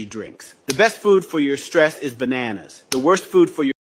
energy drinks. The best food for your stress is bananas. The worst food for your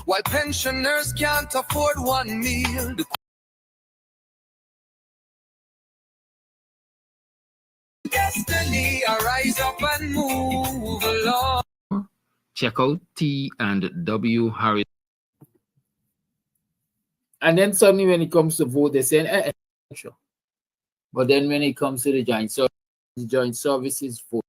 While pensioners can't afford one meal. The destiny, arise up and move along. Check out T and W Harris. And then suddenly when it comes to vote, they say, sure. But then when it comes to the joint services vote,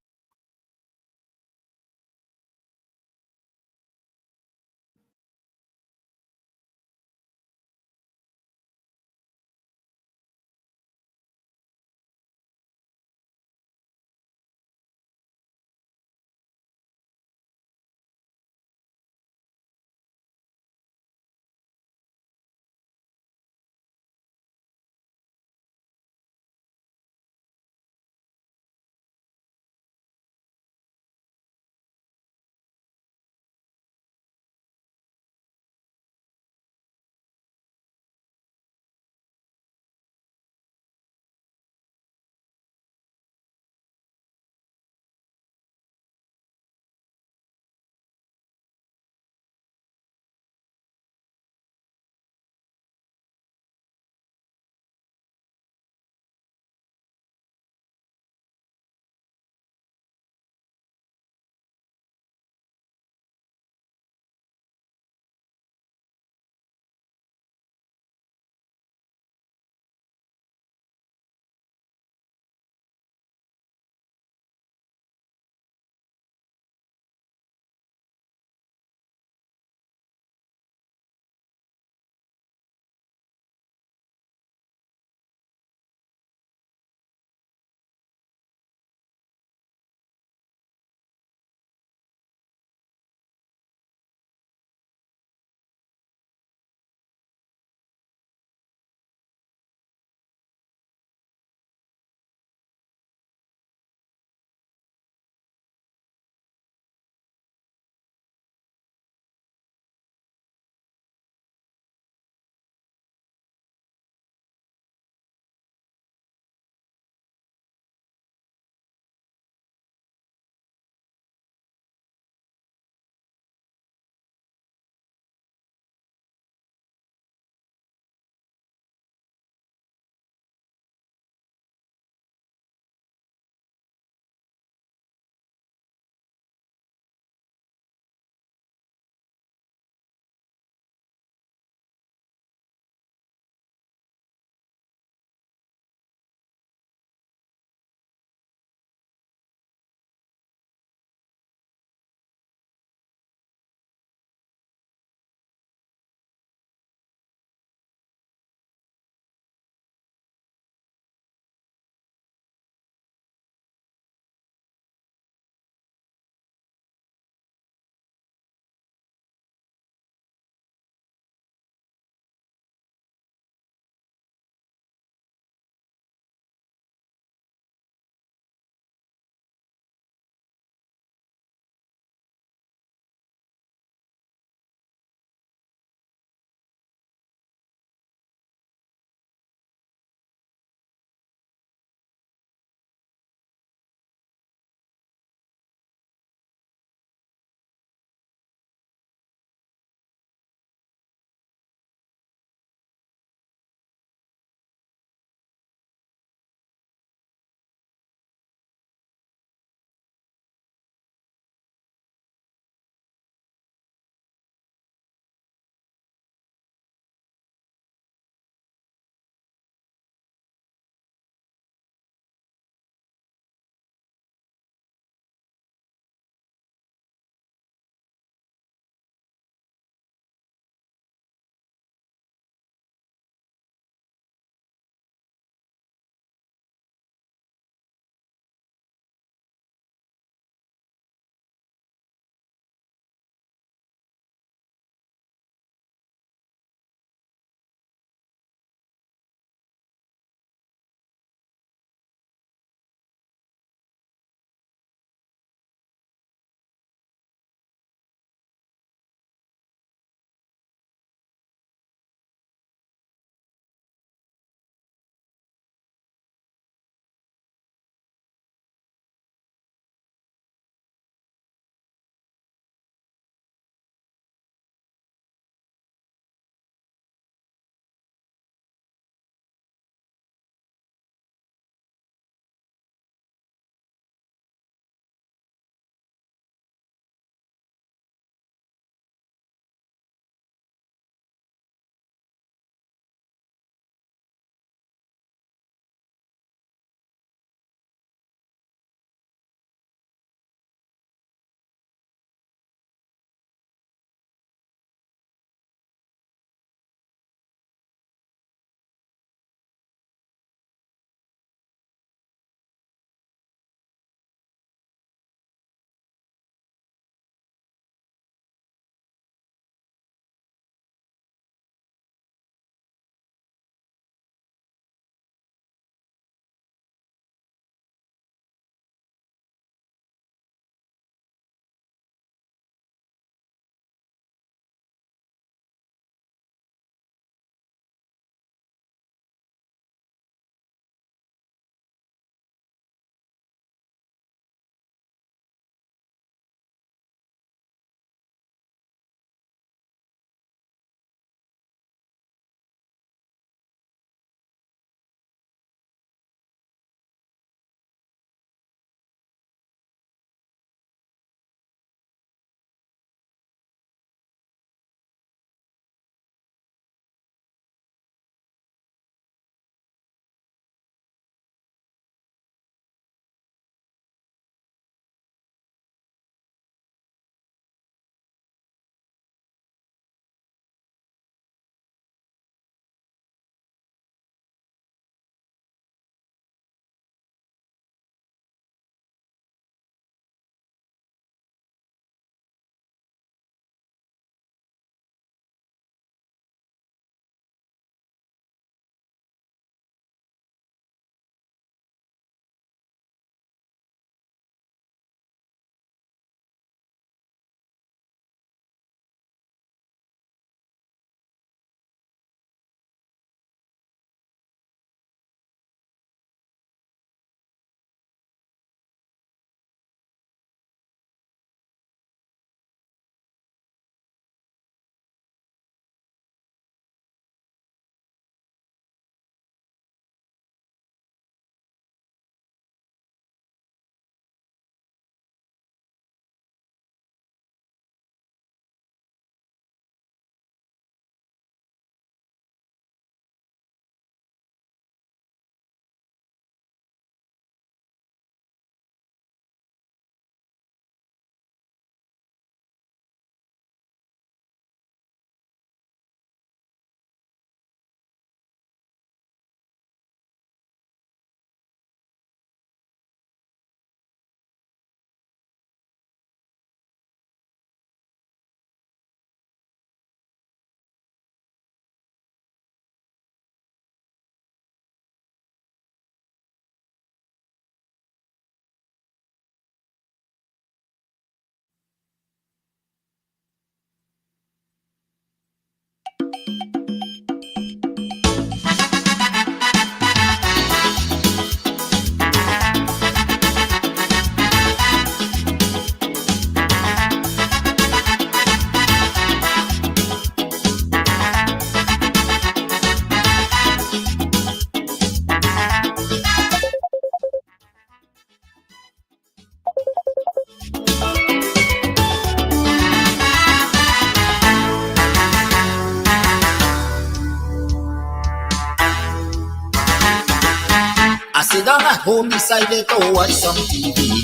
down at home decided to watch some TV,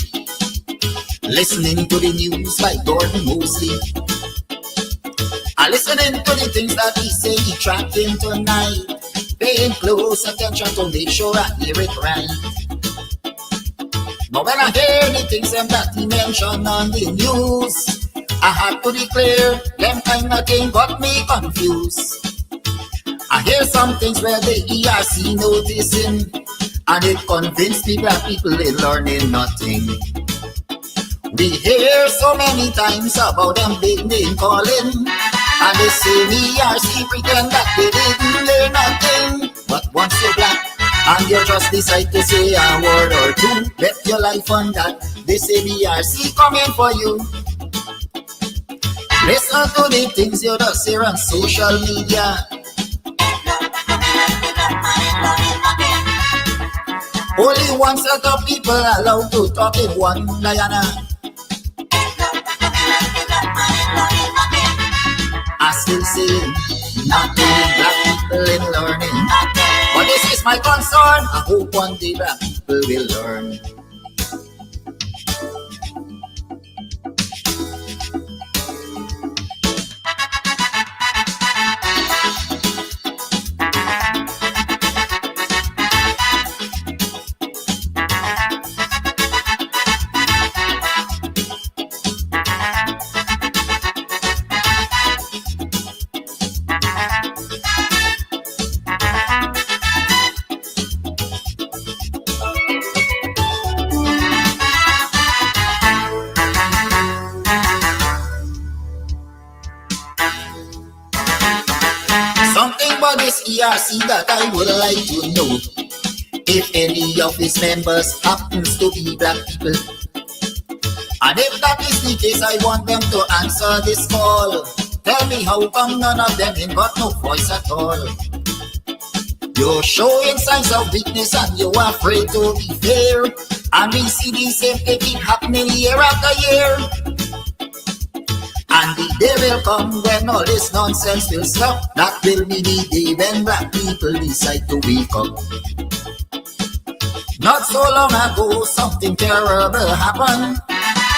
listening to the news by Gordon Mosley. I listening to the things that he say he trapped in tonight, paying close attention to make sure I hear it right. But when I hear the things that he mentioned on the news, I had to declare them kind of thing got me confused. I hear some things where the ERC noticing, and it convinced me that people ain't learning nothing. We hear so many times about them big name calling, and they say ERC pretend that they didn't learn nothing. But once you're black and you just decide to say a word or two, bet your life on that they say ERC coming for you. Listen to the things you just hear on social media. Only one set of people allowed to talk in one Guyana. I still say nothing, black people in learning. But this is my concern. I hope one day black people will learn. ERC that I would like to know, if any of its members happens to be black people. And if that is the case, I want them to answer this call. Tell me how come none of them ain't got no voice at all. You're showing signs of weakness and you're afraid to be fair, and we see the same thing keep happening year after year. And the day will come when all this nonsense will stop. That will be the day when black people decide to wake up. Not so long ago, something terrible happened.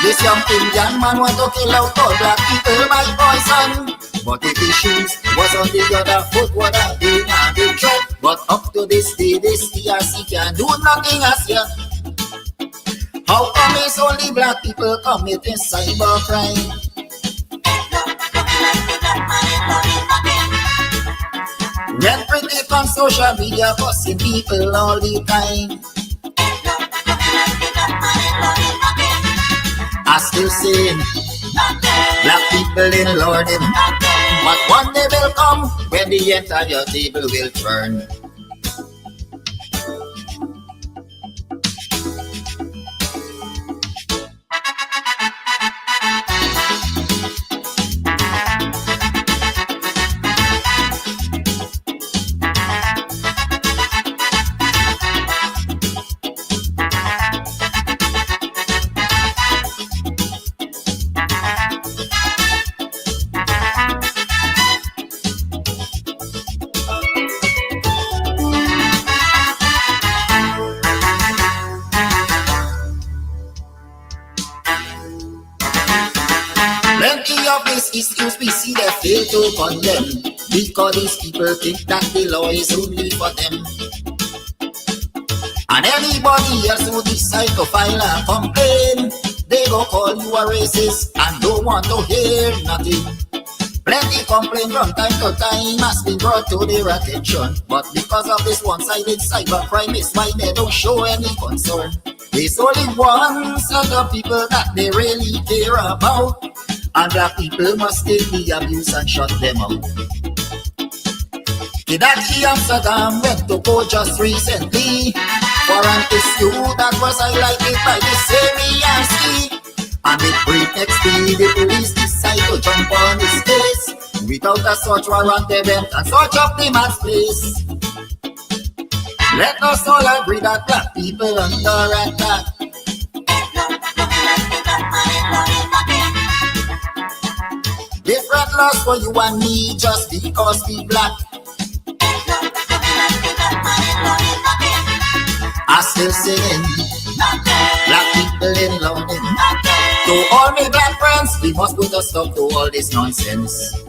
This young Indian man want to kill out all black people by poison. But if his shoes was on the other foot, would have been a big threat. But up to this day, this ERC can do nothing as yet. How come it's only black people committing cybercrime? When pretty on social media fussing people all the time, I still saying black people in learning. But one day will come when the entire table will turn. Issues we see they fail to condemn, because these people think that the law is only for them. And anybody else who decide to file a complaint, they go call you a racist and don't want to hear nothing. Plenty complaint from time to time has been brought to their attention, but because of this one-sided cybercrime is why they don't show any concern. There's only one set of people that they really care about, and black people must take the abuse and shut them out. Kidaki Amsterdam went to court just recently for an issue that was highlighted by the same ERC. And with breakneck speed, the police decide to jump on his case. Without a search warrant, they went and search up the man's place. Let us all agree that black people under attack. Different laws for you and me just because we black. I still singing. Black people in London. To all my black friends, we must put a stop to all this nonsense.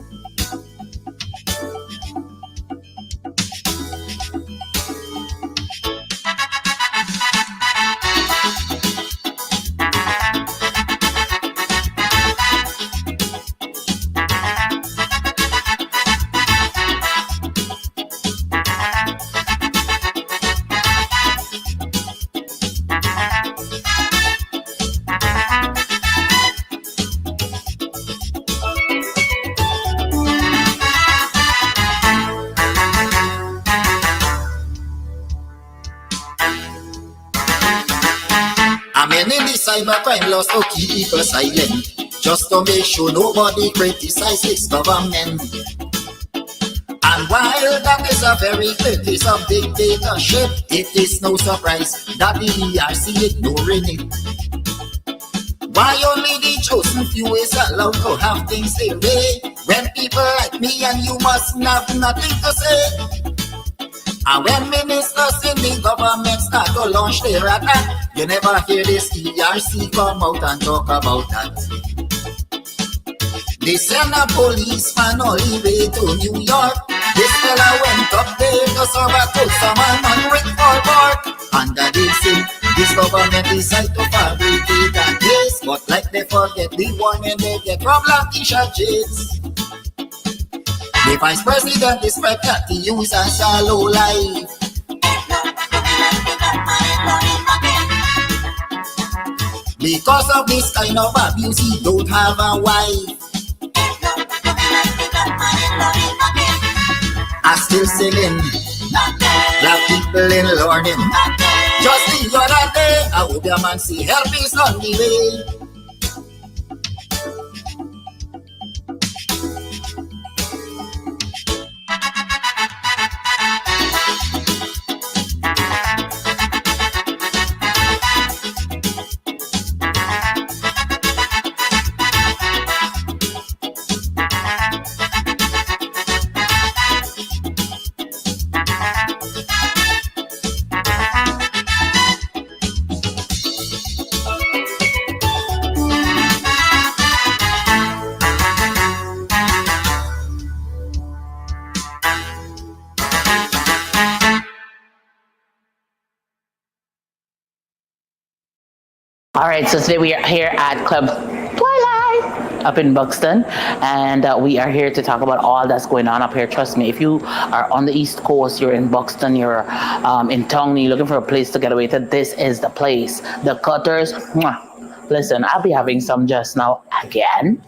Cybercrime laws to keep people silent, just to make sure nobody criticizes government. And while that is a very clear case of dictatorship, it is no surprise that the ERC ignoring it. Why only the chosen few is allowed to have things their way, when people like me and you must have nothing to say? And when ministers in the government start to launch their attack, you never hear this ERC come out and talk about that. They send a policeman all the way to New York. This fella went up there to serve a cold someone on Rickford Park. Under this thing, this government decide to fabricate a case, but like they forget the warning they get from Latisha Chase. The vice president is prepared to use a shallow life. Because of this kind of abuse, he don't have a wife. I still singing. Black people in learning. Just the other day, I hope your man see help is on the way. All right, so today we are here at Club Twilight up in Buxton, and we are here to talk about all that's going on up here. Trust me, if you are on the East Coast, you're in Buxton, you're in Tongue, you're looking for a place to get away to, this is the place. The Cutters, mwah. Listen, I'll be having some just now again.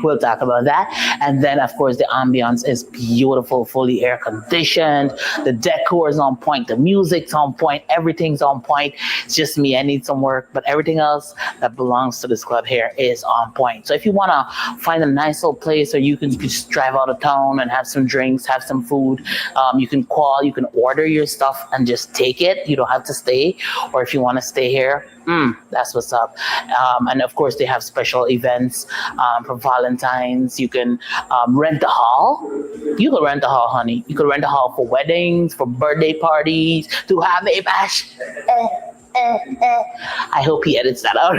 We'll talk about that. And then, of course, the ambience is beautiful, fully air conditioned. The decor is on point. The music's on point. Everything's on point. It's just me. I need some work. But everything else that belongs to this club here is on point. So if you want to find a nice little place where you can just drive out of town and have some drinks, have some food, you can call, you can order your stuff and just take it. You don't have to stay. Or if you want to stay here, that's what's up. And of course, they have special events for Valentine's. You can rent a hall. You can rent a hall, honey. You can rent a hall for weddings, for birthday parties, to have a bash. I hope he edits that out.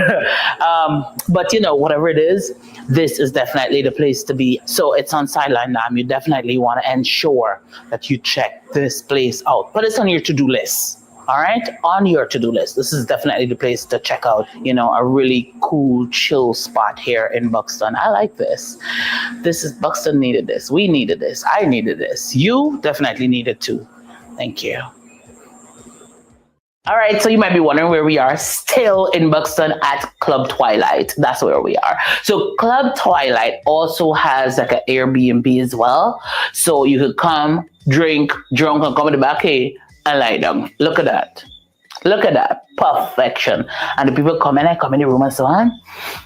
But you know, whatever it is, this is definitely the place to be. So it's on Sideline Dam. You definitely want to ensure that you check this place out. But it's on your to-do list. All right, on your to-do list. This is definitely the place to check out, you know, a really cool, chill spot here in Buxton. I like this. This is Buxton needed this. We needed this. I needed this. You definitely needed too. Thank you. All right, so you might be wondering where we are, still in Buxton at Club Twilight. That's where we are. So Club Twilight also has like an Airbnb as well. So you could come, drink, drunk, and come in the back here and lie down. Look at that. Look at that. Perfection. And the people come in the room and so on.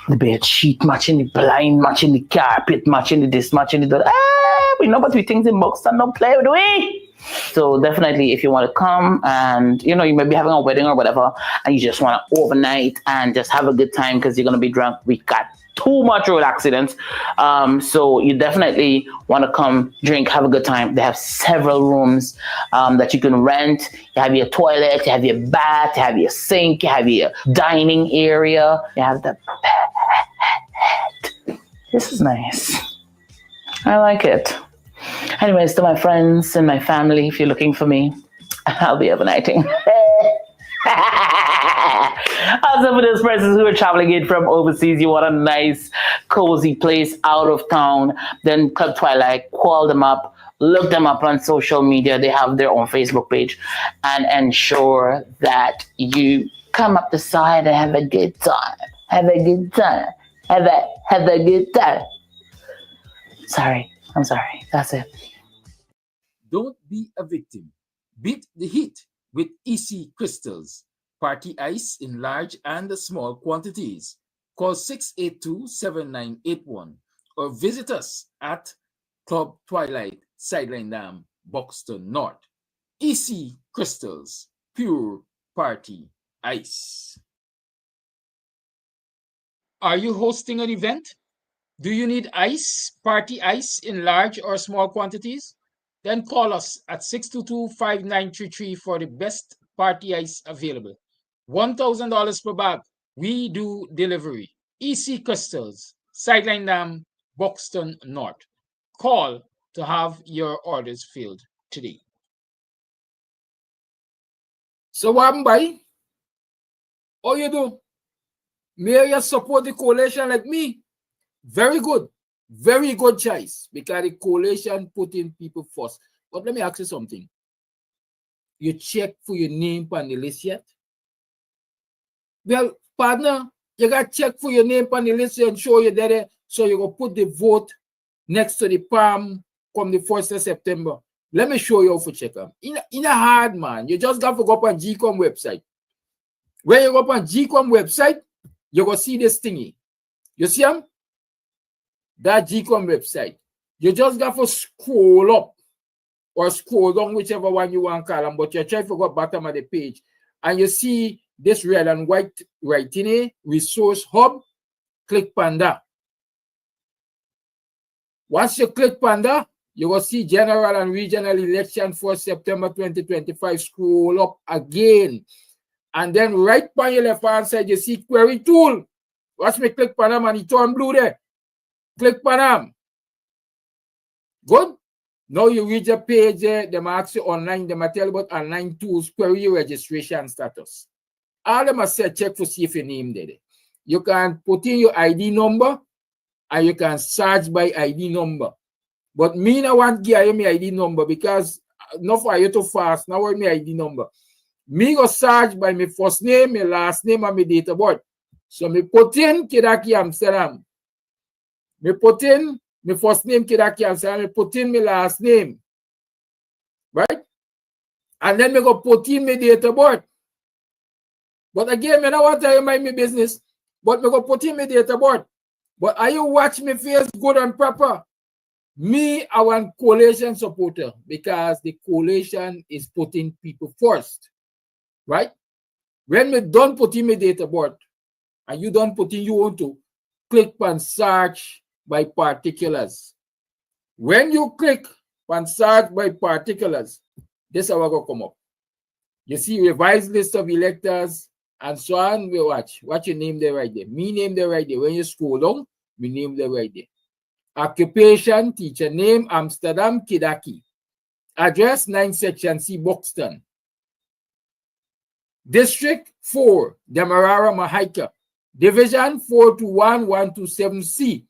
The bed sheet matching the blind, matching the carpet, matching the this, matching the that. We know what we things in Buxton don't play with we. So definitely, if you want to come and you may be having a wedding or whatever, and you just want to overnight and just have a good time because you're gonna be drunk. We got too much road accidents, so you definitely want to come drink, have a good time. They have several rooms that you can rent. You have your toilet, you have your bath, you have your sink, you have your dining area, you have the bed. This is nice. I like it. Anyways, to my friends and my family, if you're looking for me, I'll be overnighting. Also, for those persons who are traveling in from overseas, you want a nice, cozy place out of town, then Club Twilight, call them up, look them up on social media. They have their own Facebook page, and ensure that you come up the side and have a good time. Have a good time. Have a good time. Sorry. I'm sorry. That's it. Don't be a victim. Beat the heat with EC crystals. Party ice in large and small quantities. Call 682-7981 or visit us at Club Twilight, Sideline Dam, Buxton North. EC crystals, pure party ice. Are you hosting an event? Do you need ice, party ice in large or small quantities? Then call us at 622-5933 for the best party ice available. $1,000 per bag. We do delivery. EC Crystals, Sideline Dam, Buxton North. Call to have your orders filled today. So what buy? All you do? May you support the coalition like me? Very good choice, because the coalition putting people first. But let me ask you something. You check for your name on the list yet? Well, partner, you got to check for your name on the list and show you there, so you go put the vote next to the palm come the 1st of September. Let me show you how to check them. In a hard, man. You just got to go up on GCOM website. When you go up on GCOM website, you go see this thingy. You see them? That GCOM website. You just got to scroll up or scroll down, whichever one you want to call them, but you try to go bottom of the page. And you see this red and white writing here, Resource Hub. Click on that. Once you click on that, you will see General and Regional Election for September 2025. Scroll up again. And then right on your left hand side, you see Query Tool. Watch me click on them and it turn blue there. Click on them. Good. Now you reach a page there. They ask you online. They tell you about online tools, query your registration status. All them are say check for see if your name there. You can put in your ID number and you can search by ID number. But me I want to give you my ID number because not for you too fast. Now what my ID number? Me go search by my first name, my last name, and my date of birth. So me put in Kidaki Amsterdam. Me put in my first name Kidaki Amsterdam. Me put in my last name. Right? And then me go put in my date of birth. But again, me don't want to mind my business. But me go put in my date of birth. But are you watch me face good and proper? Me, I want coalition supporter because the coalition is putting people first. Right? When me don't put in my date of birth, and you don't put in, you want to click on search by particulars. When you click on search by particulars, this is how it will come up. You see revised list of electors and so on. We watch your name there right there. Me name there right there. When you scroll down, me name there right there. Occupation, teacher name, Amsterdam, Kidaki. Address, 9 section C, Buxton. District 4, Demerara, Mahika. Division 421-127C.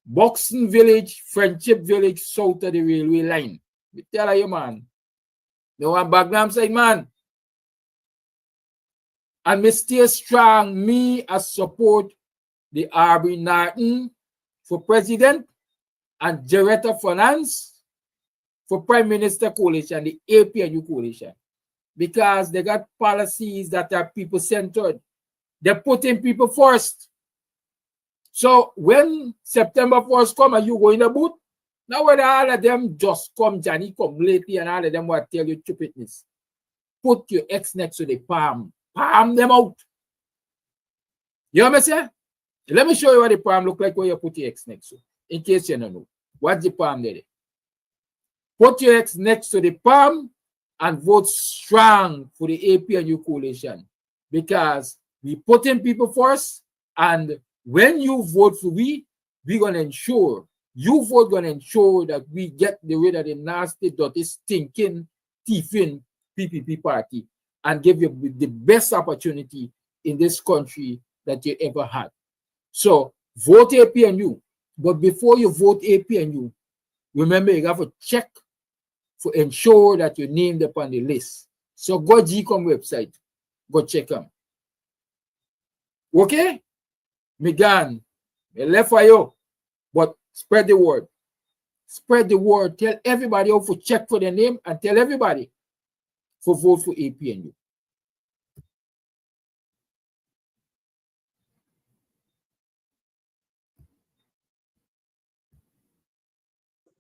Buxton Village, Friendship Village, south of the railway line. We tell you, man. No one background side, man. And me stay strong. Me as support the Aubrey Norton for president and director of finance for prime minister coalition, the APNU coalition. Because they got policies that are people-centered. They're putting people first. So when September 1st come and you go in the booth, Now whether all of them just come, Johnny come lately, and all of them will tell you stupidness. Put your X next to the palm. Palm them out. You know what I'm saying? Let me show you what the palm look like when you put your X next to. In case you don't know. What's the palm there? Put your X next to the palm and vote strong for the APNU coalition. Because we put in people first, and when you vote for we're going to ensure, you vote going to ensure that we get rid of the nasty, dirty, stinking, thieving PPP party and give you the best opportunity in this country that you ever had. So vote APNU. But before you vote APNU, remember you have to check to ensure that you're named upon the list. So go GCOM website. Go check them. Okay? Me gone. Me left for you. But spread the word. Spread the word. Tell everybody how to check for their name and tell everybody to vote for APNU.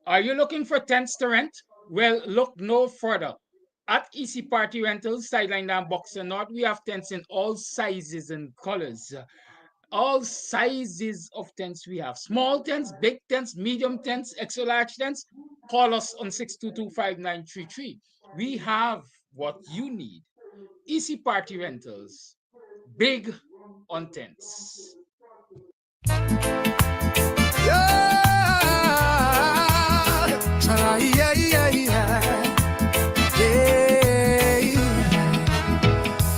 Are you looking for tents to rent? Well, look no further. At EC Party Rentals, Sideline down Buxton North, we have tents in all sizes and colors. All sizes of tents we have. Small tents, big tents, medium tents, extra large tents. Call us on 622-5933. We have what you need. EC Party Rentals. Big on tents.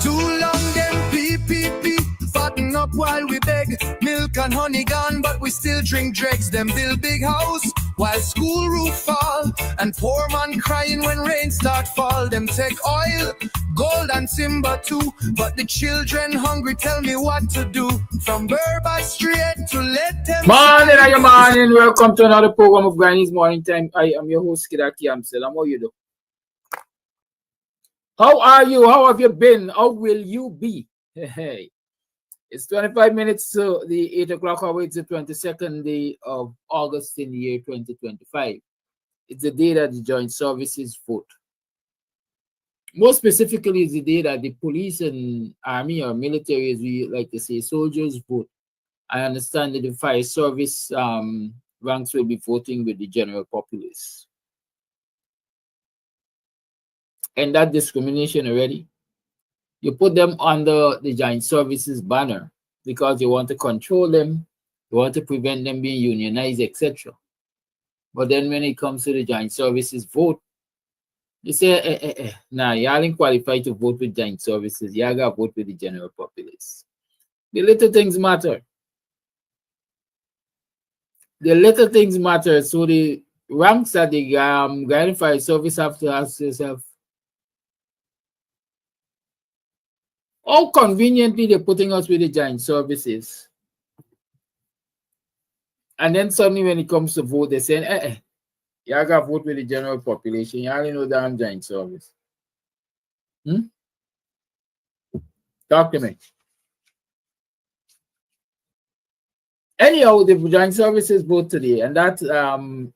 Too long them PPP fatten up while we beg. Milk and honey gone, but we still drink dregs. Them build big house while school roof fall, and poor man crying when rain start fall. Them take oil, gold and timber too, but the children hungry. Tell me what to do. From Burba straight to let them. Morning. Welcome to another program of Guyanese Morning Time. I am your host, Kidaki Amsel. How are you doing? How are you? How have you been? How will you be? Hey. It's 25 minutes to the 8 o'clock hour. It's the 22nd day of August in the year 2025. It's the day that the joint services vote. More specifically, it's the day that the police and army or military, as we like to say, soldiers vote. I understand that the fire service ranks will be voting with the general populace. And that discrimination already. You put them under the joint services banner because you want to control them, you want to prevent them being unionized, etc. But then when it comes to the joint services vote, you say, nah, y'all ain't qualified to vote with joint services. Y'all got to vote with the general populace. The little things matter. The little things matter. So the ranks that the Guyana Fire Service have to ask yourself, how conveniently they're putting us with the joint services. And then suddenly when it comes to vote, they're saying, y'all got to vote with the general population. Y'all ain't no damn joint service. Talk to me. Anyhow, the joint services vote today, and that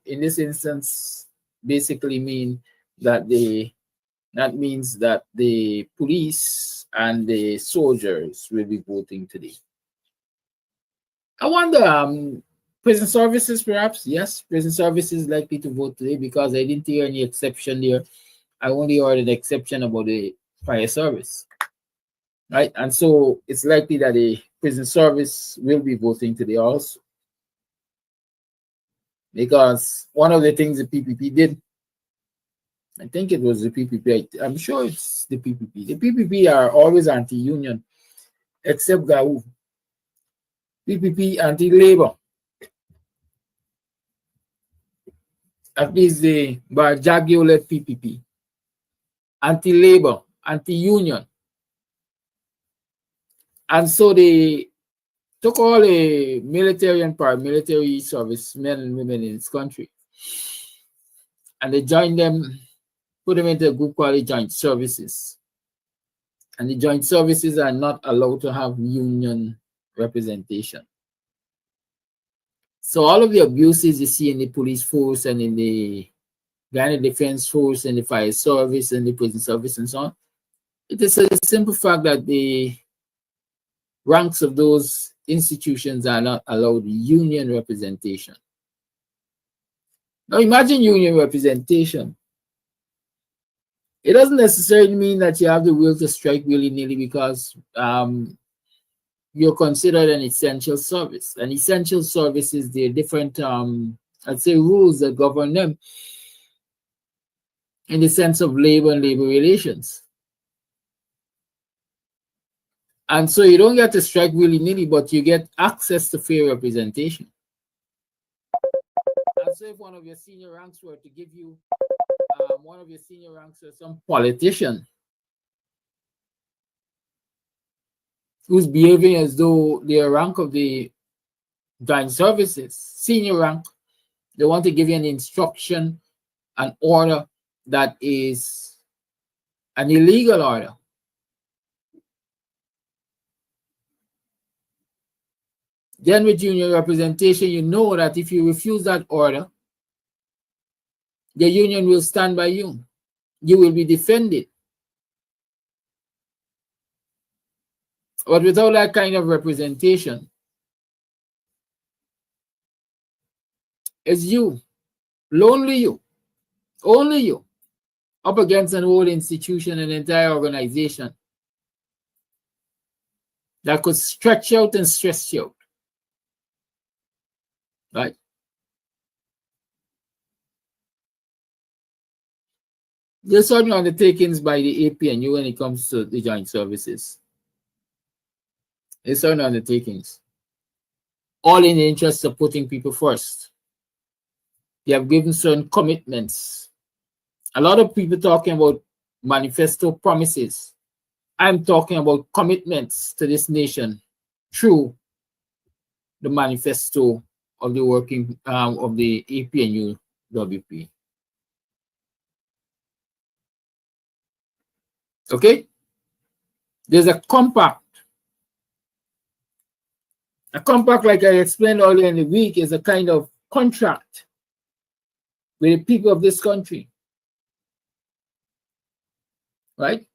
in this instance basically means that means that the police and the soldiers will be voting today. I wonder, prison services perhaps? Yes, prison services likely to vote today because I didn't hear any exception there. I only heard an exception about the fire service, right? And so it's likely that the prison service will be voting today also. Because one of the things the PPP did, I think it was the PPP. I'm sure it's the PPP. The PPP are always anti-union, except GAU. PPP anti-labor. At least the Barjagio-led PPP. Anti-labor, anti-union. And so they took all the military and paramilitary service men and women in this country, and they joined them, put them into a group called the joint services. And the joint services are not allowed to have union representation. So all of the abuses you see in the police force and in the Guyana Defense Force and the fire service and the prison service and so on, it is a simple fact that the ranks of those institutions are not allowed union representation. Now imagine union representation. It doesn't necessarily mean that you have the will to strike willy-nilly because you're considered an essential service. An essential service is the different, I'd say, rules that govern them in the sense of labor and labor relations. And so you don't get to strike willy-nilly, but you get access to fair representation. And so if one of your senior ranks were to give you, one of your senior ranks or some politician who's behaving as though they're rank of the joint services, senior rank, they want to give you an instruction, an order that is an illegal order. Then with union representation, you know that if you refuse that order, the union will stand by you. You will be defended. But without that kind of representation, it's you, lonely you, only you, up against an whole institution, an entire organization that could stretch out and stress you out. Right? There's certain undertakings by the APNU when it comes to the joint services. There's certain undertakings, all in the interest of putting people first. They have given certain commitments. A lot of people talking about manifesto promises. I'm talking about commitments to this nation through the manifesto of the working of the APNU WP. Okay? There's a compact. A compact, like I explained earlier in the week, is a kind of contract with the people of this country. Right?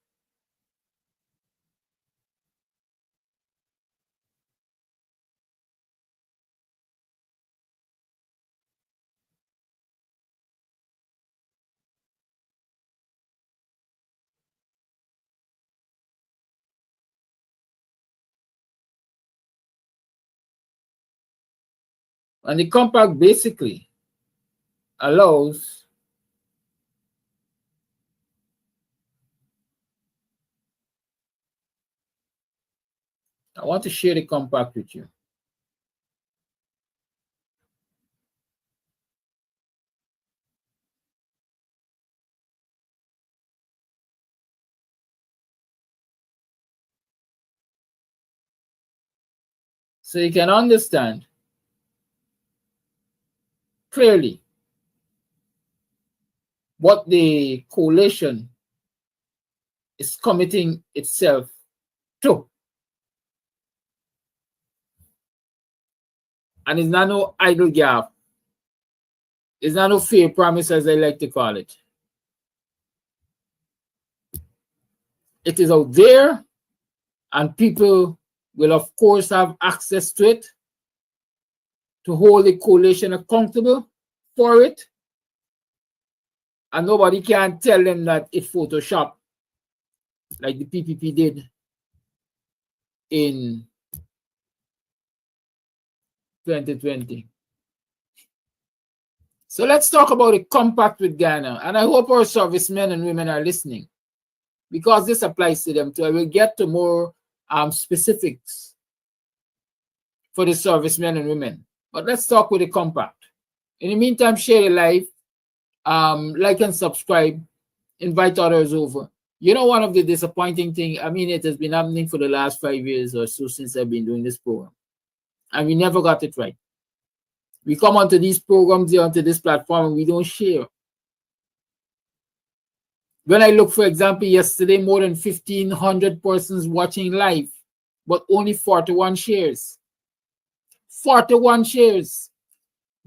And the compact basically allows I want to share the compact with you. So you can understand clearly what the coalition is committing itself to. And it's not no idle gap. It's not no fair promise, as I like to call it. It is out there, and people will, of course, have access to it to hold the coalition accountable for it. And nobody can tell them that it Photoshop like the PPP did in 2020. So let's talk about a compact with Ghana. And I hope our servicemen and women are listening, because this applies to them too. I will get to more specifics for the servicemen and women. But let's talk with the compact. In the meantime, share the live, like and subscribe, invite others over. You know, one of the disappointing things, I mean, it has been happening for the last 5 years or so since I've been doing this program, and we never got it right. We come onto these programs here, onto this platform, and we don't share. When I look, for example, yesterday, more than 1,500 persons watching live, but only 41 shares. 41 shares.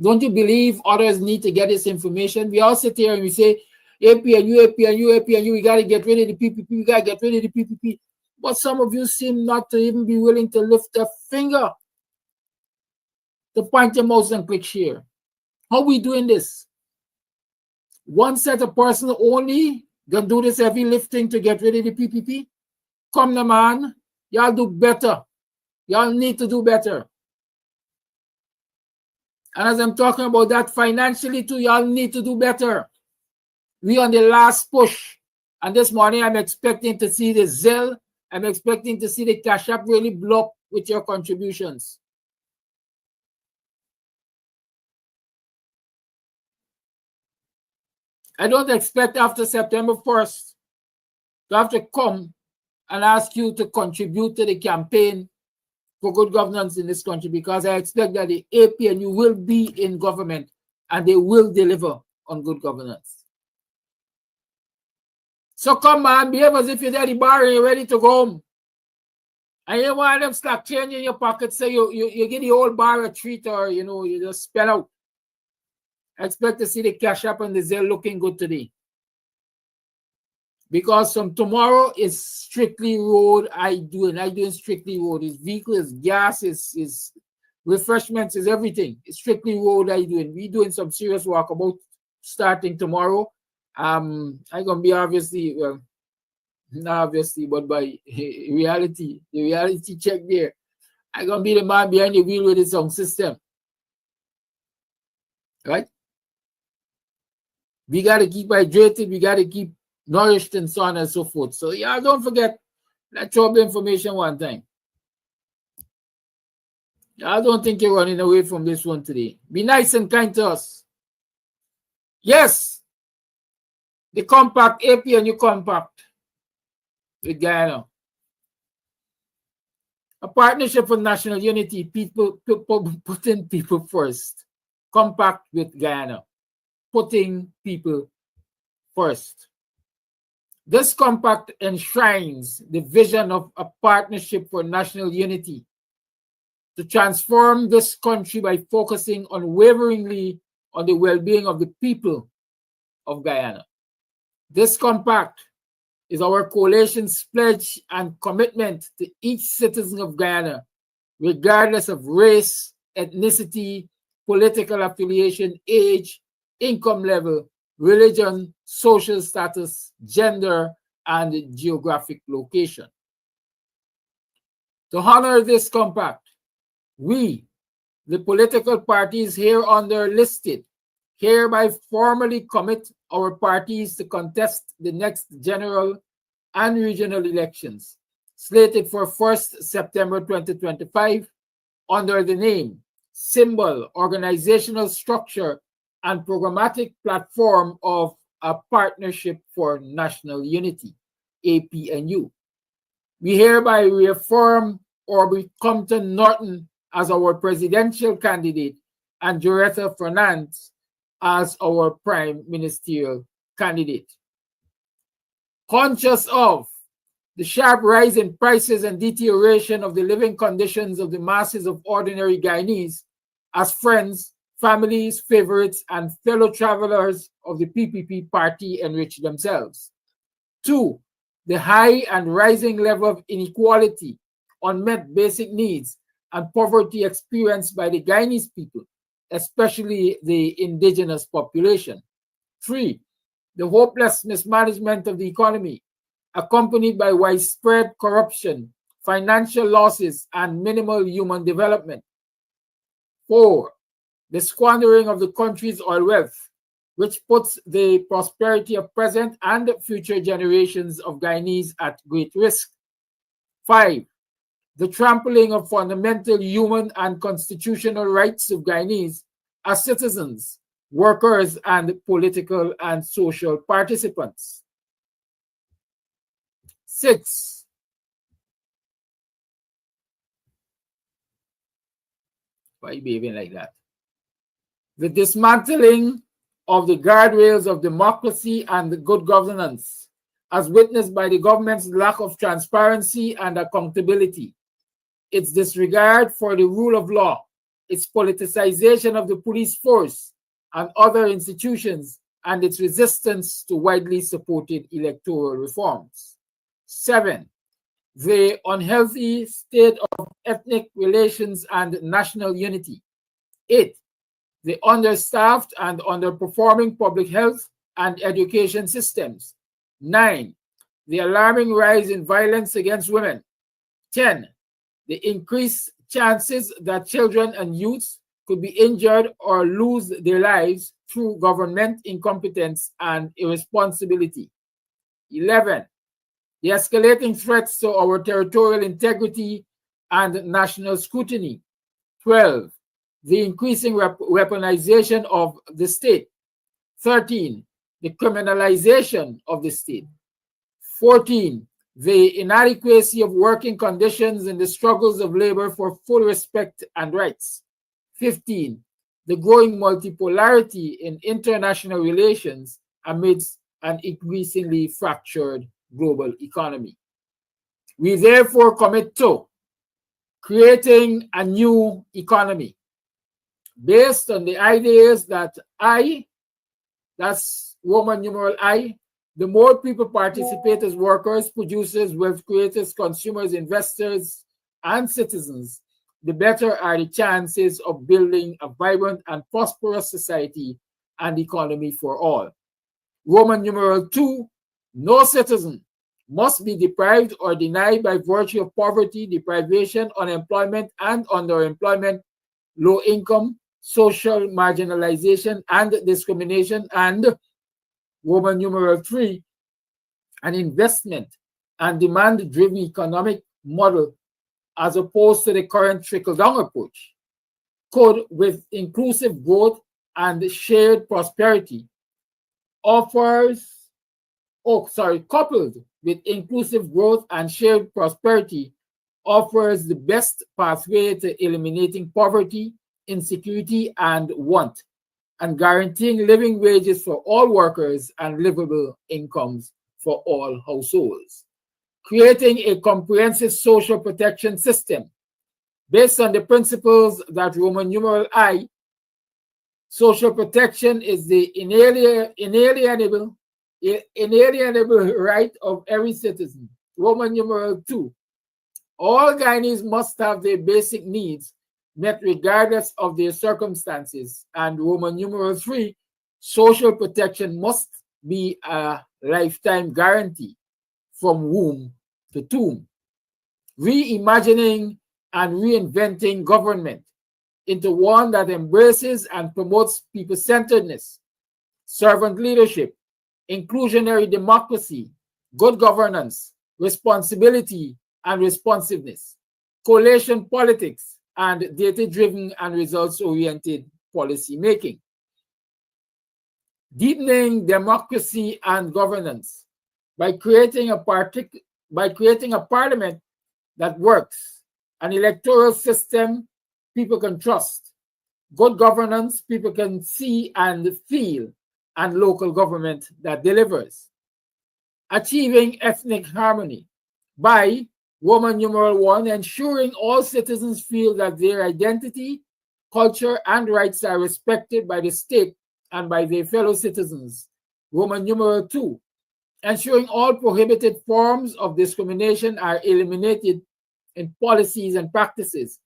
Don't you believe others need to get this information? We all sit here and we say, APNU, APNU, APNU, we got to get rid of the PPP, we got to get rid of the PPP. But some of you seem not to even be willing to lift a finger to point your mouse and click share. How are we doing this? One set of person only gonna do this heavy lifting to get rid of the PPP? Come on, man. Y'all do better. Y'all need to do better. And as I'm talking about that financially too, y'all need to do better. We on the last push. And this morning, I'm expecting to see the Zelle. I'm expecting to see the Cash App really blow up with your contributions. I don't expect after September 1st to have to come and ask you to contribute to the campaign for good governance in this country, because I expect that the APNU will be in government and they will deliver on good governance. So come on, behave as if you're at the bar and you're ready to go home. And you want them start change in your pocket, so you get the whole bar a treat, or you just spell out. I expect to see the Cash App and the Zelle looking good today. Because from tomorrow is strictly road. I doing strictly road. It's vehicles, gas, is refreshments, is everything. It's strictly road. We doing some serious work about starting tomorrow. I gonna be obviously, well, not obviously, but by reality, the reality check there. I gonna be the man behind the wheel with the sound system. Right? We gotta keep hydrated, we gotta keep nourished, and so on and so forth. So yeah, don't forget, let's throw up the information one time. I don't think you're running away from this one today. Be nice and kind to us. Yes, the compact, APNU compact with Guyana. A partnership for national unity, people putting people first. Compact with Guyana, putting people first. This compact enshrines the vision of a partnership for national unity to transform this country by focusing unwaveringly on the well-being of the people of Guyana. This compact is our coalition's pledge and commitment to each citizen of Guyana, regardless of race, ethnicity, political affiliation, age, income level, religion, social status, gender, and geographic location. To honor this compact, we, the political parties hereunder listed, hereby formally commit our parties to contest the next general and regional elections, slated for 1st September 2025, under the name, symbol, organizational structure, and programmatic platform of a Partnership for National Unity, APNU. We hereby reaffirm Aubrey Compton Norton as our presidential candidate and Joretta Fernandez as our prime ministerial candidate. Conscious of the sharp rise in prices and deterioration of the living conditions of the masses of ordinary Guyanese, as friends, families, favorites, and fellow travelers of the PPP party enrich themselves. 2, the high and rising level of inequality, unmet basic needs, and poverty experienced by the Guyanese people, especially the indigenous population. 3, the hopeless mismanagement of the economy, accompanied by widespread corruption, financial losses, and minimal human development. 4, the squandering of the country's oil wealth, which puts the prosperity of present and future generations of Guyanese at great risk. 5, the trampling of fundamental human and constitutional rights of Guyanese as citizens, workers, and political and social participants. 6, why are you behaving like that? The dismantling of the guardrails of democracy and good governance, as witnessed by the government's lack of transparency and accountability, its disregard for the rule of law, its politicization of the police force and other institutions, and its resistance to widely supported electoral reforms. 7. The unhealthy state of ethnic relations and national unity. 8. The understaffed and underperforming public health and education systems. 9. The alarming rise in violence against women. 10. The increased chances that children and youths could be injured or lose their lives through government incompetence and irresponsibility. 11. The escalating threats to our territorial integrity and national scrutiny. 12. The increasing weaponization of the state. 13. The criminalization of the state. 14. The inadequacy of working conditions in the struggles of labor for full respect and rights. 15. The growing multipolarity in international relations amidst an increasingly fractured global economy. We therefore commit to creating a new economy based on the ideas that that's Roman numeral I, the more people participate as workers, producers, wealth creators, consumers, investors, and citizens, the better are the chances of building a vibrant and prosperous society and economy for all. Roman numeral II, no citizen must be deprived or denied by virtue of poverty, deprivation, unemployment, and underemployment, low income, social marginalization, and discrimination, and Roman numeral III, an investment and demand-driven economic model as opposed to the current trickle-down approach, could, with inclusive growth and shared prosperity, coupled with inclusive growth and shared prosperity, offers the best pathway to eliminating poverty, insecurity, and want, and guaranteeing living wages for all workers and livable incomes for all households. Creating a comprehensive social protection system based on the principles that Roman numeral I, social protection is the inalienable right of every citizen. Roman numeral II, all Guyanese must have their basic needs met regardless of their circumstances. And Roman numeral III, social protection must be a lifetime guarantee from womb to tomb. Reimagining and reinventing government into one that embraces and promotes people-centeredness, servant leadership, inclusionary democracy, good governance, responsibility and responsiveness, coalition politics, and data-driven and results-oriented policy making. Deepening democracy and governance by creating a parliament that works, an electoral system people can trust, good governance people can see and feel, and local government that delivers. Achieving ethnic harmony by Roman numeral I, ensuring all citizens feel that their identity, culture, and rights are respected by the state and by their fellow citizens. Roman numeral II, ensuring all prohibited forms of discrimination are eliminated in policies and practices,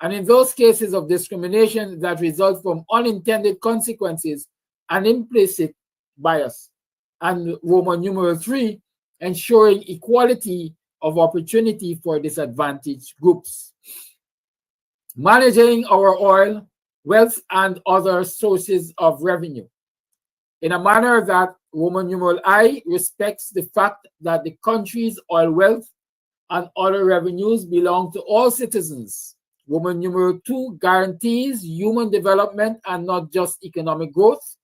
and in those cases of discrimination that result from unintended consequences and implicit bias. And Roman numeral III, ensuring equality of opportunity for disadvantaged groups. Managing our oil, wealth, and other sources of revenue in a manner that Roman numeral I respects the fact that the country's oil wealth and other revenues belong to all citizens. Roman numeral II guarantees human development and not just economic growth.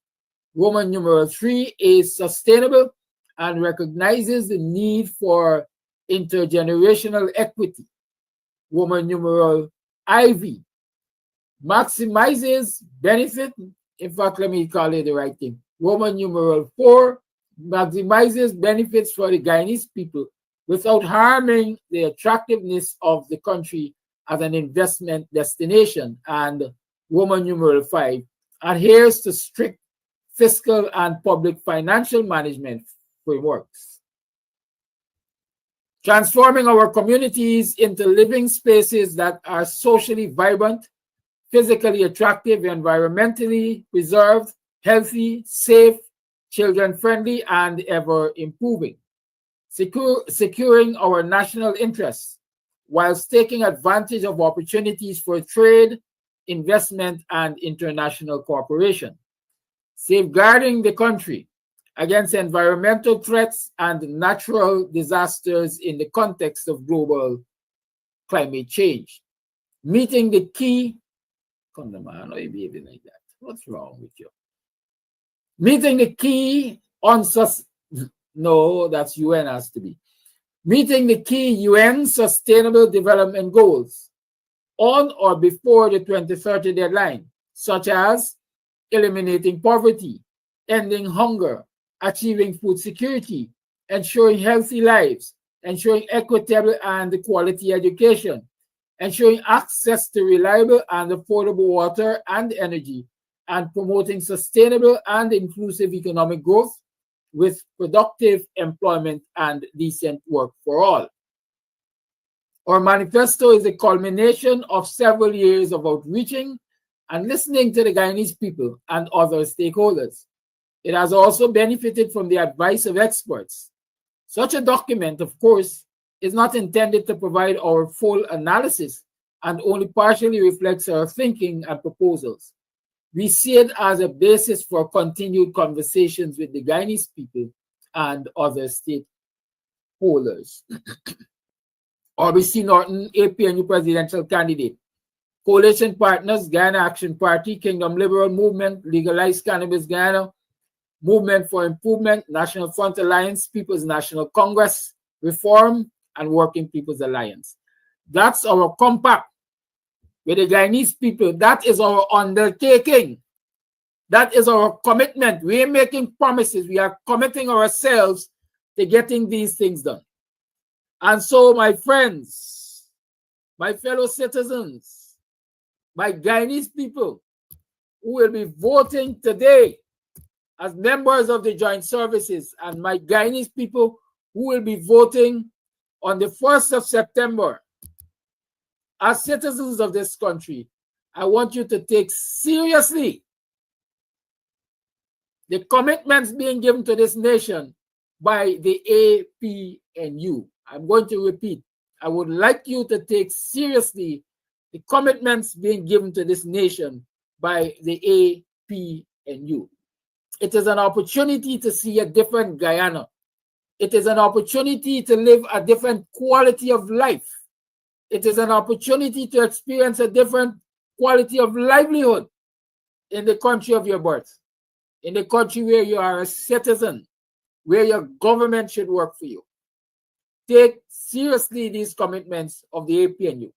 Roman numeral III is sustainable and recognizes the need for intergenerational equity. Roman numeral IV maximizes benefit. In fact, let me call it the right thing. Roman numeral IV maximizes benefits for the Guyanese people without harming the attractiveness of the country as an investment destination. And Roman numeral 5, adheres to strict fiscal and public financial management frameworks, transforming our communities into living spaces that are socially vibrant, physically attractive, environmentally preserved, healthy, safe, children-friendly, and ever-improving, securing our national interests whilst taking advantage of opportunities for trade, investment, and international cooperation, safeguarding the country against environmental threats and natural disasters in the context of global climate change, meeting the key. Come on, man, are you behaving like that? What's wrong with you? Meeting the key on no, that's UN has to be. Meeting the key UN Sustainable Development Goals on or before the 2030 deadline, such as eliminating poverty, ending hunger, achieving food security, ensuring healthy lives, ensuring equitable and quality education, ensuring access to reliable and affordable water and energy, and promoting sustainable and inclusive economic growth with productive employment and decent work for all. Our manifesto is a culmination of several years of outreaching and listening to the Guyanese people and other stakeholders. It has also benefited from the advice of experts. Such a document, of course, is not intended to provide our full analysis and only partially reflects our thinking and proposals. We see it as a basis for continued conversations with the Guyanese people and other stakeholders. RBC Norton, APNU presidential candidate. Coalition partners, Guyana Action Party, Kingdom Liberal Movement, Legalize Cannabis Guyana, Movement for Improvement, National Front Alliance, People's National Congress, Reform, and Working People's Alliance. That's our compact with the Guyanese people. That is our undertaking. That is our commitment. We are making promises. We are committing ourselves to getting these things done. And so, my friends, my fellow citizens, my Guyanese people who will be voting today as members of the joint services, and my Guyanese people who will be voting on the 1st of September, as citizens of this country, I want you to take seriously the commitments being given to this nation by the APNU. I'm going to repeat. I would like you to take seriously the commitments being given to this nation by the APNU. It is an opportunity to see a different Guyana. It is an opportunity to live a different quality of life. It is an opportunity to experience a different quality of livelihood in the country of your birth, in the country where you are a citizen, where your government should work for you. Take seriously these commitments of the APNU.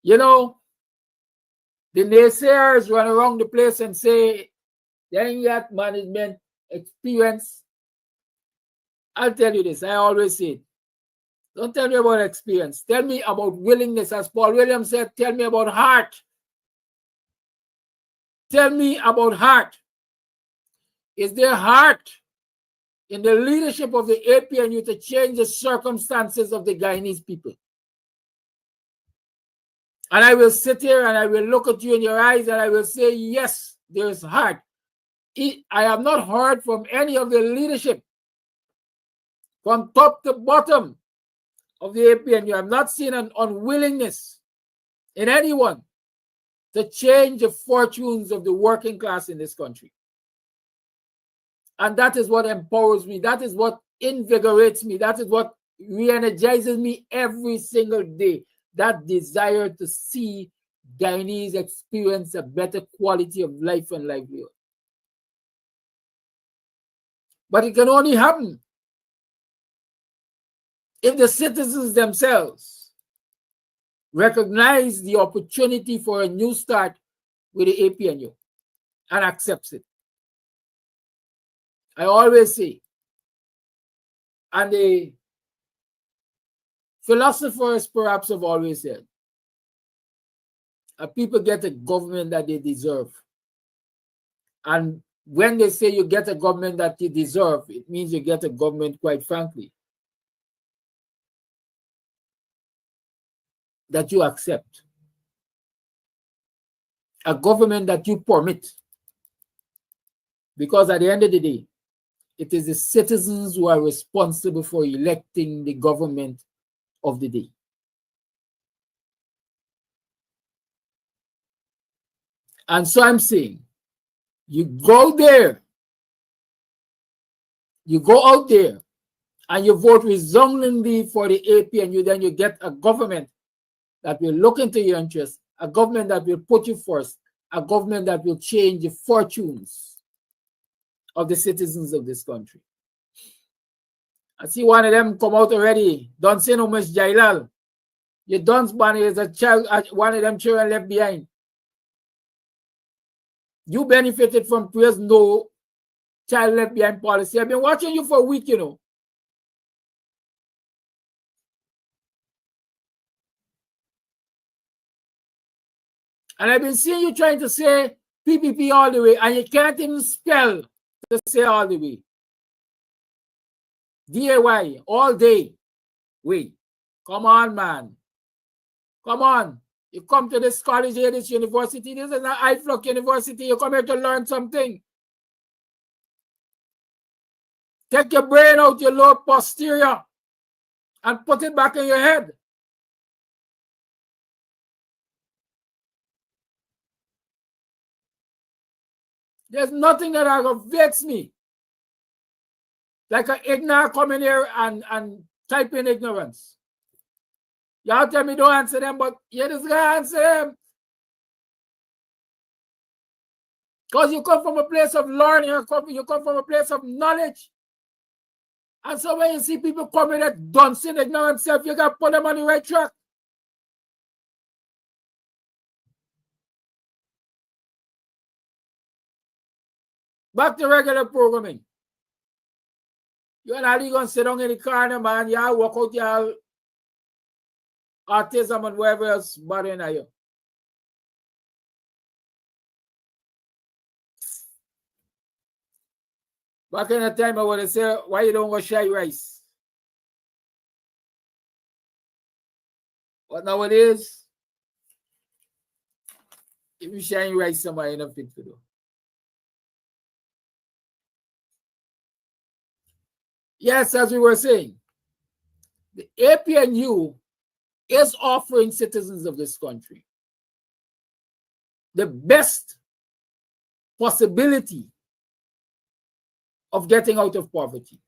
You know, the naysayers run around the place and say, they ain't got management experience. I'll tell you this, I always say it. Don't tell me about experience. Tell me about willingness. As Paul Williams said, tell me about heart. Tell me about heart. Is there heart in the leadership of the APNU to change the circumstances of the Guyanese people? And I will sit here and I will look at you in your eyes and I will say, yes, there's heart. I have not heard from any of the leadership from top to bottom of the APNU. I have not seen an unwillingness in anyone to change the fortunes of the working class in this country. And that is what empowers me. That is what invigorates me. That is what re-energizes me every single day. That desire to see Guyanese experience a better quality of life and livelihood. But it can only happen if the citizens themselves recognize the opportunity for a new start with the APNU and accepts it. I always say, and the philosophers perhaps have always said, people get a government that they deserve. And when they say you get a government that you deserve, it means you get a government, quite frankly, that you accept. A government that you permit. Because at the end of the day, it is the citizens who are responsible for electing the government of the day. And so I'm saying, you go there, you go out there, and you vote resoundingly for the APNU, then you get a government that will look into your interests, a government that will put you first, a government that will change the fortunes of the citizens of this country. I see one of them come out already. Don't say no much, Jailal. You don't ban as a child, one of them children left behind. You benefited from Praise No Child Left Behind policy. I've been watching you for a week, you know. And I've been seeing you trying to say PPP all the way, and you can't even spell to say all the way. DAY, all day. Wait, come on, man. Come on. You come to this college here, this university. This is an high-flux university. You come here to learn something. Take your brain out your lower posterior and put it back in your head. There's nothing that aggravates me like an ignorant coming here and type in ignorance. Y'all tell me don't answer them, but you just gotta answer them. Because you come from a place of learning, you come from a place of knowledge. And so when you see people coming that dancing ignorant self, you gotta put them on the right track. Back to regular programming. You and Ali gonna sit down in the corner, man. Y'all walk out y'all autism and whatever else bothering you. Back in the time I would have said, why you don't go shy rice? But nowadays, if you shine rice, somebody enough fit to do. Yes, as we were saying, the APNU is offering citizens of this country the best possibility of getting out of poverty.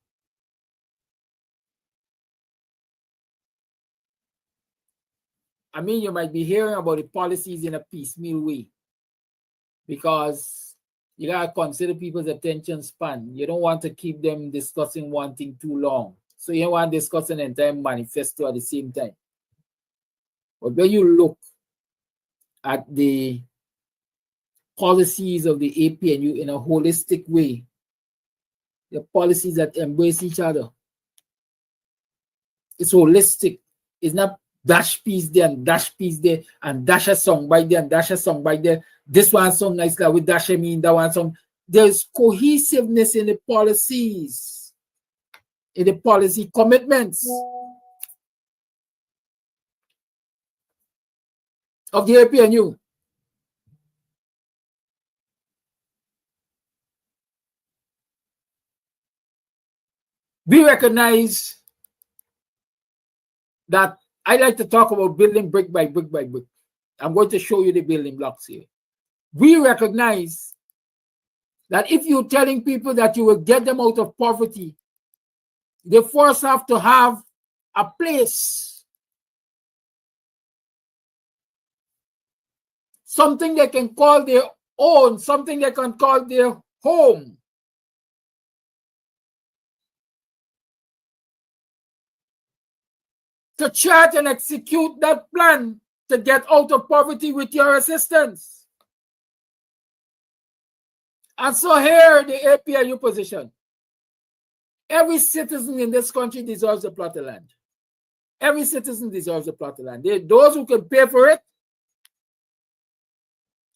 I mean, you might be hearing about the policies in a piecemeal way because you gotta consider people's attention span. You don't want to keep them discussing one thing too long. So you don't want to discuss an entire manifesto at the same time. But when you look at the policies of the APNU in a holistic way, the policies that embrace each other, it's holistic. It's not dash piece there and dash piece there and dash a song by there and dash a song by there. This one song nice like with dash mean that one song. There's cohesiveness in the policies, in the policy commitments of the APNU. We recognize that I like to talk about building brick by brick by brick. I'm going to show you the building blocks here. We recognize that if you're telling people that you will get them out of poverty, they first have to have a place, something they can call their own, something they can call their home. To chart and execute that plan to get out of poverty with your assistance. And so here the APNU position. Every citizen in this country deserves a plot of land. Every citizen deserves a plot of land. Those who can pay for it,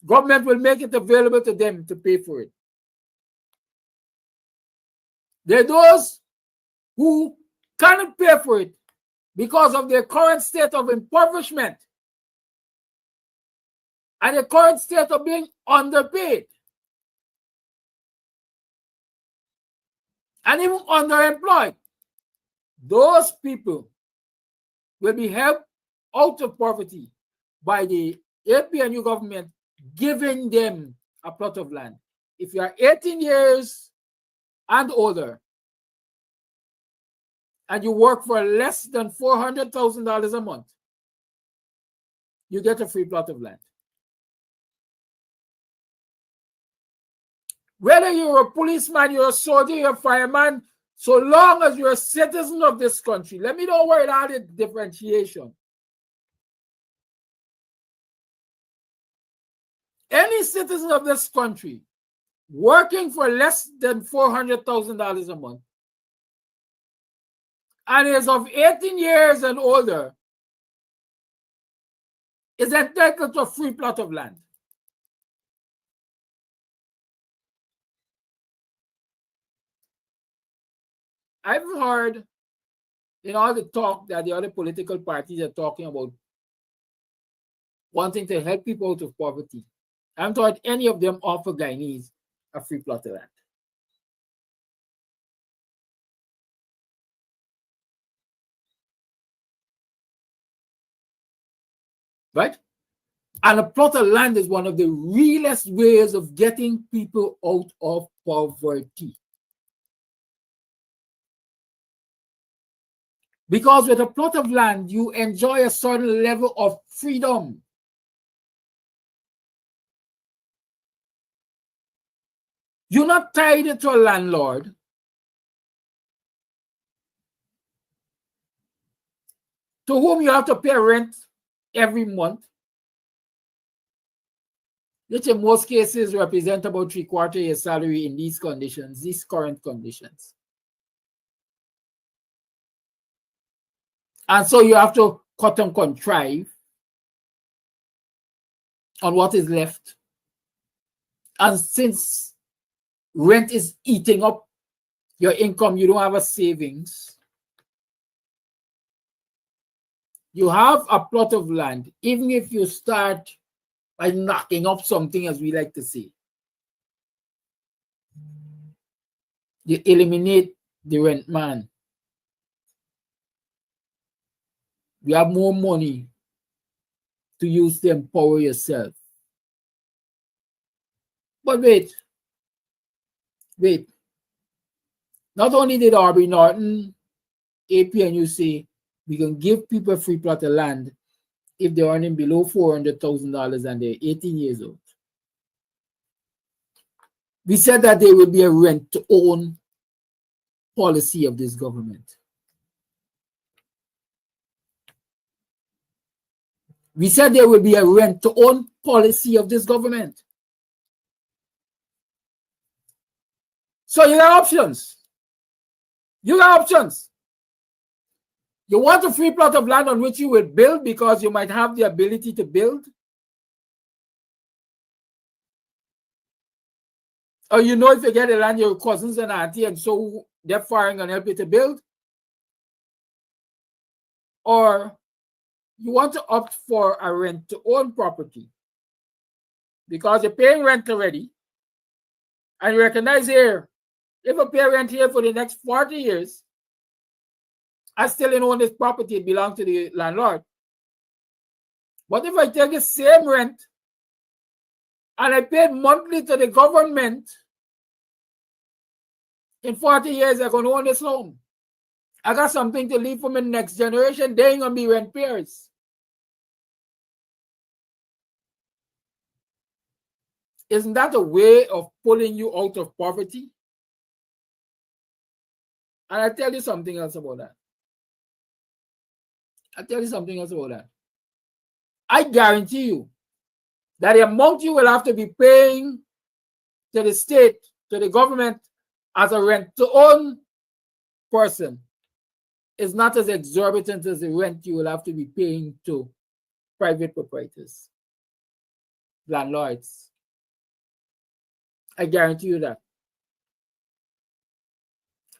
Government will make it available to them to pay for it. There are those who cannot pay for it because of their current state of impoverishment and the current state of being underpaid and even underemployed. Those people will be helped out of poverty by the APNU government giving them a plot of land. If you are 18 years and older and you work for less than $400,000 a month, you get a free plot of land. Whether you're a policeman, you're a soldier, you're a fireman, so long as you're a citizen of this country, let me know where it added differentiation. Any citizen of this country working for less than $400,000 a month and is of 18 years and older is entitled to a free plot of land. I've heard in all the talk that the other political parties are talking about wanting to help people out of poverty. I haven't heard any of them offer Guyanese a free plot of land. Right? And a plot of land is one of the realest ways of getting people out of poverty. Because with a plot of land, you enjoy a certain level of freedom. You're not tied to a landlord. To whom you have to pay rent every month, which in most cases represent about 3/4 of your salary in these conditions, these current conditions. And so you have to cut and contrive on what is left. And since rent is eating up your income, you don't have a savings. You have a plot of land, even if you start by knocking up something, as we like to say. You eliminate the rent man. You have more money to use to empower yourself. But wait. Not only did Aubrey Norton, APNU say we can give people a free plot of land if they're earning below $400,000 and they're 18 years old. We said that there will be a rent-to-own policy of this government. We said there will be a rent-to-own policy of this government. So you have options. You have options. You want a free plot of land on which you will build because you might have the ability to build? Or you know if you get the land, your cousins and auntie, and so they're firing and help you to build? Or you want to opt for a rent-to-own property because you're paying rent already, and you recognize here, if I pay rent here for the next 40 years, I still own this property, it belongs to the landlord. But if I take the same rent and I pay monthly to the government, in 40 years, I'm going to own this home. I got something to leave for my next generation. They ain't going to be rent payers. Isn't that a way of pulling you out of poverty? And I'll tell you something else about that. I guarantee you that the amount you will have to be paying to the state, to the government, as a rent-to-own person is not as exorbitant as the rent you will have to be paying to private proprietors. landlords. I guarantee you that.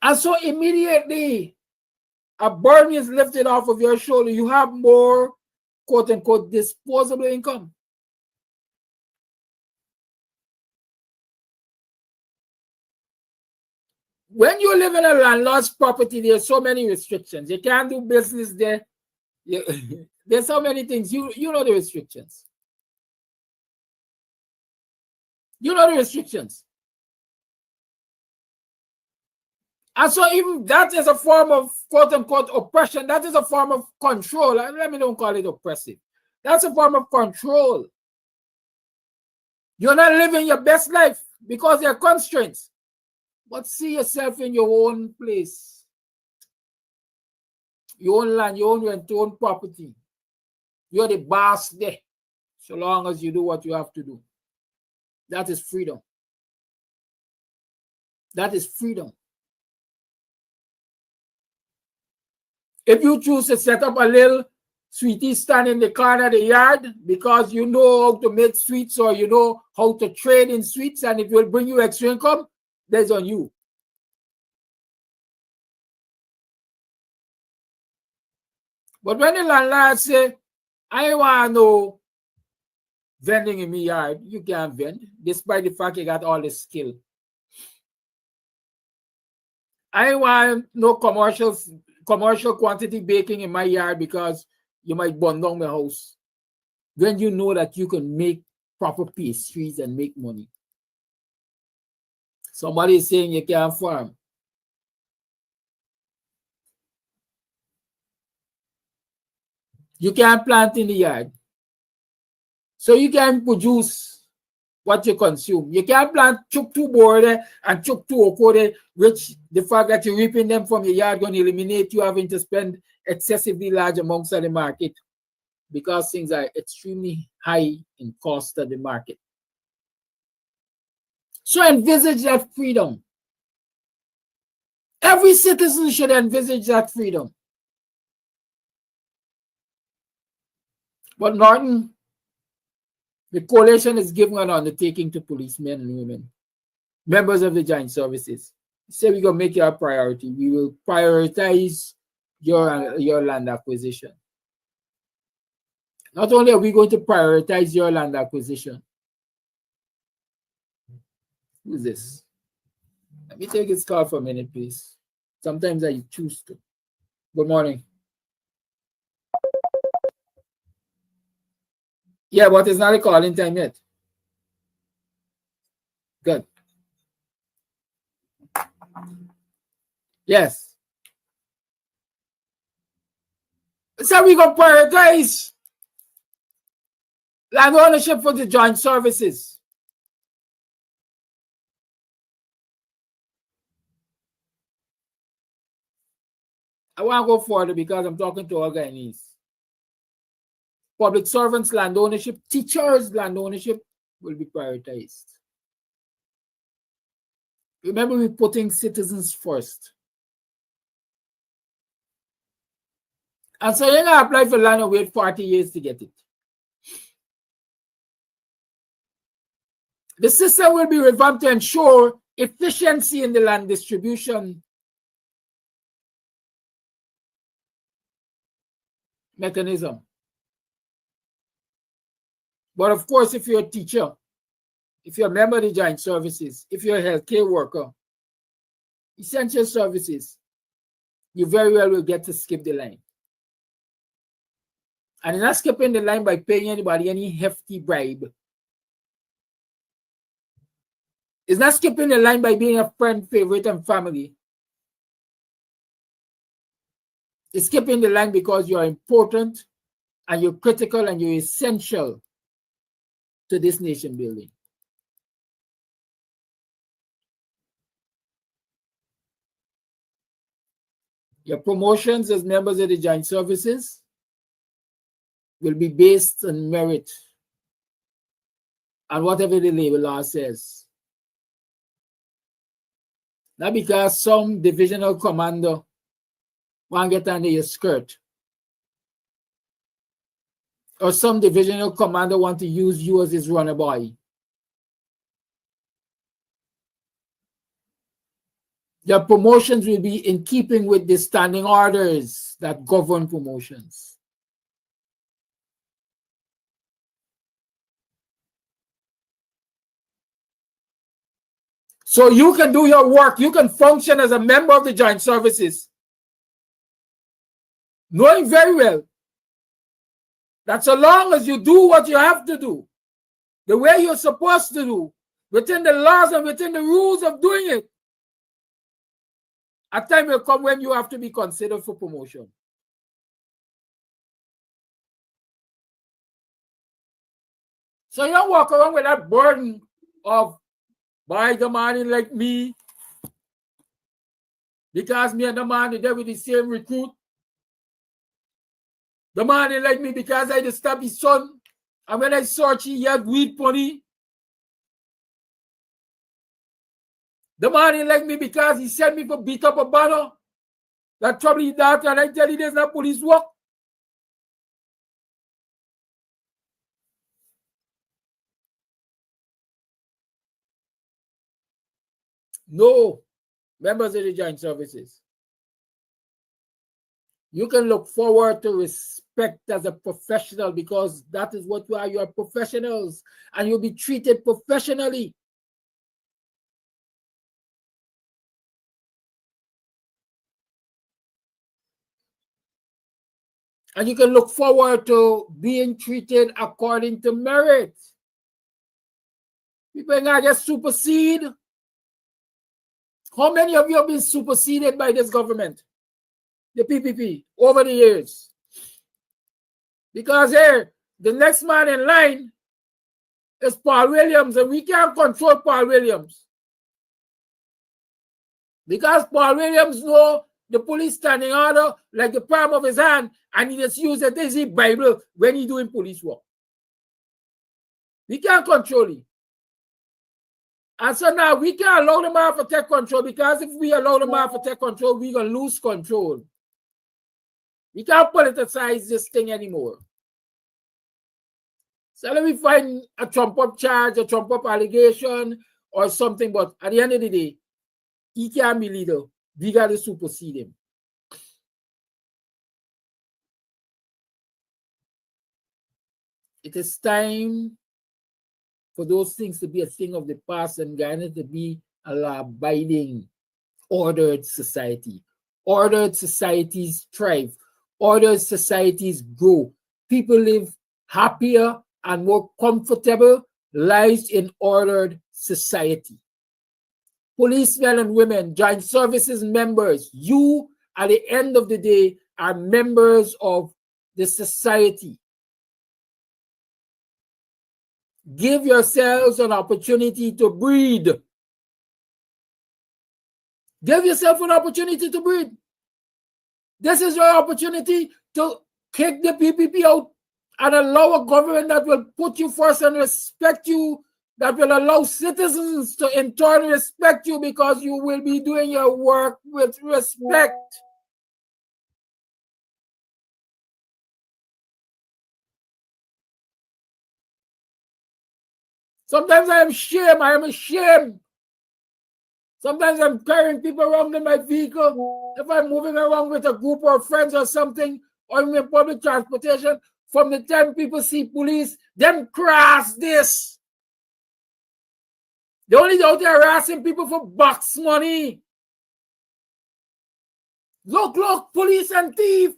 And so immediately a burden is lifted off of your shoulder. You have more, quote unquote, disposable income. When you live in a landlord's property, there's so many restrictions. You can't do business there. There's so many things. You know the restrictions. You know the restrictions. And so even that is a form of quote-unquote oppression. That is a form of control. Let me don't call it oppressive. That's a form of control. You're not living your best life because there are constraints. But see yourself in your own place. Your own land, your own rent, your own property. You're the boss there. So long as you do what you have to do. That is freedom. That is freedom. If you choose to set up a little sweetie stand in the corner of the yard because you know how to make sweets or you know how to trade in sweets and it will bring you extra income, that's on you. But when the landlord say, I want no vending in my yard, you can't vend, despite the fact you got all the skill. I want no commercial quantity baking in my yard because you might burn down my house. When you know that you can make proper pastries and make money. Somebody is saying you can't farm. You can't plant in the yard. So you can produce what you consume. You can't plant chuk-two border and chuk-two okode, which the fact that you're reaping them from your yard going to eliminate you having to spend excessively large amounts of the market because things are extremely high in cost of the market. So envisage that freedom. Every citizen should envisage that freedom. But Norton, the coalition is giving an undertaking to policemen and women, members of the joint services. Say we're going to make it a priority. We will prioritize your land acquisition. Not only are we going to prioritize your land acquisition. Who's this? Let me take his call for a minute, please. Sometimes I choose to. Good morning. Yeah, but it's not a calling time yet. Good. Yes. So we can prioritize land ownership for the joint services. I want to go further because I'm talking to all Guyanese. Public servants, land ownership, teachers, land ownership will be prioritized. Remember, we're putting citizens first. And so you're going to apply for land and wait 40 years to get it. The system will be revamped to ensure efficiency in the land distribution mechanism. But of course, if you're a teacher, if you're a member of the joint services, if you're a healthcare worker, essential services, you very well will get to skip the line. And you're not skipping the line by paying anybody any hefty bribe. It's not skipping the line by being a friend, favorite, and family. It's skipping the line because you're important and you're critical and you're essential to this nation building. Your promotions as members of the joint services will be based on merit and whatever the labor law says. Not because some divisional commander want to get under your skirt or some divisional commander want to use you as his runner boy. Your promotions will be in keeping with the standing orders that govern promotions. So you can do your work. You can function as a member of the joint services, knowing very well that so long as you do what you have to do, the way you're supposed to do, within the laws and within the rules of doing it, a time will come when you have to be considered for promotion. So you don't walk around with that burden of, by the man like me, because me and the man they with the same recruit. The man like me because I disturbed his son. And when I searched, he had weed money. The man like me because he sent me for beat up a banner. That trouble his daughter, and I tell you there's not police work. No, members of the joint services. You can look forward to respect as a professional because that is what you are. You are professionals and you'll be treated professionally. And you can look forward to being treated according to merit. People are just supersede. How many of you have been superseded by this government? The PPP over the years. Because here, the next man in line is Paul Williams, and we can't control Paul Williams. Because Paul Williams knows the police standing order like the palm of his hand, and he just uses the Daisy Bible when he's doing police work. We can't control it. And so now we can't allow the man to take control, because if we allow the man to take control, we're going to lose control. We can't politicize this thing anymore. So let me find a trump-up charge, a trump-up allegation, or something, but at the end of the day, he can't be leader. We got to supersede him. It is time for those things to be a thing of the past and Guyana to be a law-abiding, ordered society. Ordered societies thrive. Ordered societies grow. People live happier and more comfortable lives in ordered society. Policemen and women, joint services members, you at the end of the day are members of the society. Give yourselves an opportunity to breed. Give yourself an opportunity to breed. This is your opportunity to kick the PPP out and allow a government that will put you first and respect you, that will allow citizens to in turn respect you because you will be doing your work with respect. Sometimes I am ashamed. Sometimes I'm carrying people around in my vehicle. If I'm moving around with a group of friends or something, or in public transportation, from the time people see police, them cross this. They only out there harassing people for box money. Look, police and thief.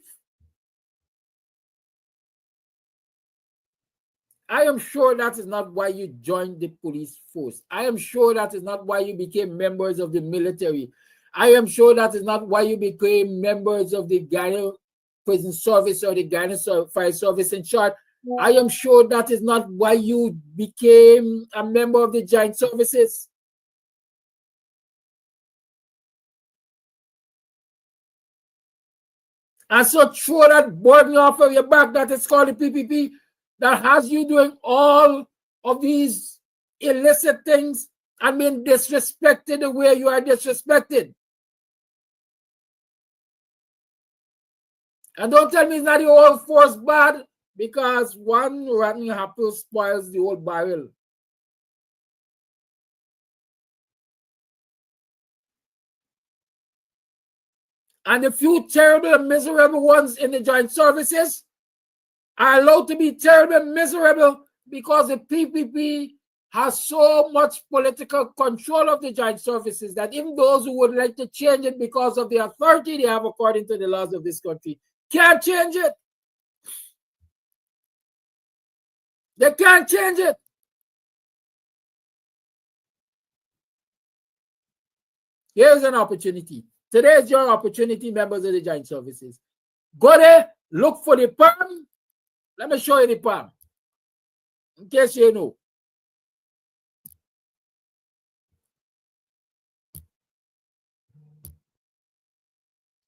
I am sure that is not why you joined the police force. I am sure that is not why you became members of the military. I am sure that is not why you became members of the Guyana Prison Service or the Guyana Fire Service in short. I am sure that is not why you became a member of the joint services. And so throw that burden off of your back that is called the PPP, that has you doing all of these illicit things and being disrespected the way you are disrespected. And don't tell me it's not the old force bad. because one rotten apple spoils the whole barrel. And the few terrible and miserable ones in the joint services are allowed to be terrible and miserable because the PPP has so much political control of the joint services that even those who would like to change it because of the authority they have according to the laws of this country can't change it. They can't change it. Here's an opportunity. Today is your opportunity, members of the joint services. Go there, look for the perm. Let me show you the perm, in case you know.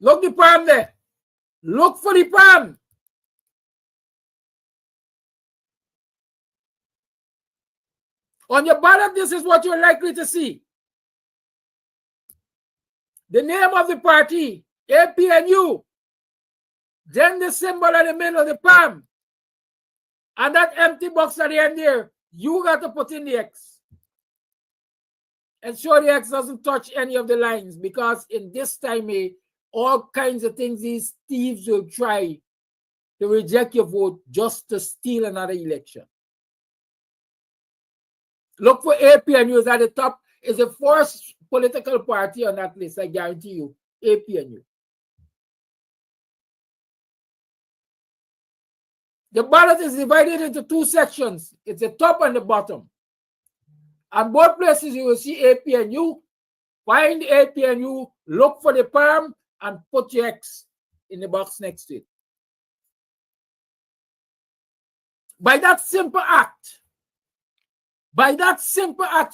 Look the perm there. Look for the perm. On your ballot, this is what you're likely to see. The name of the party, APNU. Then the symbol in the middle of the palm. And that empty box at the end there, you got to put in the X. Ensure the X doesn't touch any of the lines, because in this time, all kinds of things these thieves will try to reject your vote just to steal another election. Look for APNU at the top. Is the first political party on that list, I guarantee you, APNU. The ballot is divided into two sections. It's the top and the bottom. And both places you will see APNU. Find APNU, look for the perm, and put your X in the box next to it. By that simple act,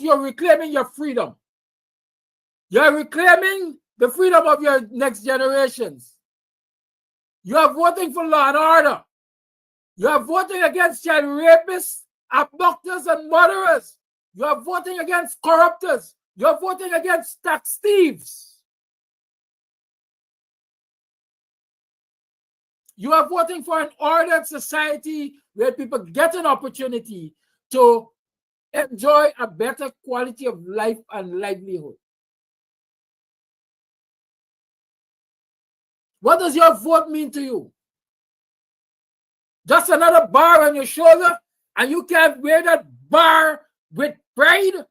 you're reclaiming your freedom. You're reclaiming the freedom of your next generations. You are voting for law and order. You are voting against child rapists, abductors, and murderers. You are voting against corruptors. You are voting against tax thieves. You are voting for an ordered society where people get an opportunity to enjoy a better quality of life and livelihood. What does your vote mean to you? Just another bar on your shoulder, and you can't wear that bar with pride?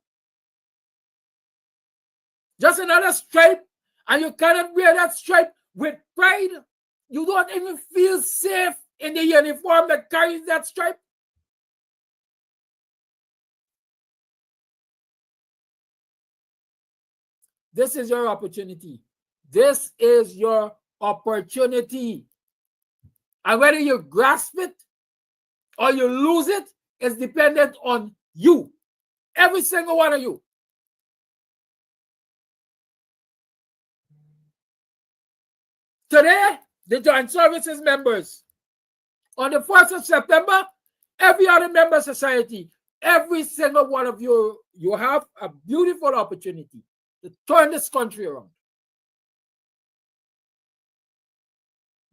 Just another stripe, and you cannot wear that stripe with pride? You don't even feel safe in the uniform that carries that stripe? This is your opportunity. This is your opportunity. And whether you grasp it or you lose it is dependent on you. Every single one of you. Today, the Joint Services members, on the 1st of September, every other member society, every single one of you, you have a beautiful opportunity to turn this country around.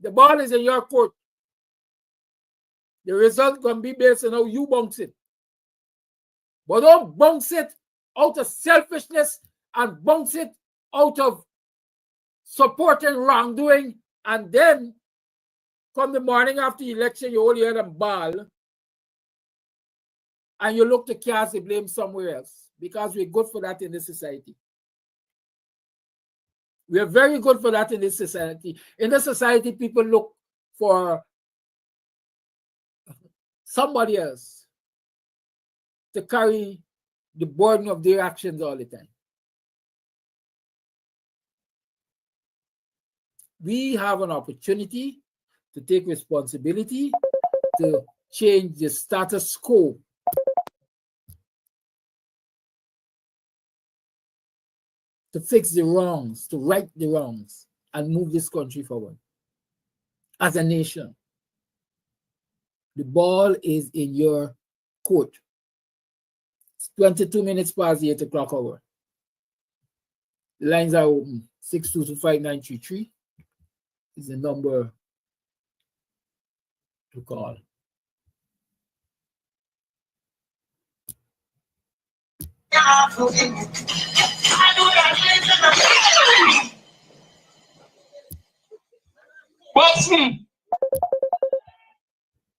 The ball is in your court. The result can be based on how you bounce it. But don't bounce it out of selfishness and bounce it out of supporting wrongdoing, and then come the morning after the election, you hold your head and ball, and you look to cast the blame somewhere else, because we're good for that in this society. We are very good for that in this society. In this society, people look for somebody else to carry the burden of their actions all the time. We have an opportunity to take responsibility to change the status quo. To fix the wrongs, to right the wrongs, and move this country forward. As a nation, the ball is in your court. It's 22 minutes past the 8 o'clock hour. The lines are open. 6225933 is the number to call. Boston!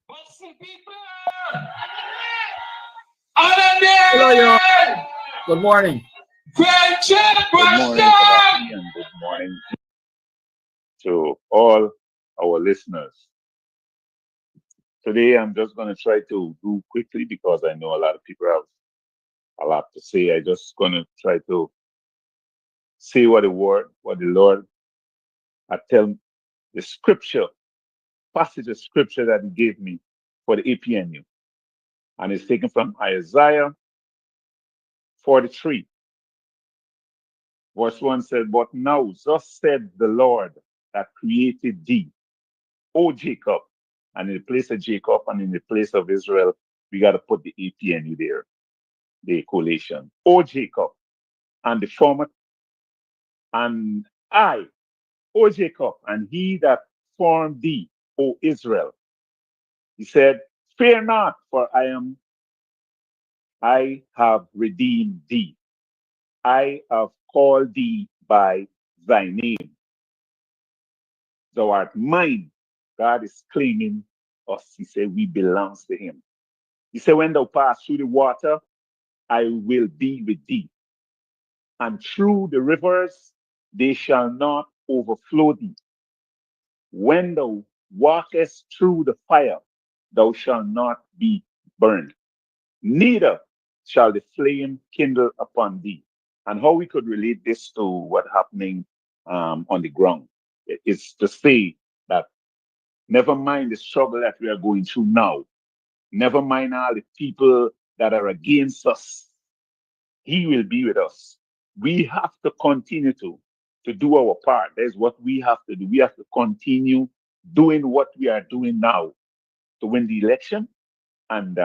Boston people! Hello, y'all. Good morning. Grandchild Good morning, Kadaki, and good morning to all our listeners. Today, I'm just going to try to do quickly because I know a lot of people have a lot to say. I'm just going to try to say what the Lord, I tell the scripture, passage of scripture that He gave me for the APNU. And it's taken from Isaiah 43. Verse 1 said, "But now, thus said the Lord that created thee, O Jacob." And in the place of Jacob and in the place of Israel, we got to put the APNU there, the collation. O Jacob, and the former, and I, O Jacob, and he that formed thee, O Israel. He said, "Fear not, for I have redeemed thee. I have called thee by thy name. Thou art mine." God is claiming us. He said, we belong to him. He said, "When thou pass through the water, I will be with thee. And through the rivers, they shall not overflow thee. When thou walkest through the fire, thou shalt not be burned, neither shall the flame kindle upon thee." And how we could relate this to what happening on the ground is to say that never mind the struggle that we are going through now, never mind all the people that are against us, he will be with us. We have to continue to do our part. That's what we have to do. We have to continue doing what we are doing now to win the election, and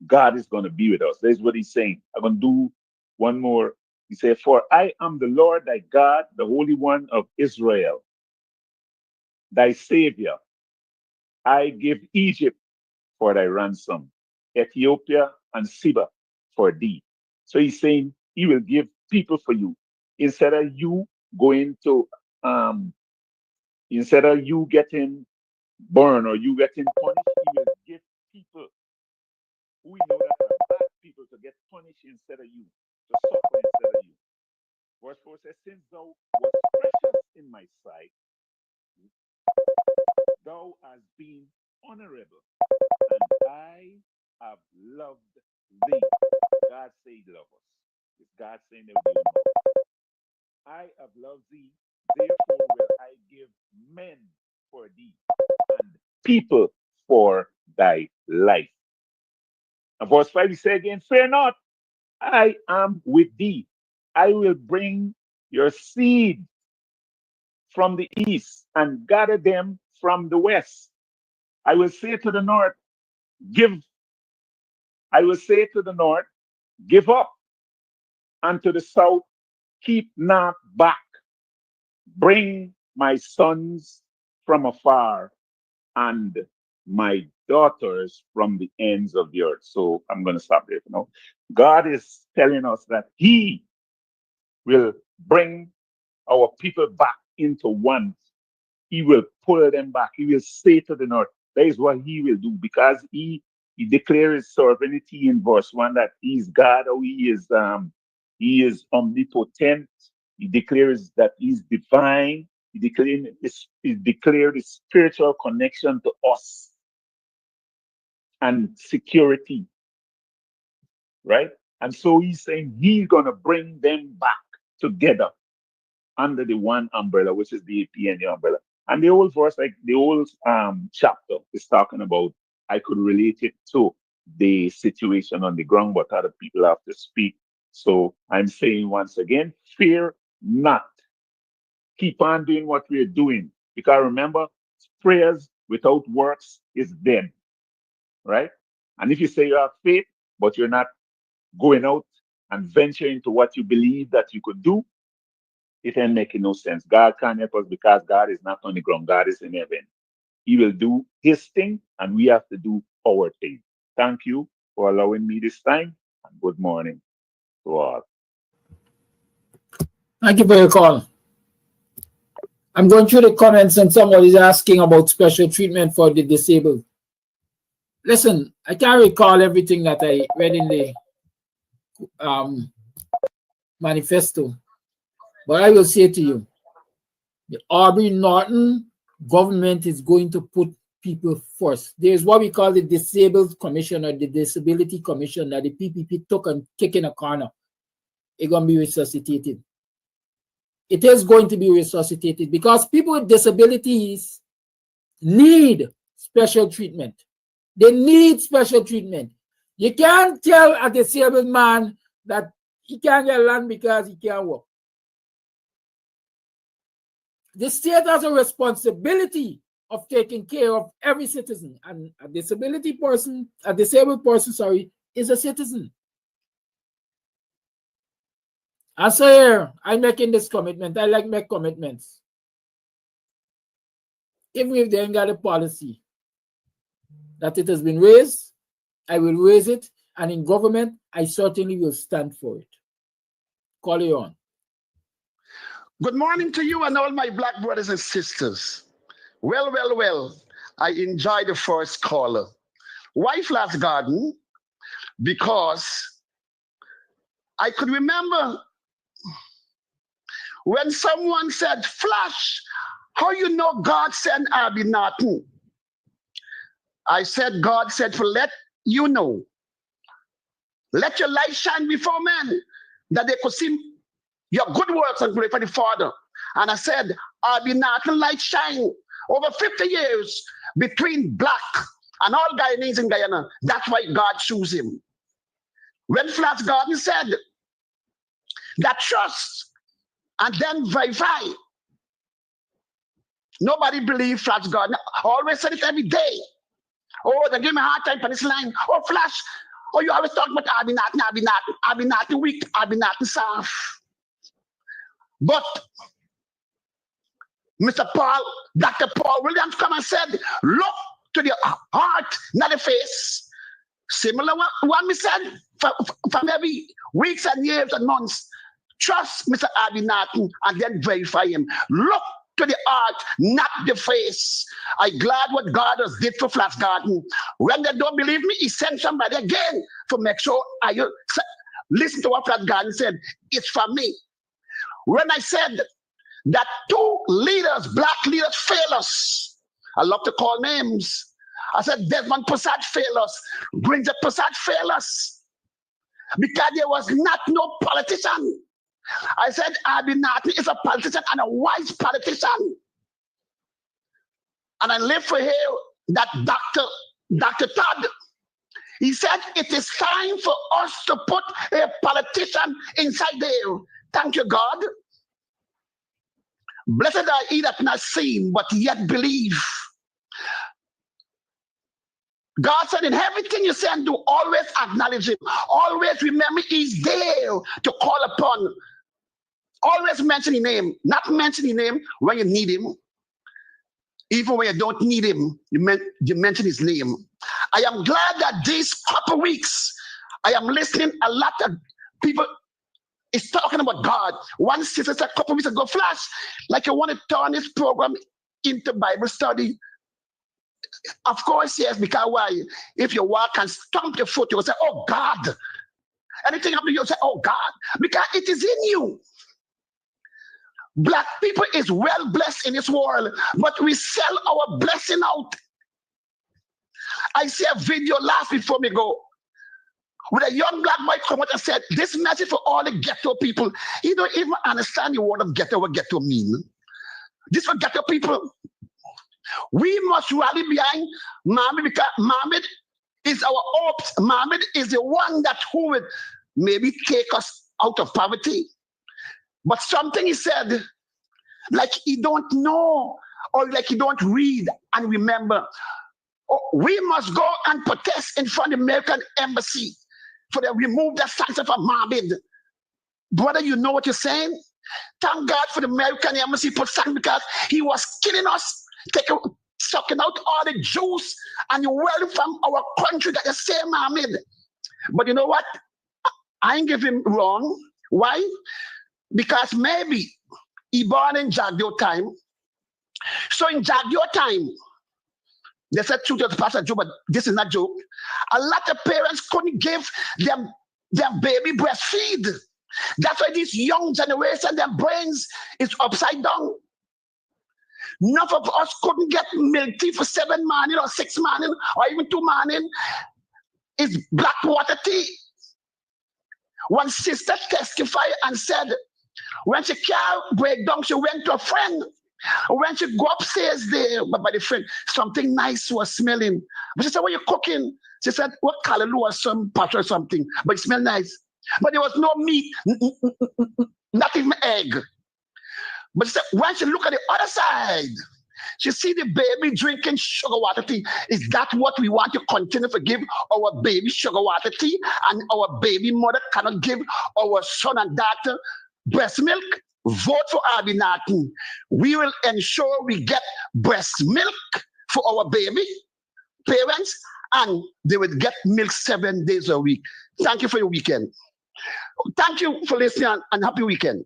God is going to be with us. That's what he's saying. I'm going to do one more. He said, "For I am the Lord thy God, the Holy One of Israel, thy Savior. I give Egypt for thy ransom, Ethiopia and Seba for thee." So he's saying he will give people for you. Instead of you going to, instead of you getting burned or you getting punished, he will give people who we know that are bad people to get punished instead of you, to suffer instead of you. Verse 4 says, "Since thou was precious in my sight, thou hast been honorable, and I have loved thee." God said he loves us. It's God saying that we love. "I have loved thee, therefore will I give men for thee, and people for thy life." And verse 5 he said again, "Fear not, I am with thee. I will bring your seed from the east and gather them from the west. I will say to the north, give, I will say to the north, give up, and to the south, keep not back. Bring my sons from afar and my daughters from the ends of the earth." So I'm going to stop there. God is telling us that he will bring our people back into one. He will pull them back. He will say to the north, that is what he will do, because he declares his sovereignty in verse 1 that he is God, or he is omnipotent. He declares that he's divine. He declared his spiritual connection to us and security, right? And so he's saying he's going to bring them back together under the one umbrella, which is the APNU umbrella. And the old verse, like the old chapter, is talking about, I could relate it to the situation on the ground, but other people have to speak. So I'm saying once again, fear not. Keep on doing what we're doing. Because remember, prayers without works is dead, right? And if you say you have faith, but you're not going out and venturing into what you believe that you could do, it ain't making no sense. God can't help us because God is not on the ground. God is in heaven. He will do his thing, and we have to do our thing. Thank you for allowing me this time, and good morning. What? Thank you for your call. I'm going through the comments and somebody's asking about special treatment for the disabled. Listen, I can't recall everything that I read in the manifesto, but I will say to you, the Aubrey Norton government is going to put people first. There's what we call the Disabled Commission or the Disability Commission that the PPP took and kick in a corner. It's going to be resuscitated. It is going to be resuscitated because people with disabilities need special treatment. They need special treatment. You can't tell a disabled man that he can't get land because he can't work. The state has a responsibility of taking care of every citizen, and a disabled person, is a citizen. And so here, I'm making this commitment. I like make commitments. Even if they ain't got a policy that it has been raised, I will raise it. And in government, I certainly will stand for it. Call you on. Good morning to you and all my black brothers and sisters. Well. I enjoy the first caller. Why Flash Garden? Because I could remember when someone said, Flash, how you know God sent Abby Norton? I said, God said, for let you know. Let your light shine before men, that they could see your good works and glorify the Father. And I said, Abby Norton light shine over 50 years between black and all Guyanese in Guyana. That's why God chose him. When Flash Garden said that trust and then verify. Nobody believed Flash Garden. I always said it every day. Oh, they give me a hard time for this line. Oh, Flash. Oh, you always talk about Abby Norton weak, Abby Norton soft. But Mr. Paul, Dr. Paul Williams come and said, look to the heart, not the face. Similar one we said from every weeks and years and months. Trust Mr. Abby Norton and then verify him. Look to the heart, not the face. I'm glad what God has did for Flash Garden. When they don't believe me, he sent somebody again to make sure I listen to what Flash Garden said. It's for me. When I said that two leaders, black leaders, fail us, I love to call names. I said Desmond Prasad fail us, Granger Prasad fail us, because there was not no politician. I said Abby Norton is a politician and a wise politician. And I live for here that Dr. Todd, he said it is time for us to put a politician inside there. Thank you, God. Blessed are ye that not seen, but yet believe. God said in everything you say and do, always acknowledge him. Always remember he's there to call upon. Always mention his name. Not mention his name when you need him. Even when you don't need him, you mention his name. I am glad that these couple weeks, I am listening a lot of people is talking about God. One sister said a couple weeks ago, Flash, like you want to turn this program into Bible study. Of course, yes, because why? If you walk and stomp your foot, you will say, oh God. Anything happen, you'll say, oh God. Because it is in you. Black people is well blessed in this world, but we sell our blessing out. I see a video last before me go, with a young black boy come out and said, this message for all the ghetto people. He don't even understand the word of ghetto, what ghetto mean. This for ghetto people. We must rally behind Mohammed because Mohammed is our hope. Mohammed is the one that who would maybe take us out of poverty. But something he said, like he don't know or like he don't read and remember. Oh, we must go and protest in front of the American embassy for them remove the sanction from Mohammed. Brother, you know what you're saying? Thank God for the American embassy put sanction because he was killing us, sucking out all the juice and the wealth from our country that the same Mohammed. But you know what? I ain't give him wrong. Why? Because maybe he born in Jagdio time. So in Jagdio time, they said truth to the pastor joke, but this is not joke. A lot of parents couldn't give them their baby breastfeed. That's why this young generation, their brains is upside down. None of us couldn't get milk tea for 7 morning or 6 morning or even 2 morning. It's black water tea. One sister testified and said when she can't break down, she went to a friend. When she go upstairs there, by the friend, something nice was smelling. But she said, what are you cooking? She said, what color or some butter or something, but it smelled nice. But there was no meat, not even egg. But she said, when she look at the other side, she see the baby drinking sugar water tea. Is that what we want to continue to give our baby sugar water tea? And our baby mother cannot give our son and daughter breast milk? Vote for Abby Narton. We will ensure we get breast milk for our baby parents, and they will get milk 7 days a week. Thank you for your weekend. Thank you for listening, and happy weekend.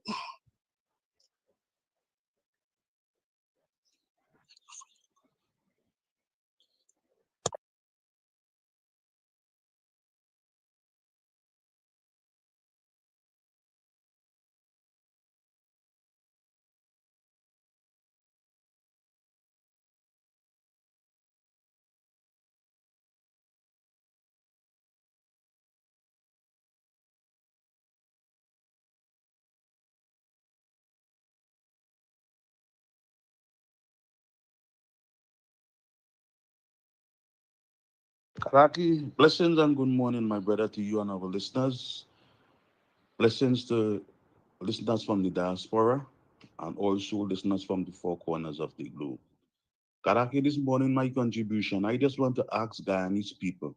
Karaki, blessings and good morning, my brother, to you and our listeners. Blessings to listeners from the diaspora and also listeners from the four corners of the globe. Karaki, this morning, my contribution, I just want to ask Guyanese people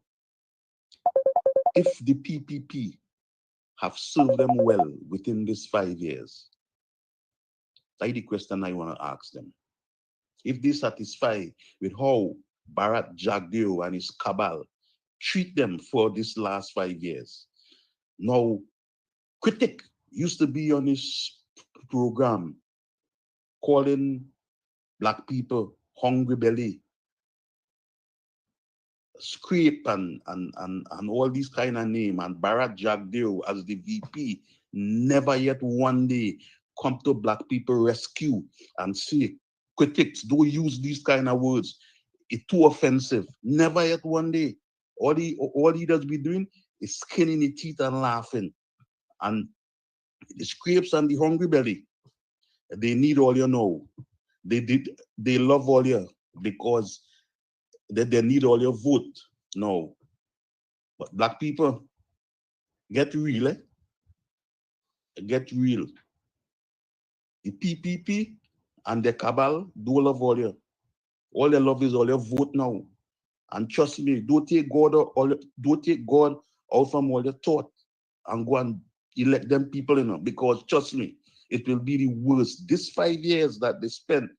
if the PPP have served them well within these 5 years. That's the question I want to ask them. If they satisfied with how Bharat Jagdeo and his cabal treat them for this last 5 years. Now, Critic used to be on his program calling black people hungry belly, scrape and all these kind of name, and Bharat Jagdeo as the VP never yet one day come to black people rescue and say, critics, don't use these kind of words. It's too offensive. Never yet one day. All he does be doing is skinning his teeth and laughing. And the scrapes and the hungry belly, they need all you know. They love all you because they need all your vote. No. But black people, get real, eh? Get real. The PPP and the cabal do love all you. All they love is all your vote now. And trust me, don't take God out from all your thought and go and elect them people, because trust me, it will be the worst. This 5 years that they spent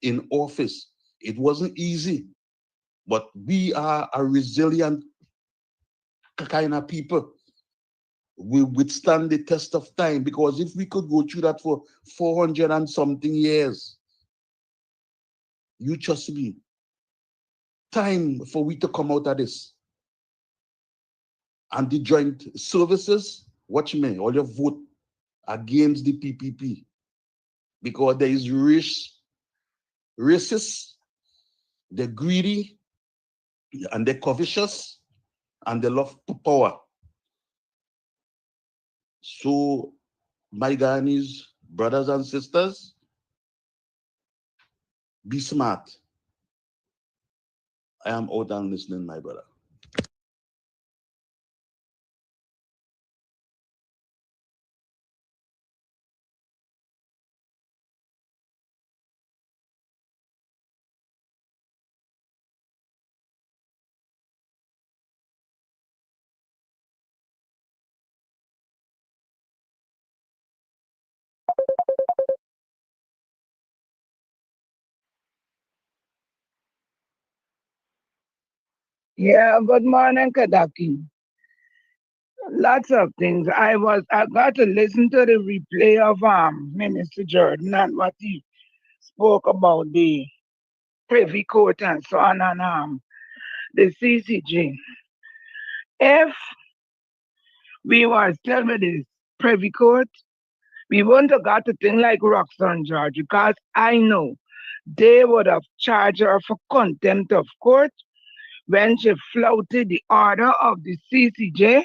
in office, it wasn't easy, but we are a resilient kind of people. We withstand the test of time, because if we could go through that for 400 and something years, you trust me, time for we to come out of this. And the joint services, watch me, all your vote against the PPP, because there is racist, they're greedy, and they're covetous, and they love power. So, my Guyanese brothers and sisters, be smart. I am out and listening, my brother. Yeah, good morning, Kadaki. lots of things. I got to listen to the replay of Minister Jordan and what he spoke about the Privy Court and so on and the CCG. If we were still with the Privy Court, we wouldn't have got a thing like Roxanne George because I know they would have charged her for contempt of court when she flouted the order of the CCJ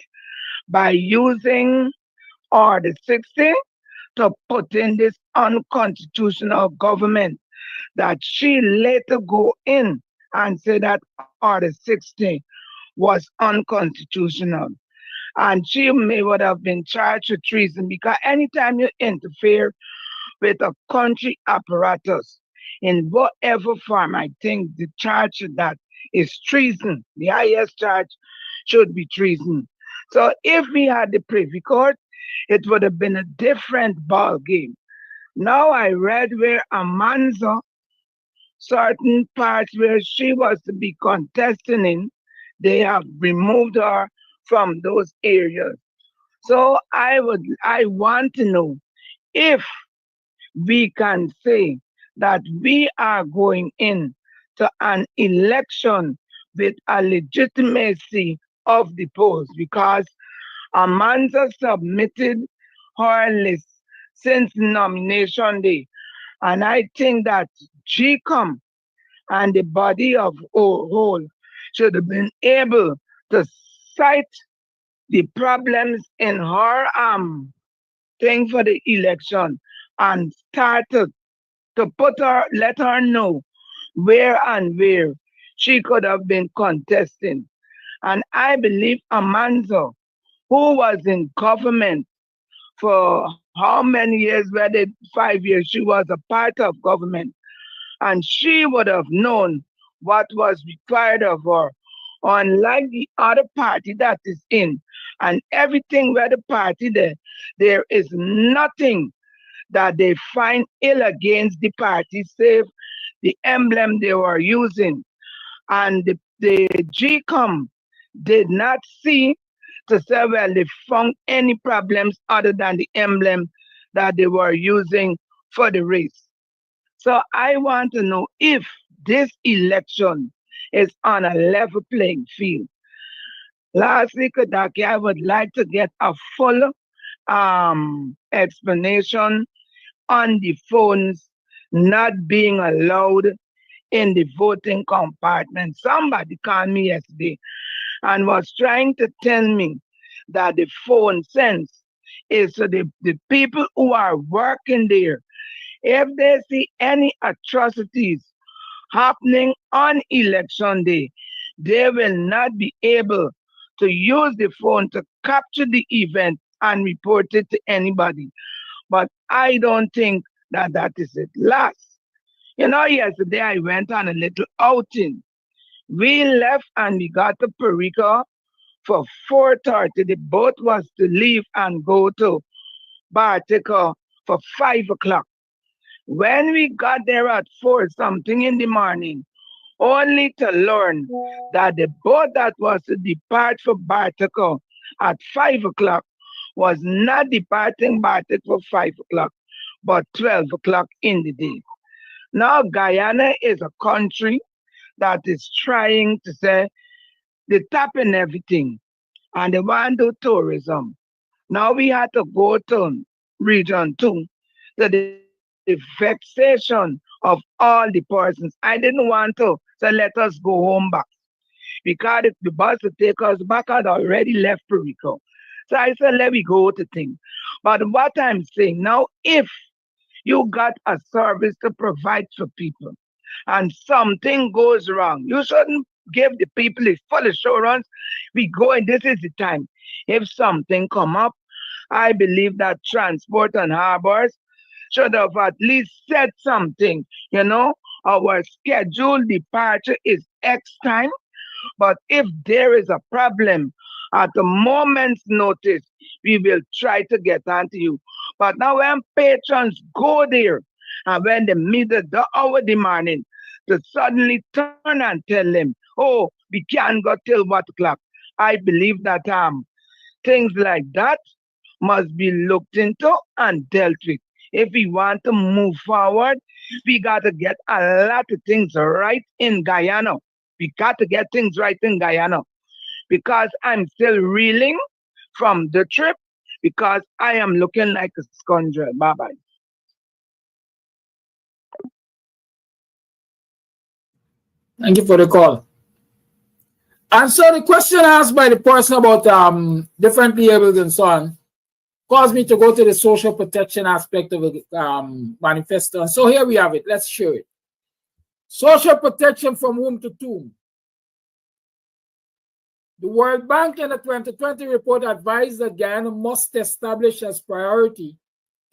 by using Order 60 to put in this unconstitutional government that she later go in and say that Order 60 was unconstitutional. And she may would have been charged with treason because anytime you interfere with a country apparatus in whatever form, I think the charge of that is treason. The highest charge should be treason. So if we had the Privy Court, it would have been a different ball game. Now I read where Amanzo, certain parts where she was to be contesting in, they have removed her from those areas. So I want to know if we can say that we are going in to an election with a legitimacy of the polls because Amanda submitted her list since nomination day. And I think that GCOM and the body of whole should have been able to cite the problems in her thing for the election and started to let her know where she could have been contesting. And I believe Amanzo, who was in government for how many years, whether 5 years, she was a part of government, and she would have known what was required of her. Unlike the other party that is in, and everything where the party there is nothing that they find ill against the party, save the emblem they were using. And the GCOM did not see to say, well, they found any problems other than the emblem that they were using for the race. So I want to know if this election is on a level playing field. Lastly, Kadaki, I would like to get a full explanation on the phones not being allowed in the voting compartment. Somebody called me yesterday and was trying to tell me that the phone sense is so the people who are working there, if they see any atrocities happening on election day, they will not be able to use the phone to capture the event and report it to anybody. But I don't think that that is it. Last, yesterday I went on a little outing. We left and we got to Perico for 4:30. The boat was to leave and go to Bartica for 5 o'clock. When we got there at 4 something in the morning, only to learn that the boat that was to depart for Bartica at 5 o'clock was not departing Bartica for 5 o'clock, but 12 o'clock in the day. Now, Guyana is a country that is trying to say they tapping everything and they want to do tourism. Now we had to go to region 2 to the vexation of all the persons. I didn't want to say let us go home back because if the bus to take us back had already left Perico. So I said let me go to thing. But what I'm saying now, if you got a service to provide for people and something goes wrong, you shouldn't give the people a full assurance. We go and this is the time. If something come up, I believe that transport and harbors should have at least said something. Our scheduled departure is X time, but if there is a problem at a moment's notice, we will try to get onto you. But now when patrons go there and when they meet the hour demanding, to suddenly turn and tell them, oh, we can't go till what o'clock. I believe that things like that must be looked into and dealt with. If we want to move forward, we got to get a lot of things right in Guyana. We got to get things right in Guyana because I'm still reeling from the trip because I am looking like a scoundrel. Bye bye. Thank you for the call. And so the question asked by the person about different labels and so on caused me to go to the social protection aspect of the manifesto. And so here we have it. Let's show it. Social protection from womb to tomb. The World Bank in the 2020 report advised that Guyana must establish as priority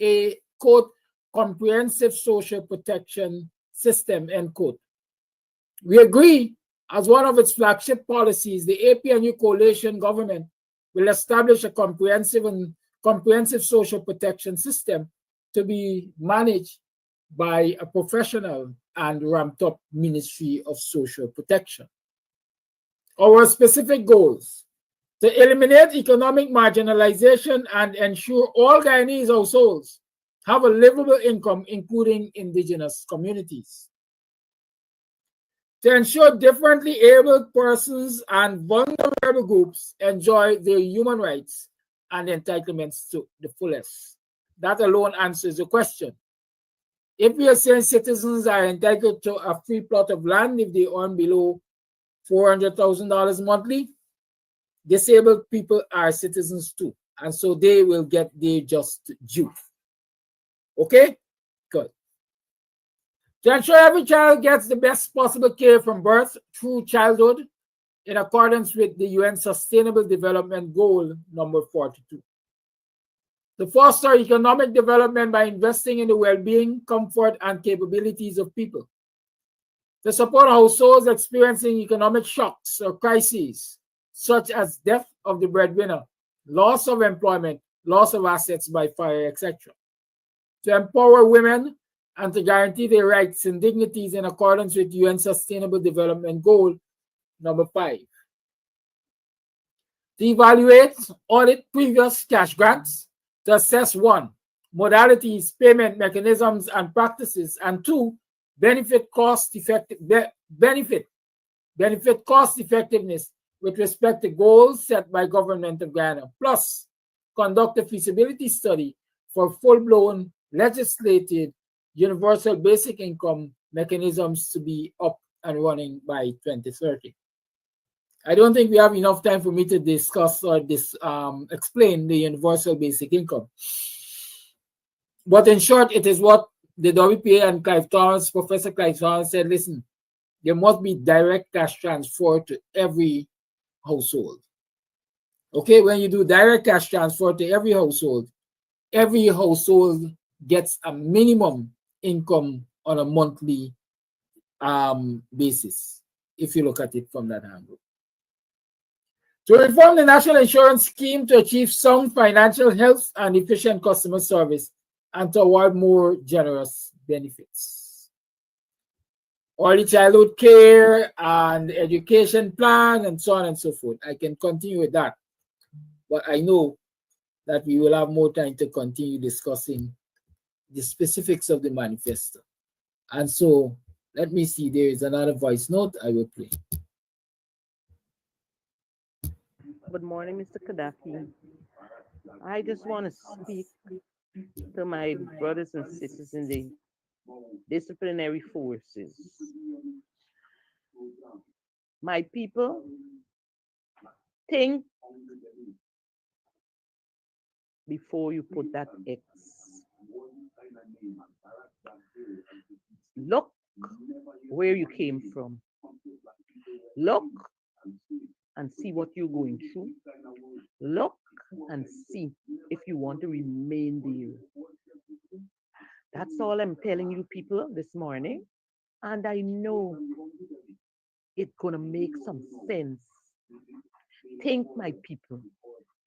a, quote, comprehensive social protection system, end quote. We agree, as one of its flagship policies, the APNU coalition government will establish a comprehensive social protection system to be managed by a professional and ramped up Ministry of Social Protection. Our specific goals: to eliminate economic marginalization and ensure all Guyanese households have a livable income, including indigenous communities. To ensure differently abled persons and vulnerable groups enjoy their human rights and entitlements to the fullest. That alone answers the question. If we are saying citizens are entitled to a free plot of land if they earn below $400,000 monthly, disabled people are citizens too, and so they will get their just due. Okay? Good. To ensure every child gets the best possible care from birth through childhood in accordance with the UN Sustainable Development Goal number 42. To foster economic development by investing in the well-being, comfort, and capabilities of people. To support households experiencing economic shocks or crises, such as death of the breadwinner, loss of employment, loss of assets by fire, etc. To empower women and to guarantee their rights and dignities in accordance with UN Sustainable Development Goal number 5. To evaluate, audit previous cash grants, to assess 1, modalities, payment mechanisms, and practices, and 2, benefit cost effectiveness with respect to goals set by government of Guyana, plus conduct a feasibility study for full-blown legislated universal basic income mechanisms to be up and running by 2030. I don't think we have enough time for me to discuss or explain the universal basic income. But in short, it is what the WPA and Professor Clive Thomas said, listen, there must be direct cash transfer to every household. Okay, when you do direct cash transfer to every household gets a minimum income on a monthly basis, if you look at it from that angle. To reform the national insurance scheme to achieve sound financial health and efficient customer service and to award more generous benefits. Early childhood care and education plan and so on and so forth. I can continue with that, but I know that we will have more time to continue discussing the specifics of the manifesto. And so, let me see, there is another voice note I will play. Good morning, Mr. Gaddafi. I just want to speak to my brothers and sisters in the disciplinary forces. My people, think before you put that X. Look where you came from. Look and see what you're going through. Look and see if you want to remain there. That's all I'm telling you people this morning. And I know it's going to make some sense. Think, my people.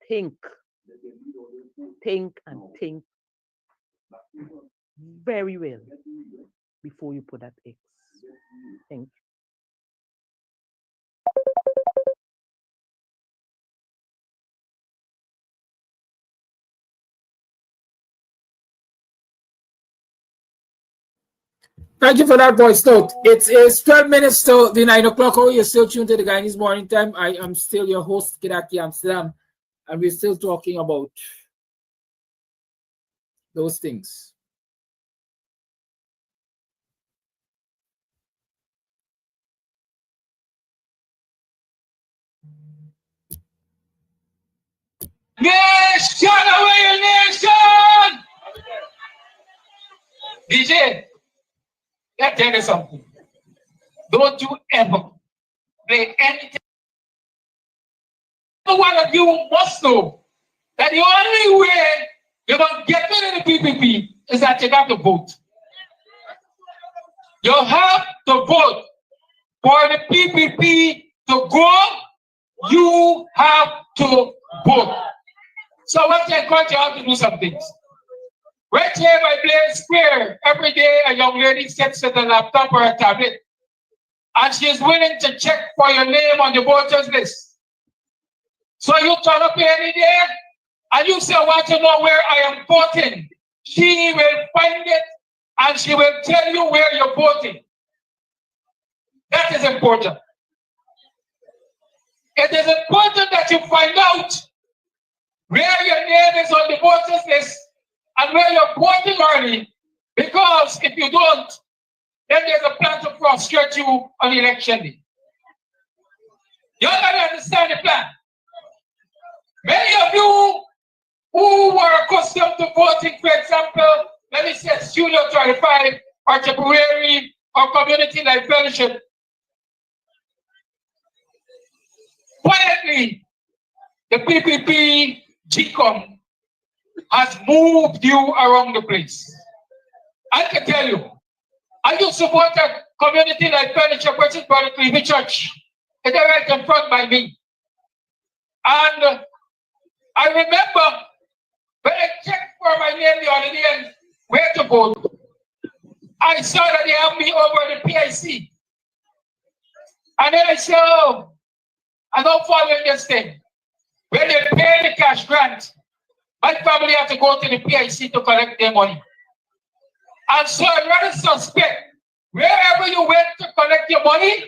Think. Think and think very well before you put that X. Thank you. Thank you for that voice note. It is 12 minutes to the 9 o'clock hour. You're still tuned to the Guyanese Morning Time. I am still your host, Kidaki Amsterdam, and we're still talking about those things. Nation away, nation! DJ, let me tell you something. Don't you ever play anything. One of you must know that the only way you're going to get rid of the PPP is that you have to vote. You have to vote for the PPP to go. You have to vote. So what I encourage you all to do some things. Right here by Blaine Square, every day a young lady sits at a laptop or a tablet, and she is willing to check for your name on the voters list. So you turn up here any day, and you say, I want to know where I am voting. She will find it, and she will tell you where you're voting. That is important. It is important that you find out where your name is on the voters list and where you're voting early, because if you don't, then there's a plan to frustrate you on election day. You got to understand the plan. Many of you who were accustomed to voting, for example, let me say Studio 35 or temporary or community life fellowship, quietly, the PPP GCOM has moved you around the place. I can tell you, I used to support a community like furniture, which is by the Cleveland Church. It's right in front by me. And I remember when I checked for my name the other day and where to vote, I saw that they have me over the PIC. And then I said, oh, I'm not following this thing. When they pay the cash grant, my family have to go to the PIC to collect their money. And so I rather suspect, wherever you went to collect your money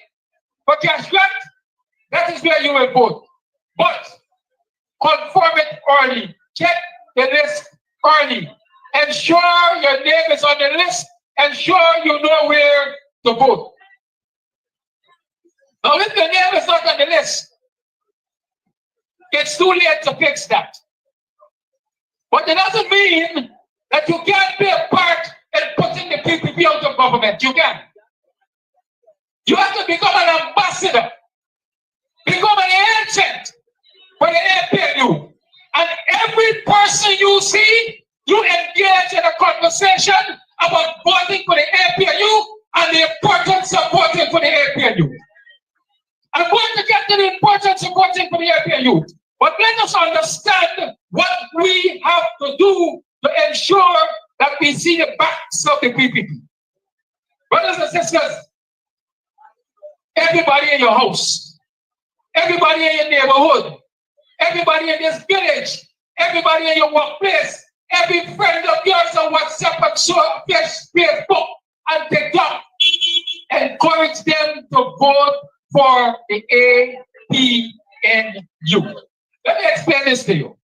for cash grant, that is where you will vote. But confirm it early. Check the list early. Ensure your name is on the list. Ensure you know where to vote. Now, if your name is not on the list, it's too late to fix that. But it doesn't mean that you can't be a part in putting the PPP out of government. You can. You have to become an ambassador, become an agent for the APNU. And every person you see, you engage in a conversation about voting for the APNU and the importance of voting for the APNU. I'm going to get to the importance of voting for the APNU. But let us understand what we have to do to ensure that we see the backs of the PPP. Brothers and sisters, everybody in your house, everybody in your neighborhood, everybody in this village, everybody in your workplace, every friend of yours on WhatsApp and Facebook and TikTok, encourage them to vote for the APNU. Let me explain this to you.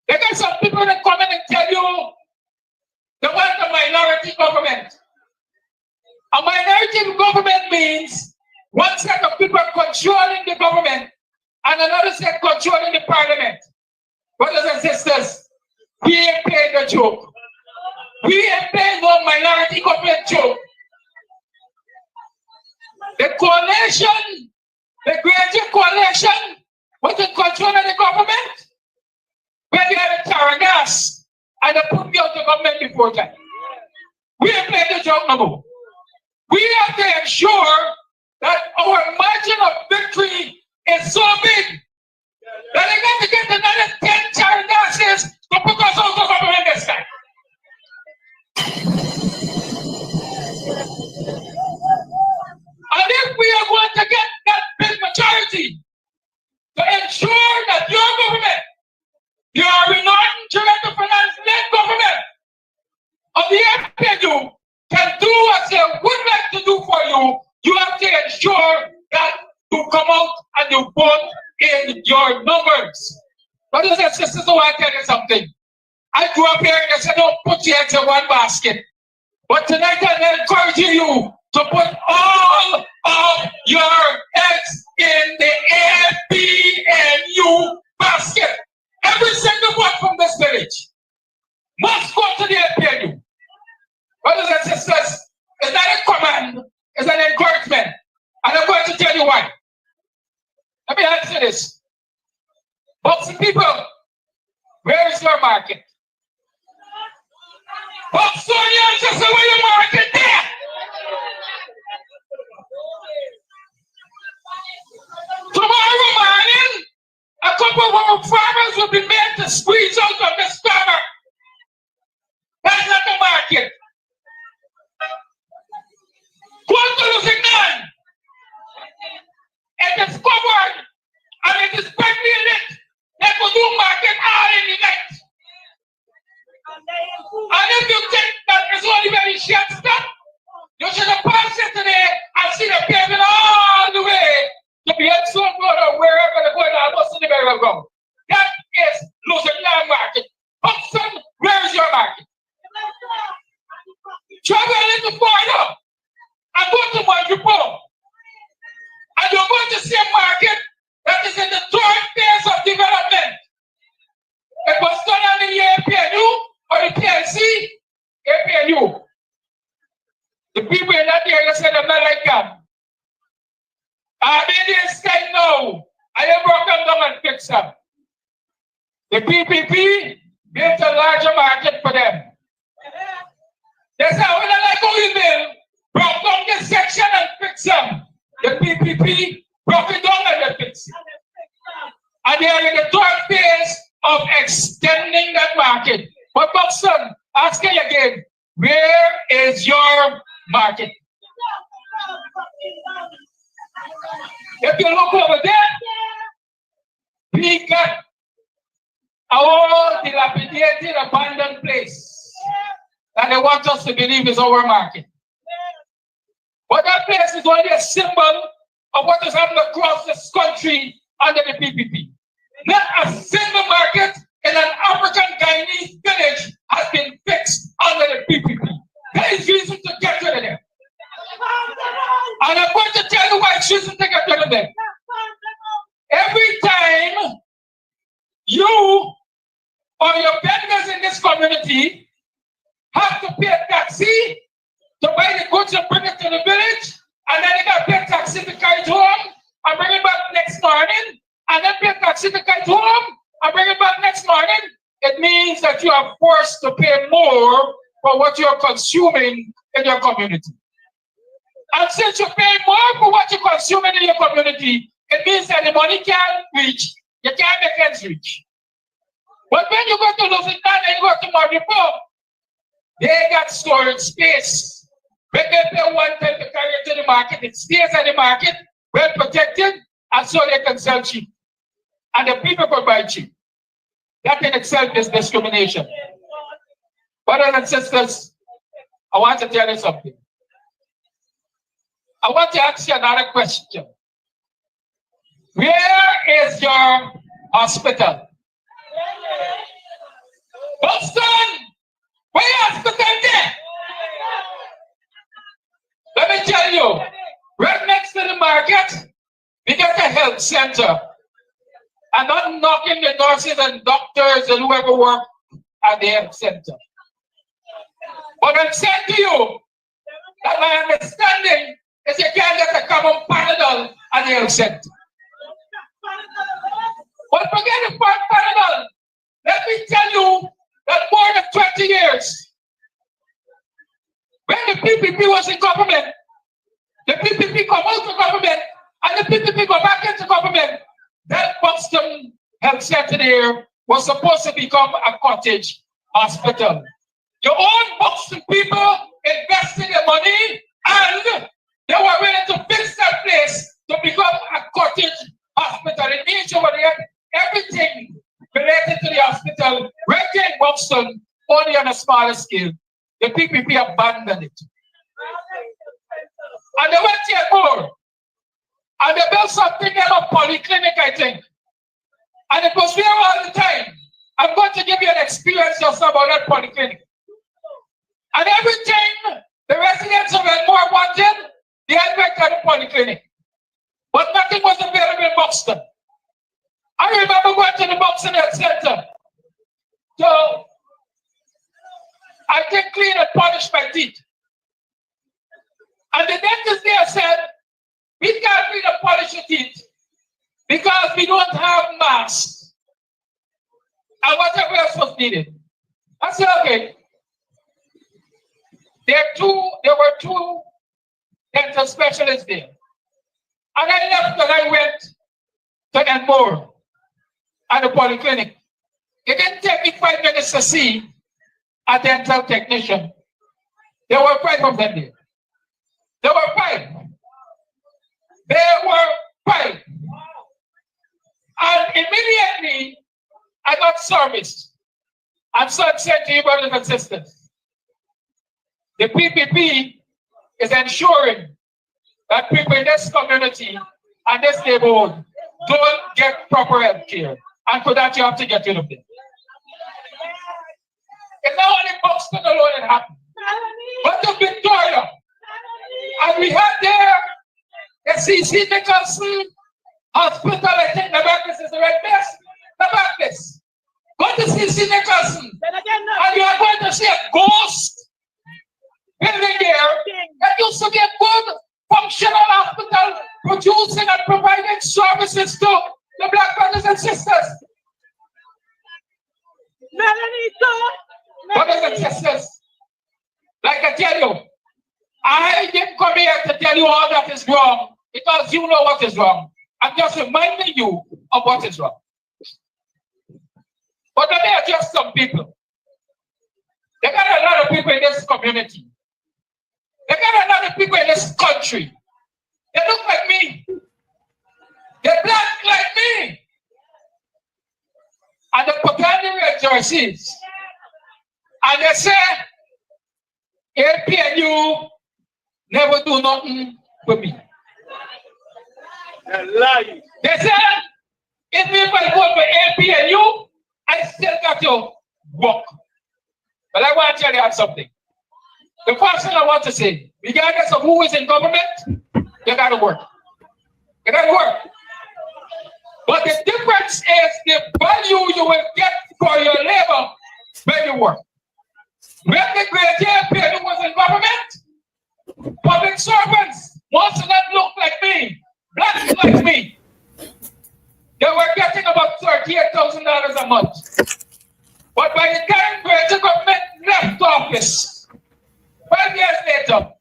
There are some people that come in and tell you they want a minority government. A minority government means one set of people controlling the government and another set controlling the parliament. Brothers and sisters, we ain't playing the joke. We ain't playing no minority government joke. The coalition, the greater coalition, was in control of the government. When they had a Taragas and they put me out of government before that. We ain't playing the joke no more. We have to ensure that our margin of victory is so big that they got to get another 10 Taragases to put us out of government this time. And if we are going to get that big majority to ensure that your government, your Northern Toronto Finance-led government of the APNU, can do you have to ensure that you come out and you vote in your numbers. Brothers and sisters, I want to tell you something. I grew up here and I said, don't put your eggs in one basket. But tonight I'm encouraging you to put all of your eggs in the APNU basket. Every single one from this village must go to the APNU. Brothers and sisters, it's not a command, it's an encouragement. And I'm going to tell you why. Let me answer this. Buxton people, where is your market? Buxtonian, just where your market there. Tomorrow morning, a couple of our farmers will be made to squeeze out of this farmer. That's not the market. Go to Lusignan. It is covered and it is perfectly lit. They will do market all in the night. And if you think that it's only very short stuff, you should have passed it today and see the pavement all the way to the Edson Road or wherever they're going to almost in the very go. That is Lusignan market. Buxton, where is your market? Travel a little further and go to Montreal. And you're going to see a market that is in the third phase of development. It was done on the APNU or the PLC, APNU. The people in that area said I'm not like that. Armenians said no. I have brought them down and fix them. The PPP built a larger market for them. They said, we don't like how you build. Brought down this section and fix them. The PPP broke it down and they fix it. And they are in the third phase of extending that market. But Buxton, asking again, where is your market? If you look over there, we got our dilapidated, abandoned place that they want us to believe is our market. But that place is only a symbol of what is happening across this country under the PPP. Not a single market in an African Guyanese village has been fixed under the PPP. There is reason to get rid of them. And I'm going to tell you why it's reason to get rid of them. Every time you or your vendors in this community have to pay a taxi to buy the goods and bring it to the village, and then you got to pay a taxi to carry it home and bring it back next morning, and then pay a taxi to carry it home and bring it back next morning, it means that you are forced to pay more for what you're consuming in your community. And since you pay more for what you're consuming in your community, it means that the money can't reach, you can't make ends reach. But when you go to Lusignan and you go to Montreal, they got storage space. When they pay one time to carry it to the market, it stays at the market, well protected, and so they can sell cheap. And the people can buy cheap. That in itself is discrimination. Brothers and sisters, I want to tell you something. I want to ask you another question. Where is your hospital? Buxton! Where is your hospital there? Let me tell you, right next to the market, we got a health center. I'm not knocking the nurses and doctors and whoever work at the health center. But I'm saying to you that my understanding is you can't get a common Panadol at the health center. But forget the Panadol. Let me tell you that more than 20 years, when the PPP was in government, the PPP come out of government, and the PPP go back into government, that Buxton Health Center there was supposed to become a cottage hospital. Your own Buxton people invested their money, and they were willing to fix that place to become a cottage hospital. It means over there, everything related to the hospital, right there in Buxton, only on a smaller scale. The PPP abandoned it. And they went here more. And they built something in a polyclinic, I think. And it was there all the time. I'm going to give you an experience just about that polyclinic. And everything the residents of Edmore wanted, they had right at the polyclinic. But nothing was available in Buxton. I remember going to the Buxton Health Center. So I can clean and polish my teeth. And the dentist there said, we can't clean and polish your teeth because we don't have masks and whatever else was needed. I said, okay. There were two dental specialists there. And I left and I went to Edmore at the polyclinic. It didn't take me 5 minutes to see a dental technician. There were 5 of them there. There were 5. There were 5. And immediately I got service. And so I said to you, brothers and sisters, the PPP is ensuring that people in this community and this neighborhood don't get proper health care. And for that, you have to get rid of them. It's not only Buxton alone it happened, but to Victoria. And we had there the C.C. Nicholson Hospital, I think the Baptist is the right place. The Baptist. Go to C.C. Nicholson. And you are going to see a ghost building there that used to be a good functional hospital producing and providing services to the black brothers and sisters. Brothers and sisters, like I tell you, I didn't come here to tell you all that is wrong because you know what is wrong. I'm just reminding you of what is wrong. But let me address some people. There got a lot of people in this community. There got a lot of people in this country. They look like me. They're black like me. And the propaganda rejoices. And they say, APNU never do nothing for me. They're lying. They said, if I vote for APNU, I still got to work. But I want to tell you something. The first thing I want to say, regardless of who is in government, you got to work. You got to work. But the difference is the value you will get for your labor when you work. When the great APNU was in government, public servants, most of them look like me, blacks like me. They were getting about $38,000 a month. But by the time the government left office, 12 years later,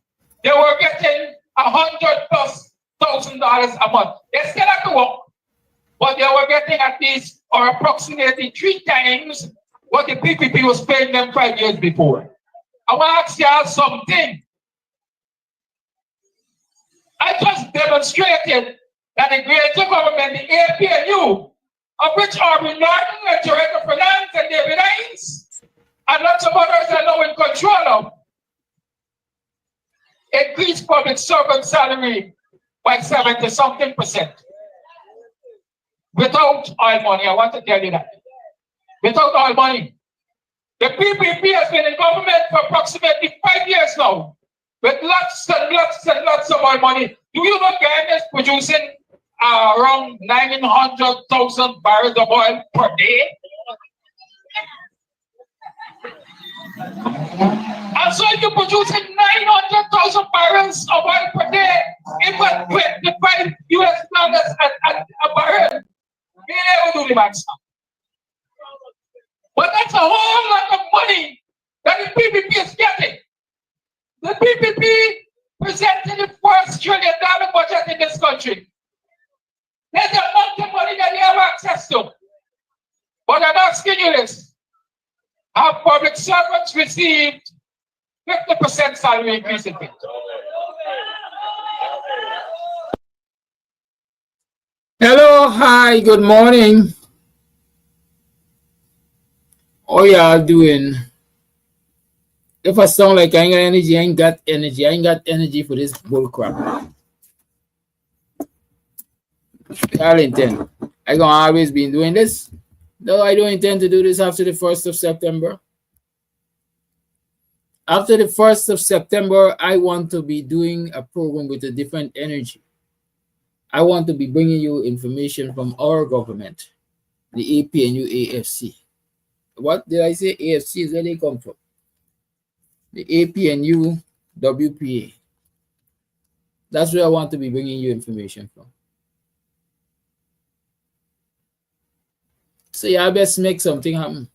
they were getting $100,000+ a month. They still have to work, but they were getting at least or approximately 3 times what the PPP was paying them 5 years before. I want to ask y'all something. I just demonstrated that the greater government, the APNU, of which are Norton and Director Finance and David Hines, and lots of others are now in control of, increased public servant salary by 70-something%. Without oil money, I want to tell you that. Without oil money. The PPP has been in government for approximately 5 years now, with lots and lots and lots of oil money. Do you know Guyana is producing around 900,000 barrels of oil per day? And so if you're producing 900,000 barrels of oil per day, if at $25 a barrel, we never do the math. But that's a whole lot of money that the PPP is getting. The PPP presented the first $1 trillion budget in this country. There's a amount of money that they have access to. But I'm asking you this. Have public servants received 50% salary increase in pay? Hello, hi, good morning. How y'all doing? If I sound like I ain't got energy, I ain't got energy. I ain't got energy for this bull crap. I'll intend. I gonna always be doing this. No, I don't intend to do this after the 1st of September. After the 1st of September, I want to be doing a program with a different energy. I want to be bringing you information from our government, the APNU AFC. What did I say? AFC is where they come from. The APNU WPA. That's where I want to be bringing you information from. So yeah, I best make something happen.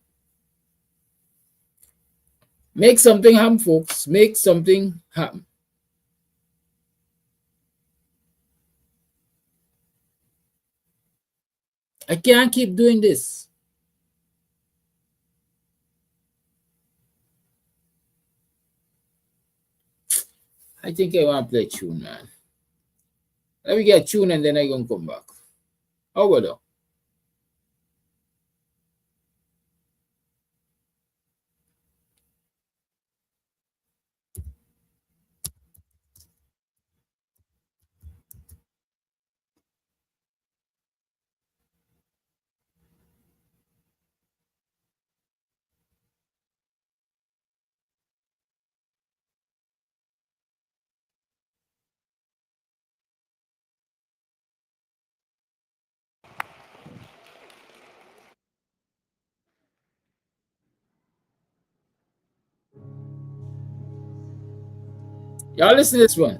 Make something happen, folks. Make something happen. I can't keep doing this. I think I want to play tune, man. Let me get tune and then I gonna come back. How about that? Y'all listen to this one.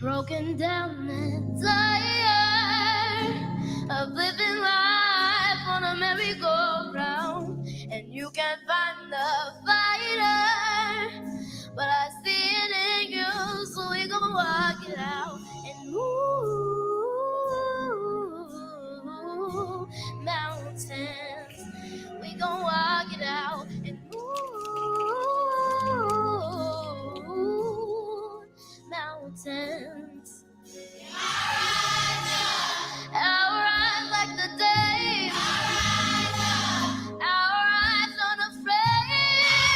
Broken down and tired of living life on a merry-go-round, and you can't find the fighter, but I see it in you, so we gonna walk it out and move mountains. We gonna walk it out and move mountains. Our eyes like the day. Our eyes unafraid.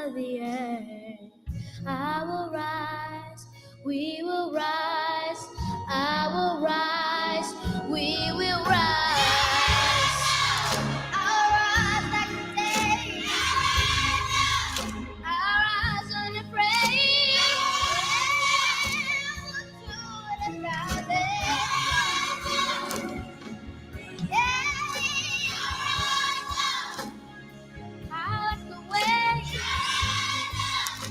of the earth. I will rise, we will rise, I will rise, we will rise. I'll rise like the day, I'll rise unafraid. I will do it 1,000. Out the way,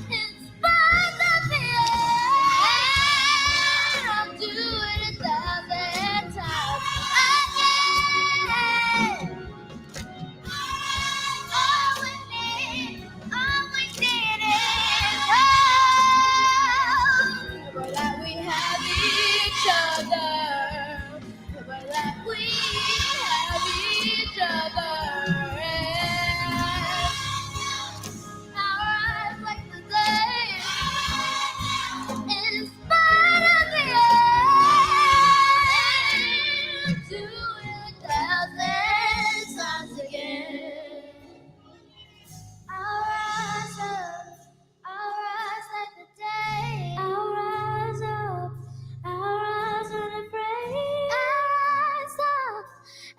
in spite of the air, I'll do it 1,000 times again. All we need is hope. But that we have each other. But that we have each other. Our eyes like the day, in spite of the air, do it 1,000 times again. I'll rise up, I'll rise like the day, I'll rise up, I'll rise unafraid. I'll rise up,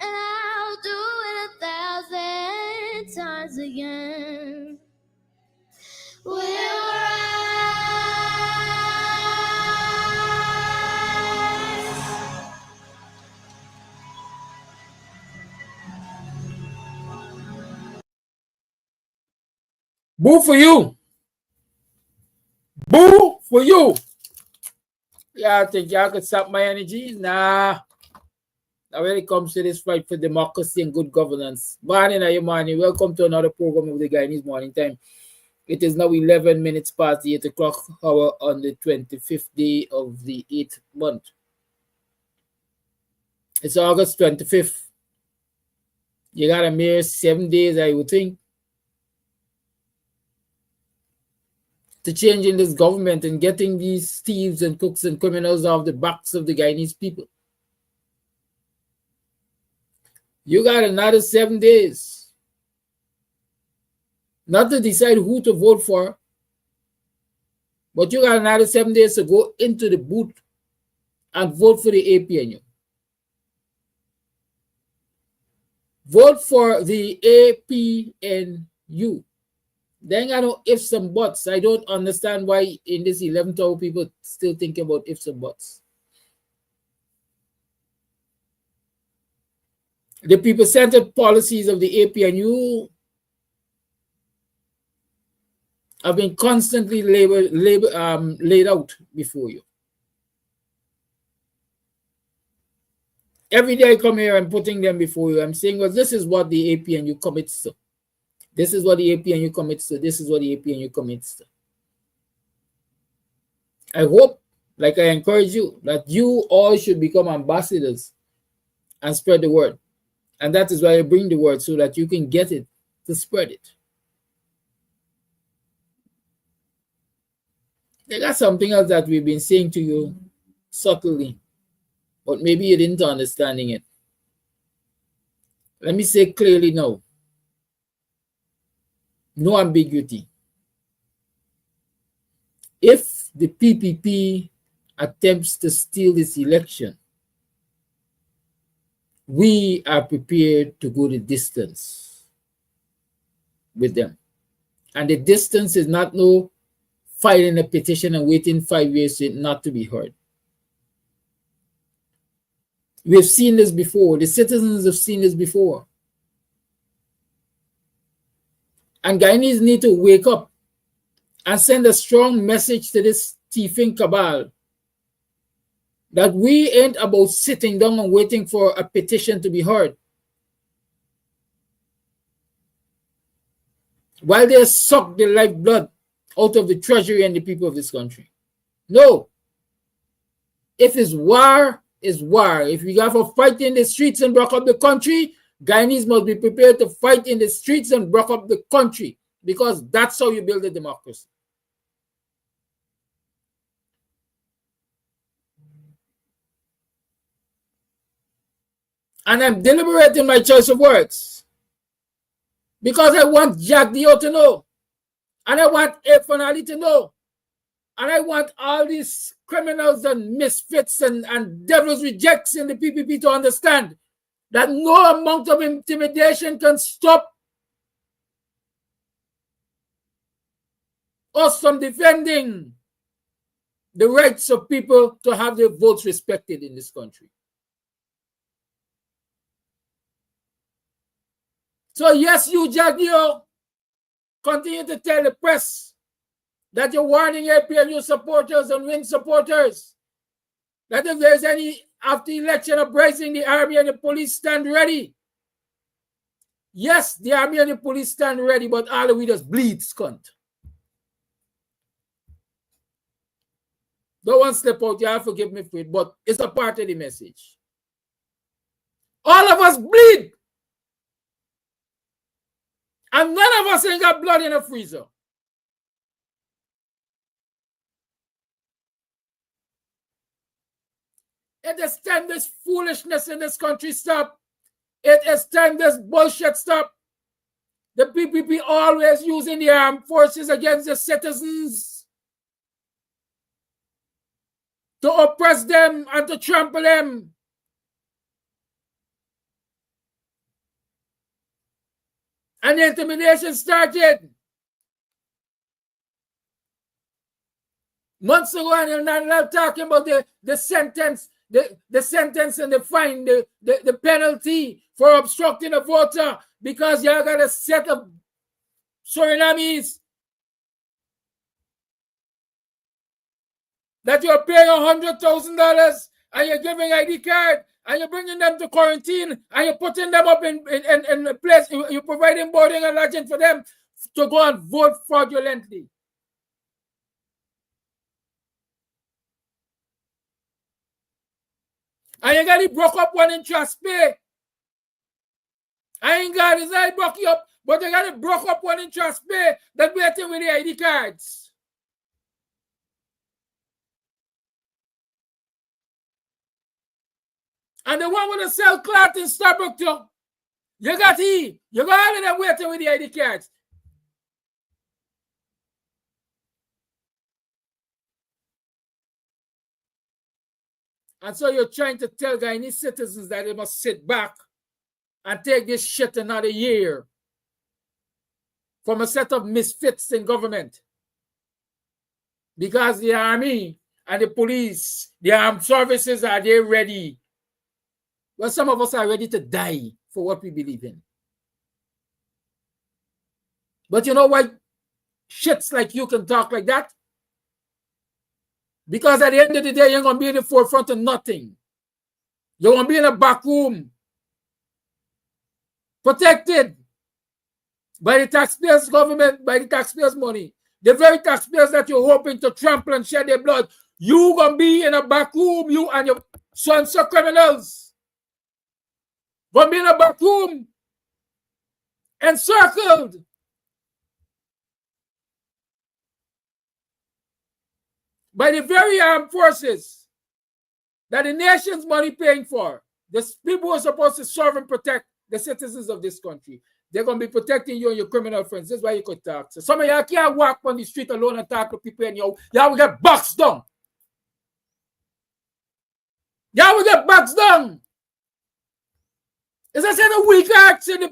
and I'll do it 1,000 times again. We'll rise. Boo for you. Boo for you. Y'all think y'all could stop my energy? Nah. Now when it comes to this fight for democracy and good governance. Morning, are you morning? Welcome to another program of the Guyanese Morning Time. It is now 11 minutes past the 8 o'clock hour on the 25th day of the 8th month. It's August 25th. You got a mere 7 days, I would think, to changing this government and getting these thieves and cooks and criminals off the backs of the Guyanese people. You got another 7 days. Not to decide who to vote for, but you got another 7 days to go into the booth and vote for the APNU. Vote for the APNU. Then I know ifs and buts. I don't understand why in this 11th hour people still think about ifs and buts. The people-centered policies of the APNU have been constantly laid out before you. Every day I come here and putting them before you. I'm saying, well, this is what the APNU commits to. This is what the APNU commits to. This is what the APNU commits to. I hope, like I encourage you, that you all should become ambassadors and spread the word. And that is why I bring the word, so that you can get it to spread it. They got something else that we've been saying to you subtly, but maybe you didn't understanding it. Let me say clearly now. No ambiguity. If the PPP attempts to steal this election, we are prepared to go the distance with them. And the distance is not no filing a petition and waiting 5 years for it not to be heard. We've seen this before. The citizens have seen this before. And Guyanese need to wake up and send a strong message to this thieving cabal that we ain't about sitting down and waiting for a petition to be heard, while they suck the lifeblood out of the treasury and the people of this country. No. If it's war, it's war. If we have to fight in the streets and break up the country, Guyanese must be prepared to fight in the streets and break up the country, because that's how you build a democracy. And I'm deliberate in my choice of words, because I want Jack Dio to know And I want A to know. And I want all these criminals and misfits and devils rejects in the PPP to understand that no amount of intimidation can stop us from defending the rights of people to have their votes respected in this country. So yes, you, Jagio, continue to tell the press that you're warning APNU supporters and Wing supporters that if there's any after election uprising, the army and the police stand ready. Yes, the army and the police stand ready, but all of we just bleeds, cunt. Don't want to step out, you have to forgive me for it, but it's a part of the message. All of us bleed. And none of us ain't got blood in a freezer. It is time this foolishness in this country stop. It is time this bullshit stop. The PPP always using the armed forces against the citizens to oppress them and to trample them. And the intimidation started months ago, and you're not talking about the sentence. The sentence and the fine, the penalty for obstructing a voter because you got a set of Surinamis that you're paying $100,000 and you're giving ID card and you're bringing them to quarantine and you're putting them up in a place, you're providing boarding and lodging for them to go and vote fraudulently. And you got to broke up one in Traspay. I ain't got his eye broke you up, but you got to broke up one in Traspay that waiting with the ID cards. And the one with the sell cloth in Starbucks too. You got he. You got all of them waiting with the ID cards. And so you're trying to tell Guyanese citizens that they must sit back and take this shit another year from a set of misfits in government. Because the army and the police, the armed services, are they ready? Well, some of us are ready to die for what we believe in. But you know why shits like you can talk like that? Because at the end of the day, you're going to be in the forefront of nothing. You're going to be in a back room, protected by the taxpayers' government, by the taxpayers' money. The very taxpayers that you're hoping to trample and shed their blood, you're going to be in a back room, you and your sons of criminals. Going to be in a back room, encircled. By the very armed forces that the nation's money paying for, the people who are supposed to serve and protect the citizens of this country, they're going to be protecting you and your criminal friends. This is why you could talk. So some of y'all can't walk on the street alone and talk to people and y'all will get boxed down. Y'all will get boxed down. It's a set of weak hearts in the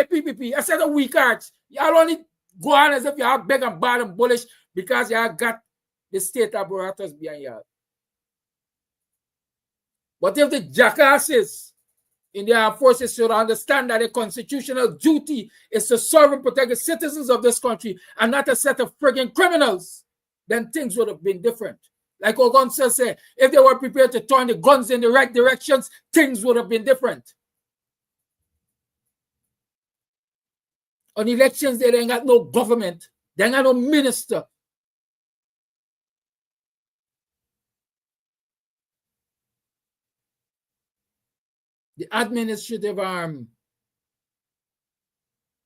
PPP. A set of weak hearts. Y'all only go on as if y'all beg and bad and bullish because y'all got the state apparatus behind you. But if the jackasses in the armed forces should understand that a constitutional duty is to serve and protect the citizens of this country and not a set of frigging criminals, then things would have been different. Like Ogonsa said, if they were prepared to turn the guns in the right directions, things would have been different. On elections, they ain't got no government. They ain't got no minister. The administrative arm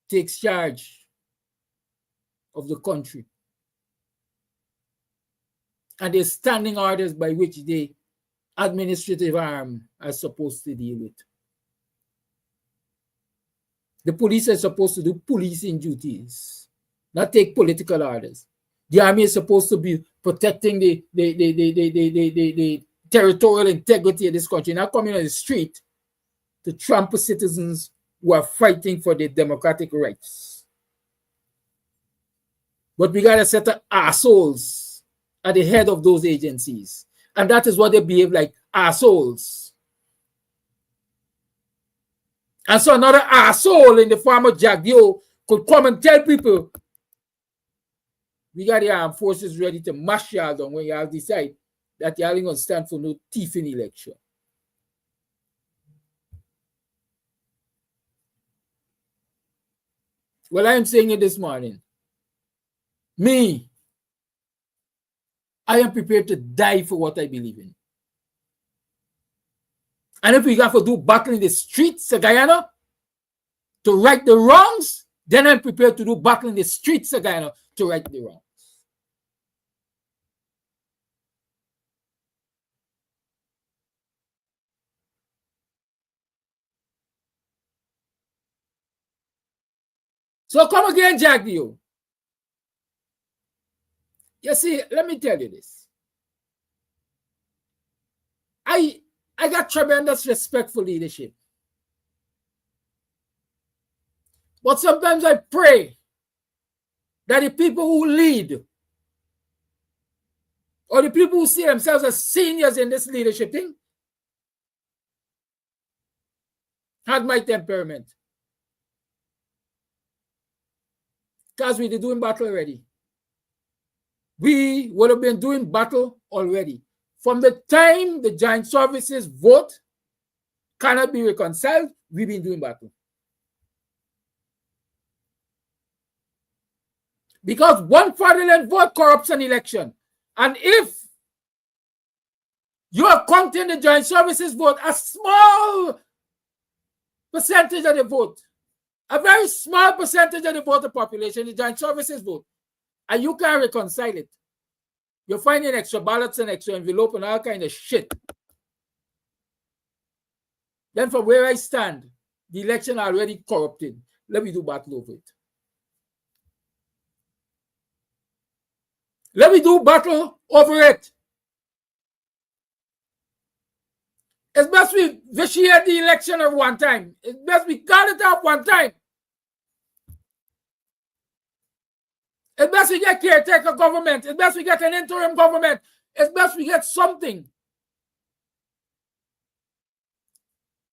takes charge of the country. And there's standing orders by which the administrative arm are supposed to deal with. The police are supposed to do policing duties. not take political orders. The army is supposed to be protecting the territorial integrity of this country, not coming on the street to trample citizens who are fighting for their democratic rights. But we got a set of assholes at the head of those agencies. And that is what they behave like, assholes. And so another asshole in the form of Jack Dio could come and tell people, we got the armed forces ready to mash y'all down when y'all decide that y'all ain't going to stand for no thieving election. Well, I am saying it this morning. Me, I am prepared to die for what I believe in. And if we have to do battle in the streets of Guyana to right the wrongs, then I'm prepared to do battle in the streets of Guyana to right the wrongs. So come again, Jack Dio. You see, let me tell you this. I got tremendous respect for leadership. But sometimes I pray that the people who lead or the people who see themselves as seniors in this leadership thing had my temperament. Because we're doing battle already. We would have been doing battle already. From the time the joint services vote cannot be reconciled, we've been doing battle. Because one fraudulent vote corrupts an election. And if you are counting the joint services vote, a small percentage of the vote, a very small percentage of the voter population, the joint services vote, and you can't reconcile it. You're finding extra ballots and extra envelope and all kind of shit. Then from where I stand, the election already corrupted. Let me do battle over it. Let me do battle over it. It's best we vitiate the election at one time. It's best we call it up one time. It's best we get caretaker government. It's best we get an interim government. It's best we get something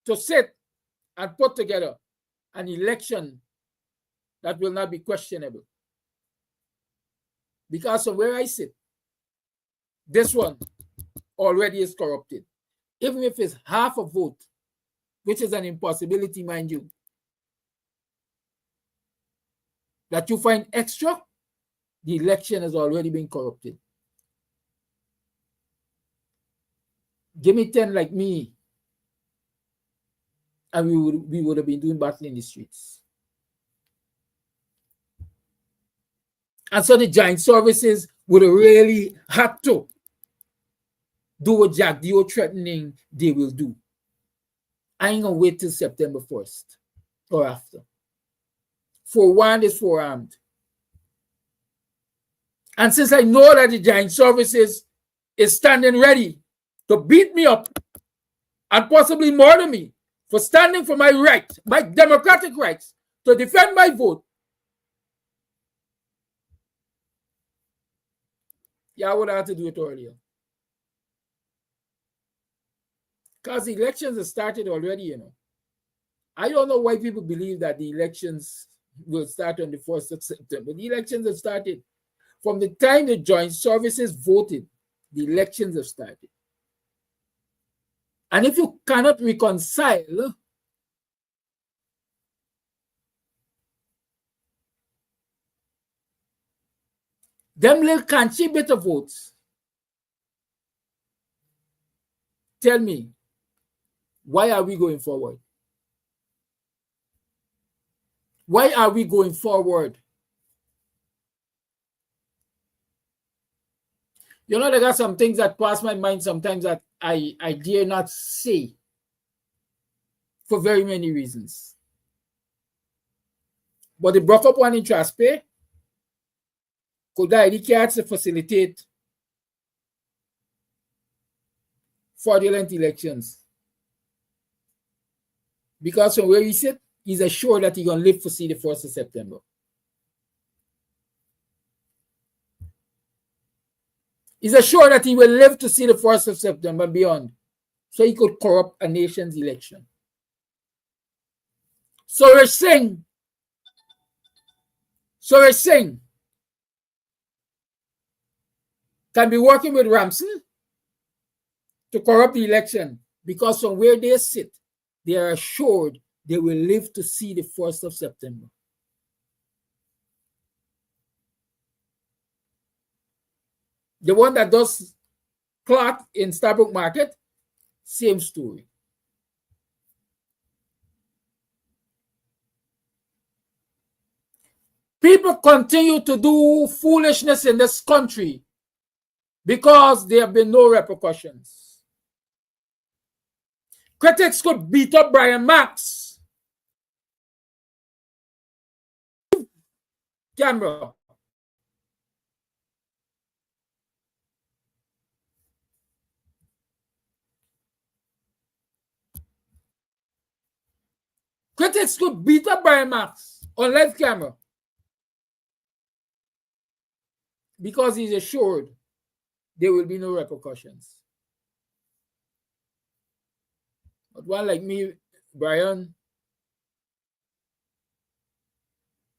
to sit and put together an election that will not be questionable. Because of where I sit, this one already is corrupted. Even if it's half a vote, which is an impossibility, mind you, that you find extra, the election has already been corrupted. Give me 10 like me, and we would have been doing battle in the streets. And so the giant services would have really had to do what Jack Dio threatening they will do. I ain't gonna wait till September 1st or after. Forewarned is forearmed. And since I know that the giant services is standing ready to beat me up and possibly murder me for standing for my right, my democratic rights, to defend my vote, yeah, I would have to do it earlier. Because the elections have started already, you know. I don't know why people believe that the elections will start on the 1st of September. The elections have started. From the time the joint services voted, the elections have started. And if you cannot reconcile them little country bit of votes, tell me, why are we going forward? Why are we going forward? You know, there are some things that pass my mind sometimes that I dare not say for very many reasons. But they broke up one in Traspe, could I can't facilitate fraudulent elections. Because from where he sit, he's assured that he's going to live to see the 1st of September. He's assured that he will live to see the 1st of September and beyond. So he could corrupt a nation's election. Suraj Singh can be working with Ramson to corrupt the election because from where they sit, they are assured they will live to see the 1st of September. The one that does cloth in Starbuck Market, same story. People continue to do foolishness in this country because there have been no repercussions. Critics could beat up Brian Max. Camera. Critics could beat up Brian Max on live camera because he's assured there will be no repercussions. But one like me, Brian,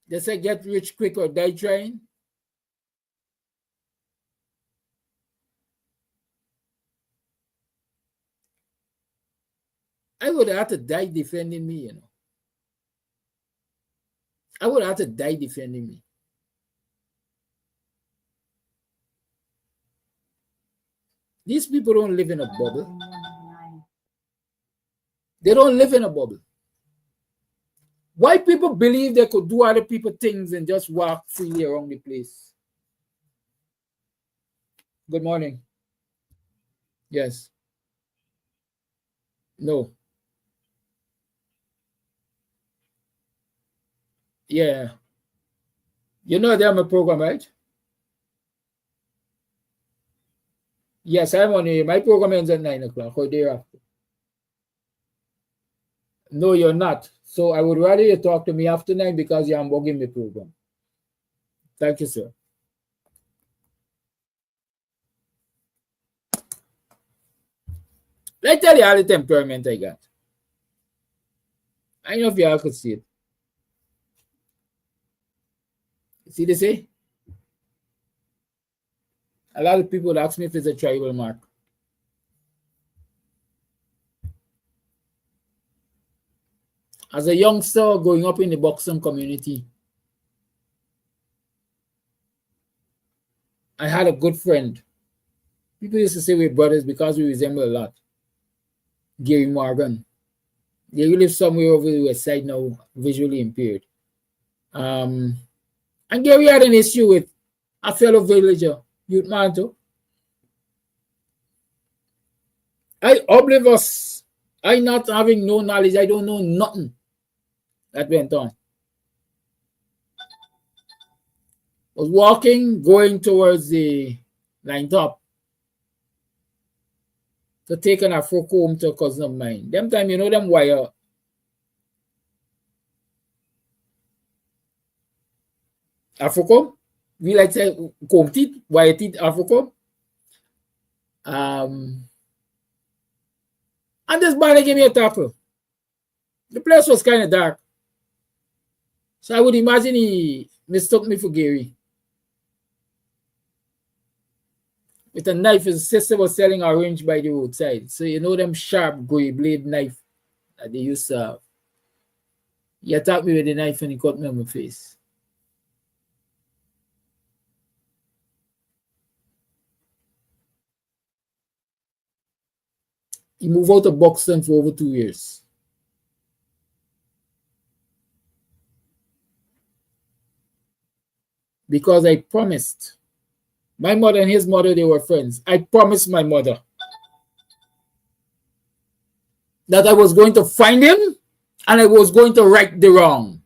they say get rich quick or die trying. I would have to die defending me, you know. I would have to die defending me. These people don't live in a bubble. They don't live in a bubble. Why people believe they could do other people things and just walk freely around the place? Good morning. Yes. No. Yeah. You know they're my program, right? Yes, I'm on here. My program ends at 9 o'clock or thereafter. No, you're not. So I would rather you talk to me after 9 because you're bugging my program. Thank you, sir. Let me tell you all the temperament I got. I know if you all could see it. See this here? A lot of people ask me if it's a tribal mark. As a youngster growing up in the Buxton community, I had a good friend. People used to say we're brothers because we resemble a lot. Gary Morgan. They live somewhere over the west side now, visually impaired. And Gary had an issue with a fellow villager, Youth Manto. I oblivious. I not having no knowledge. I don't know nothing that went on. Was walking, going towards the line top to take an Afro comb to a cousin of mine. Them time, you know them wire. Afro comb? We like to say comb teeth, wire teeth, Afro comb. And this body gave me a tackle. The place was kind of dark. So I would imagine he mistook me for Gary. With a knife, his sister was selling orange by the roadside. So you know them sharp gray blade knife that they used to have. He attacked me with the knife and he cut me on my face. He moved out of Buxton for over 2 years. Because I promised. My mother and his mother, they were friends. I promised my mother that I was going to find him and I was going to right the wrong.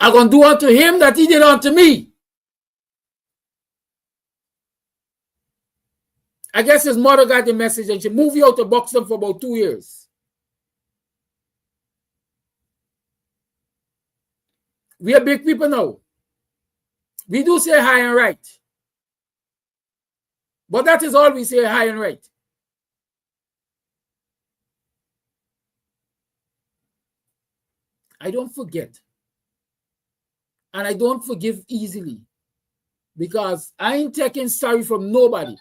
I'm going to do unto him that he did unto me. I guess his mother got the message and she moved you out to Buxton for about 2 years. We are big people now. We do say high and right. But that is all we say, high and right. I don't forget. And I don't forgive easily. Because I ain't taking sorry from nobody.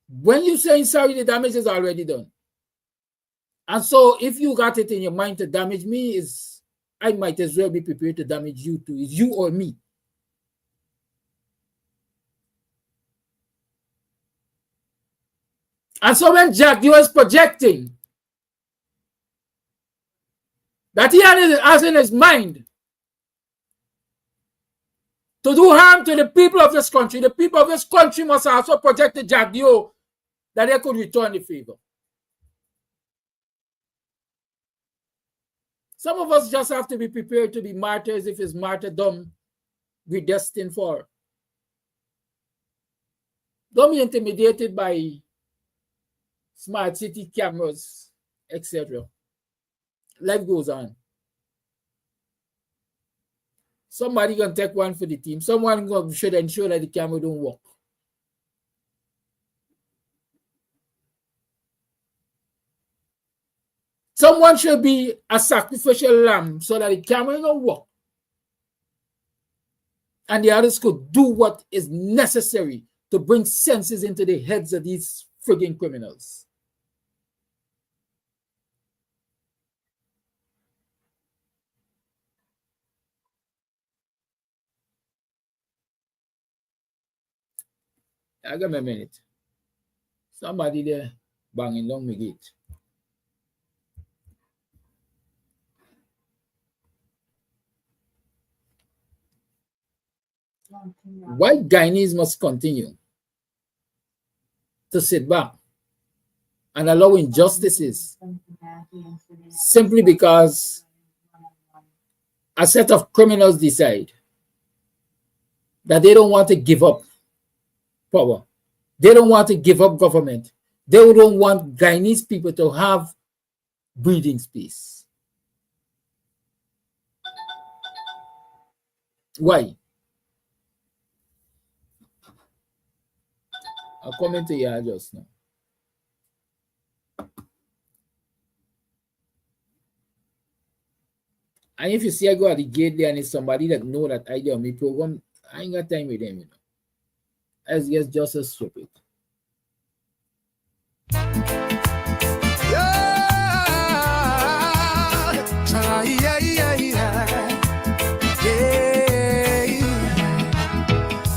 When you say sorry, the damage is already done. And so if you got it in your mind to damage me, I might as well be prepared to damage you too. It's you or me. And so when Jack was projecting that he has in his mind to do harm to the people of this country, the people of this country must also project to Jack Dio that they could return the favor. Some of us just have to be prepared to be martyrs if it's martyrdom we're destined for. Don't be intimidated by smart city cameras, etc. Life goes on. Somebody gonna take one for the team. Someone should ensure that the camera don't work. Someone should be a sacrificial lamb so that the camera don't work. And the others could do what is necessary to bring senses into the heads of these frigging criminals. I got me a minute. Somebody there banging down my gate. White Guyanese must continue to sit back and allow injustices simply because a set of criminals decide that they don't want to give up power. They don't want to give up government. They don't want Guyanese people to have breathing space. Why? I'll come into here just now. And if you see I go at the gate there and it's somebody that know that I do on my program, I ain't got time with them, you know. As just as stupid.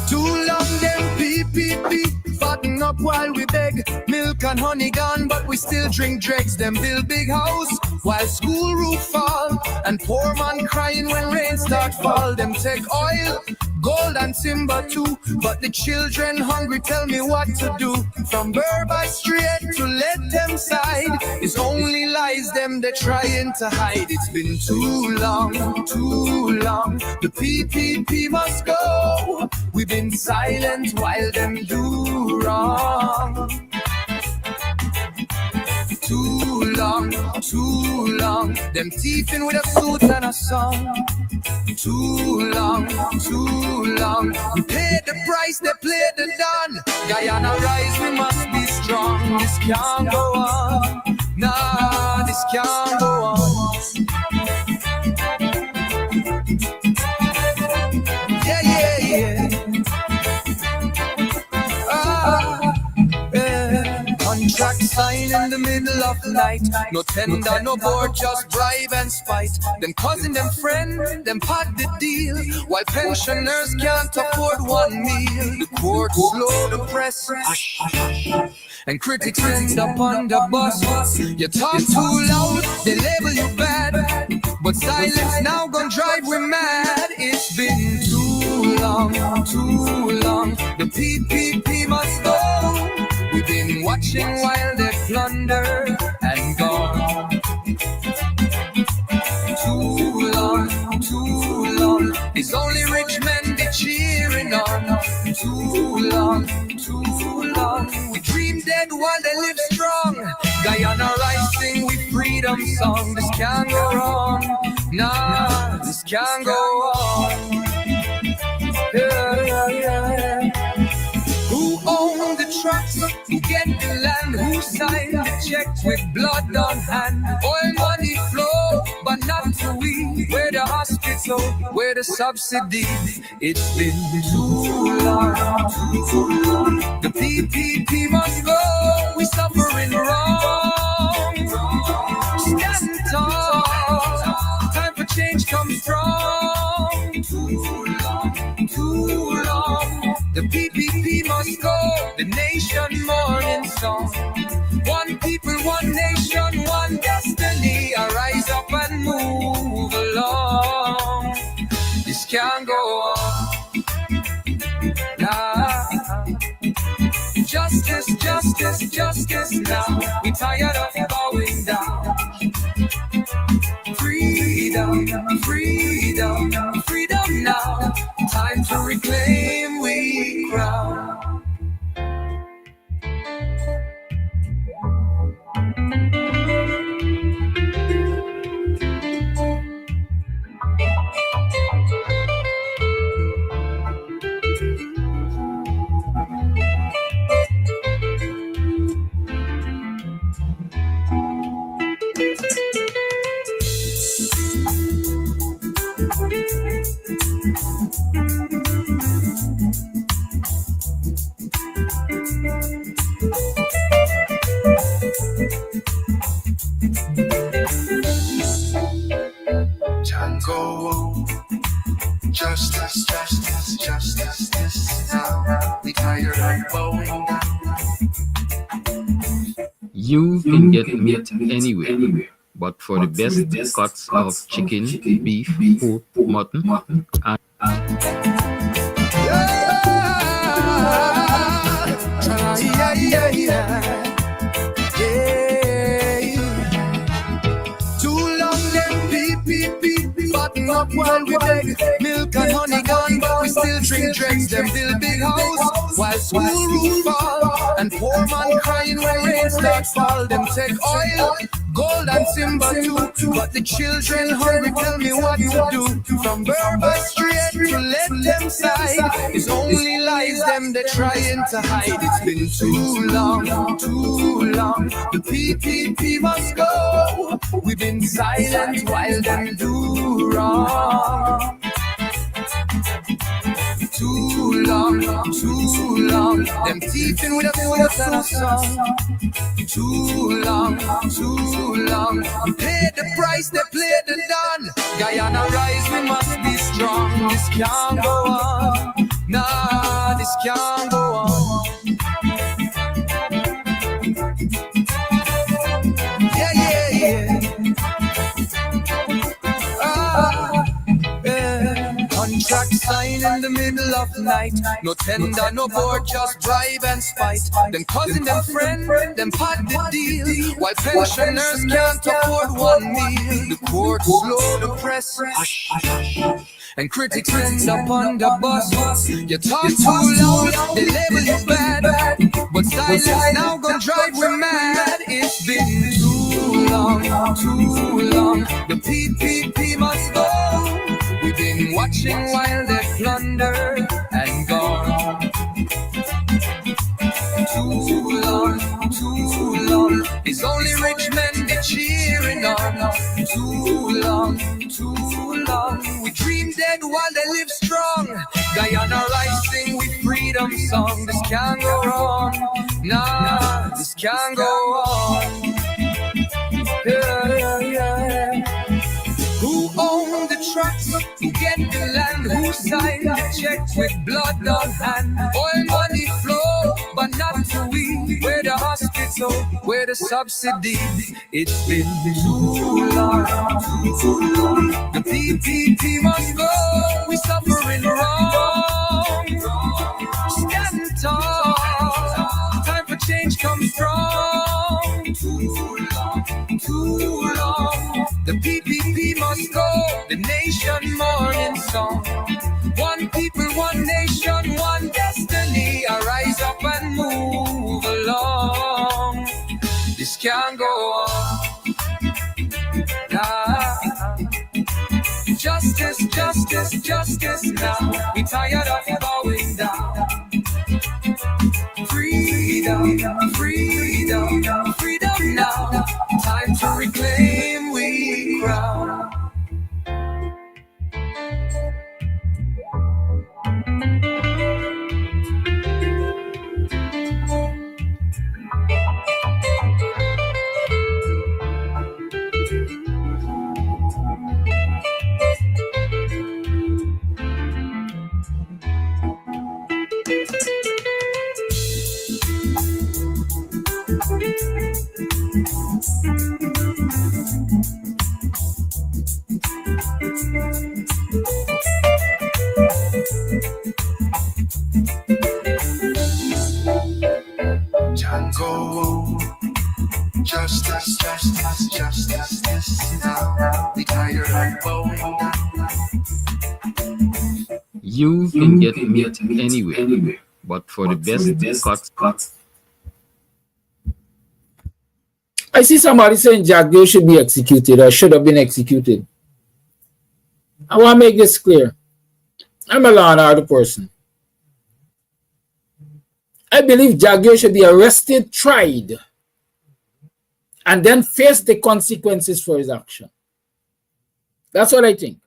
Too long them PPP fatten up while we beg. Milk and honey gone, but we still drink dregs. Them build big house while school roof fall, and poor man crying when rain start fall. Them take oil, gold and timber too, but the children hungry tell me what to do. From Burbank straight to let them side, it's only lies them they're trying to hide. It's been too long, too long. The PPP must go. We've been silent while them do wrong. Too long, too long. Them thieving with a suit and a song. Too long, too long. We paid the price, they played the done. Guyana rise, we must be strong. This can't go on. Nah, this can't go on. Yeah, yeah, yeah. Contract sign in the middle of the night. No tender, no board, just bribe and spite. Them cousin, them friend, them pot the deal. While pensioners can't afford one meal. The court slow the press, and critics end up on the bus. You talk too loud, they label you bad, but silence now gon' drive we mad. It's been too long, too long. The PPP must go. We've been watching while they plunder and It's only rich men they cheering on. Too long, too long. We dream dead while they live strong. Guyana rising with freedom song. This can't go wrong. Nah, this can't go on. Yeah. Who owned the trucks? Who get the land? Who signed the checks with blood on hand? Oil money flow, but not to we. Where the hospital, where the subsidy? It's been too long, too long. The PPP must go. We suffering wrong. Stand tall. Time for change comes strong. Too long, too long. The PPP must go. The nation mourning song. One people, one nation, one destiny. Arise up and move along. This can't go on. Nah. Justice, justice, justice now. We tired of bowing down. Freedom, freedom, freedom now. Time to reclaim we crown. Jungle, justice, justice, justice, this now. We tired of bowing down. You can get meat anywhere, but for the best cuts of chicken, beef, pork, mutton, and Too long them PPP button up while we beg. Milk and honey gone, but we still drink dregs. Them build big house while school roof fall. And poor man crying when rain starts fall. Them take oil, gold and timber too. But the children hungry, tell me what to do. From Berber straight to let them side. It's only lies them they're trying to hide. It's been too long, too long. The PPP must go. We've been silent while them do wrong. Too long, too long. Them teething with a voice and a song. Too long, too long. We paid the price, they played the dawn. Guyana rise, we must be strong. This can't go on. Nah, this can't go on. Yeah, yeah, yeah. Contract sign in the middle of the night. No tender, no board, just bribe and spite. Them cousin, them friend, them pot the deal. While pensioners can't afford one meal. The court slow the press. And critics end up on the bus. You talk too loud, they label you bad. But silence now gon' drive we mad. It's been too long, too long. The PPP must go. We've been watching while they plunder and gone. Too long, too long. It's only rich men they cheering on. Too long, too long. We dream dead while they live strong. Guyana rising with freedom song. This can't go wrong. Nah, this can't go on. Yeah, yeah. Who owned the trucks? Who get the land? Who signed the checks with blood on hand? Oil money flow, but not to we. Where the hospital, where the subsidy? It's been too long, too long. The PPP must go. We suffering wrong. Stand tall. Time for change comes strong. Too long, too long. The PPP must go. The nation morning sun. One people, one nation, one destiny. Arise up and move along. This can't go on. Nah. Justice, justice, justice now. We tired of bowing down. Freedom, freedom, freedom now. Time to reclaim we crown. Jungle, justice, justice, justice now. We tired of bowing down. You can get meat anywhere, but for the best cuts, I see somebody saying Jack Doe should be executed or should have been executed. I want to make this clear. I'm a law and order person. I believe Jack Doe should be arrested, tried, and then face the consequences for his action. That's what I think.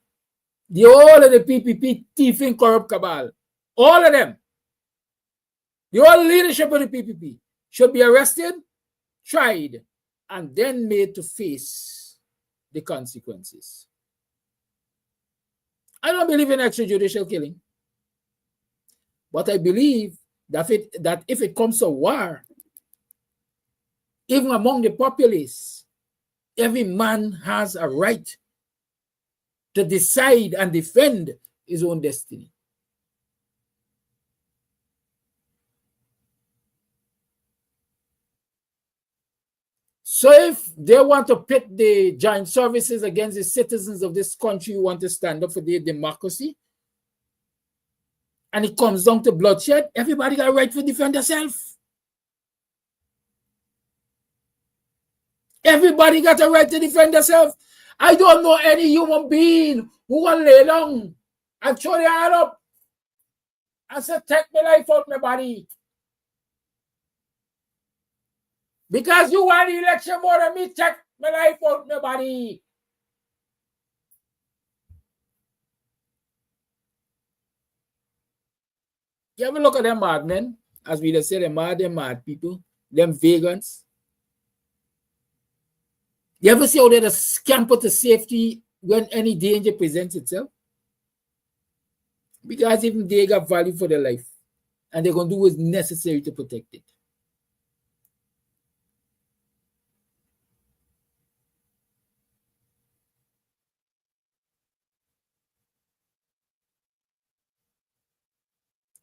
All of the PPP thieving corrupt cabal, all of them, the whole leadership of the PPP should be arrested, tried, and then made to face the consequences. I don't believe in extrajudicial killing, but I believe that if it comes to war, even among the populace, every man has a right to decide and defend his own destiny. So if they want to pit the joint services against the citizens of this country who want to stand up for their democracy, and it comes down to bloodshed, everybody got a right to defend themselves. Everybody got a right to defend themselves. I don't know any human being who will lay down and throw their hand up and say, take my life out my body. Because you want the election more than me, take my life out my body. You ever look at them madmen? As we just say, they're mad people, them vegans. You ever see how they just scamper to safety when any danger presents itself? Because even they got value for their life, and they're going to do what's necessary to protect it.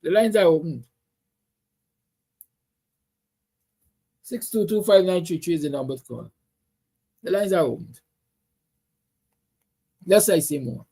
The lines are open. 6225933 is the number to call. The lines are open. Let's say more.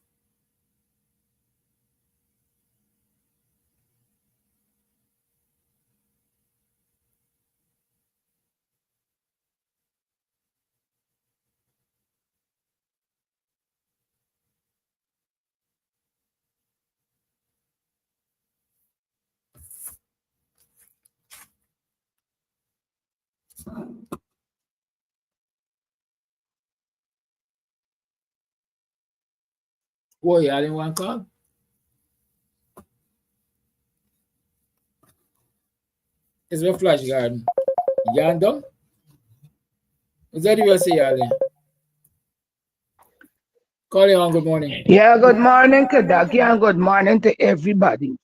Boy, I didn't want to call. It's a flash garden. You done? Is that you say, Ali? Call you on, good morning. Yeah, good morning, Kadaki, and good morning to everybody.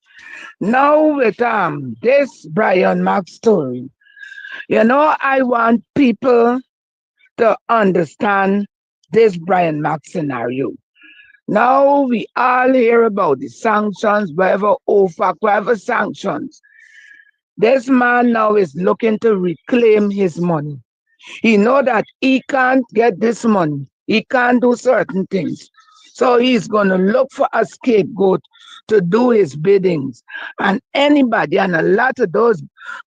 Now with this Brian Mack story, you know, I want people to understand this Brian Mack scenario. Now we all hear about the sanctions, whatever OFAC, whatever sanctions. This man now is looking to reclaim his money. He know that he can't get this money. He can't do certain things. So he's going to look for a scapegoat to do his biddings. And anybody, and a lot of those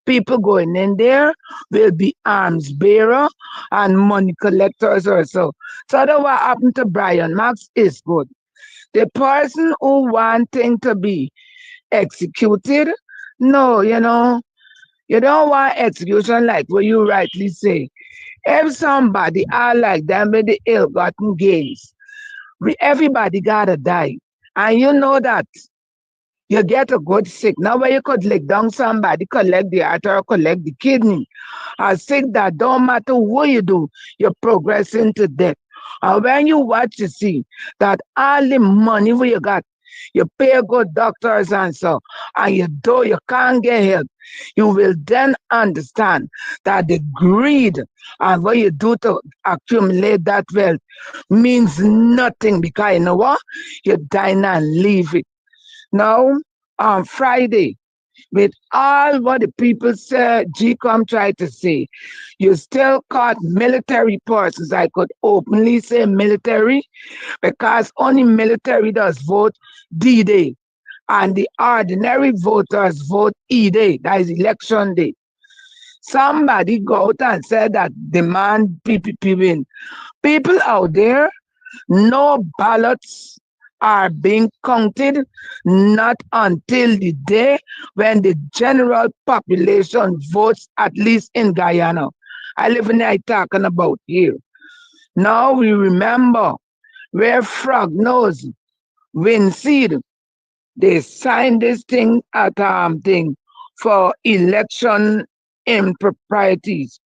people going in there will be arms bearer and money collectors also. So that what happened to Brian Max is good. The person who wanting to be executed, no, you don't want execution like what you rightly say. If somebody are like them with the ill-gotten gains, everybody gotta die. And you know that you get a good sick. Now where you could lick down somebody, collect the heart or collect the kidney. A sick that don't matter what you do, you're progressing to death. And when you watch, you see that all the money where you got, you pay good doctors and so, and you can't get help. You will then understand that the greed and what you do to accumulate that wealth means nothing, because you know what? You die and leave it. Now, on Friday, with all what the people say, GCOM tried to say, you still caught military persons. I could openly say military, because only military does vote D-Day, and the ordinary voters vote E-Day, that is election day. Somebody go out and said that demand PPP win. People out there, no ballots are being counted, not until the day when the general population votes, at least in Guyana. I live in there talking about here. Now we remember where Frog Nose, Winseed, they signed this thing at thing for election improprieties.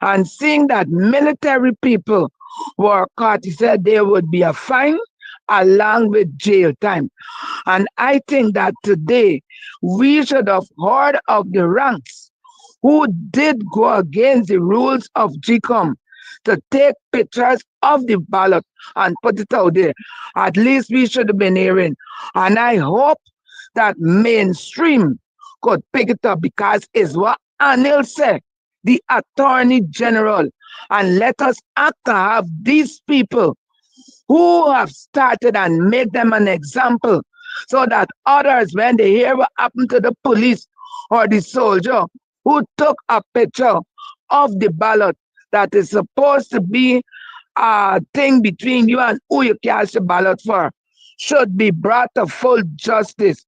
And seeing that military people were caught, he said there would be a fine along with jail time. And I think that today we should have heard of the ranks who did go against the rules of GCOM to take pictures of the ballot and put it out there. At least we should have been hearing. And I hope that mainstream could pick it up, because it's what Anil said, the Attorney General. And let us act to have these people who have started and make them an example, so that others, when they hear what happened to the police or the soldier who took a picture of the ballot that is supposed to be a thing between you and who you cast the ballot for, should be brought to full justice.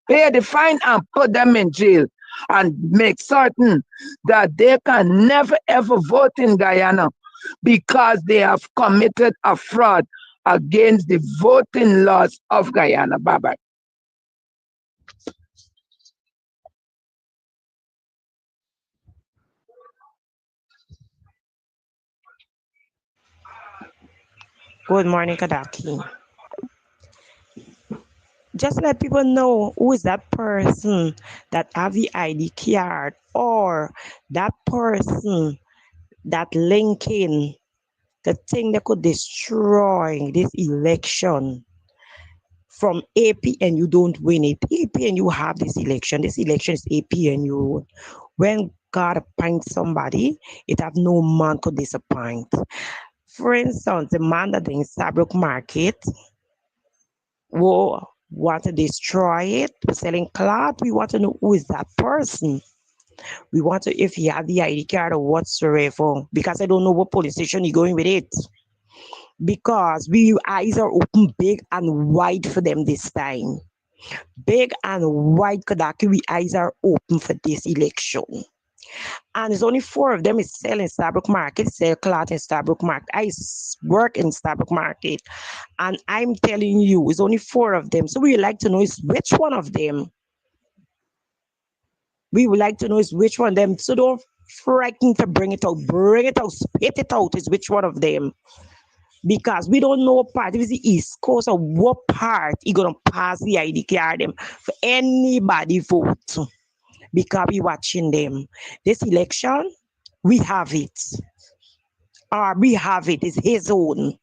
Pay the fine and put them in jail, and make certain that they can never ever vote in Guyana, because they have committed a fraud against the voting laws of Guyana. Bye-bye. Good morning, Kadaki. Just let people know who is that person that have the ID card, or that person that linking the thing that could destroy this election from APNU. Don't win it. APNU have this election. This election is APNU. When God appoints somebody, it have no man could disappoint. For instance, the man that in Sabrok Market will want to destroy it, selling cloth. We want to know who is that person. We want to, if he have the ID card or whatsoever, because I don't know what police station you're going with it. Because we eyes are open big and wide for them this time. Big and wide, Kadaki, we eyes are open for this election. And there's only 4 of them is selling Starbuck Market, sell cloth in Starbuck Market. I work in Starbuck Market, and I'm telling you, it's only 4 of them. So we would like to know is which one of them. We would like to know is which one of them. So don't frighten to bring it out, spit it out is which one of them. Because we don't know what part, if it's the East Coast or what part you're going to pass the ID card them for anybody vote. Because we watching them. This election, we have it. We have it. It's his own.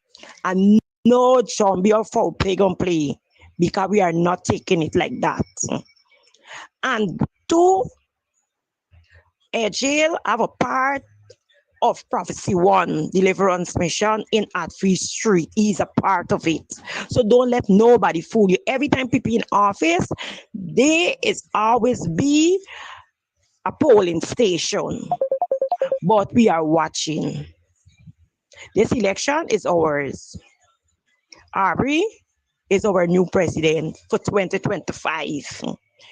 And no zombie or foul play gonna play. Because we are not taking it like that. And 2, a jail have a part of Prophecy One Deliverance Mission in Atfree Street. He's a part of it. So don't let nobody fool you. Every time people in office, there is always be a polling station. But we are watching. This election is ours. Aubrey is our new president for 2025.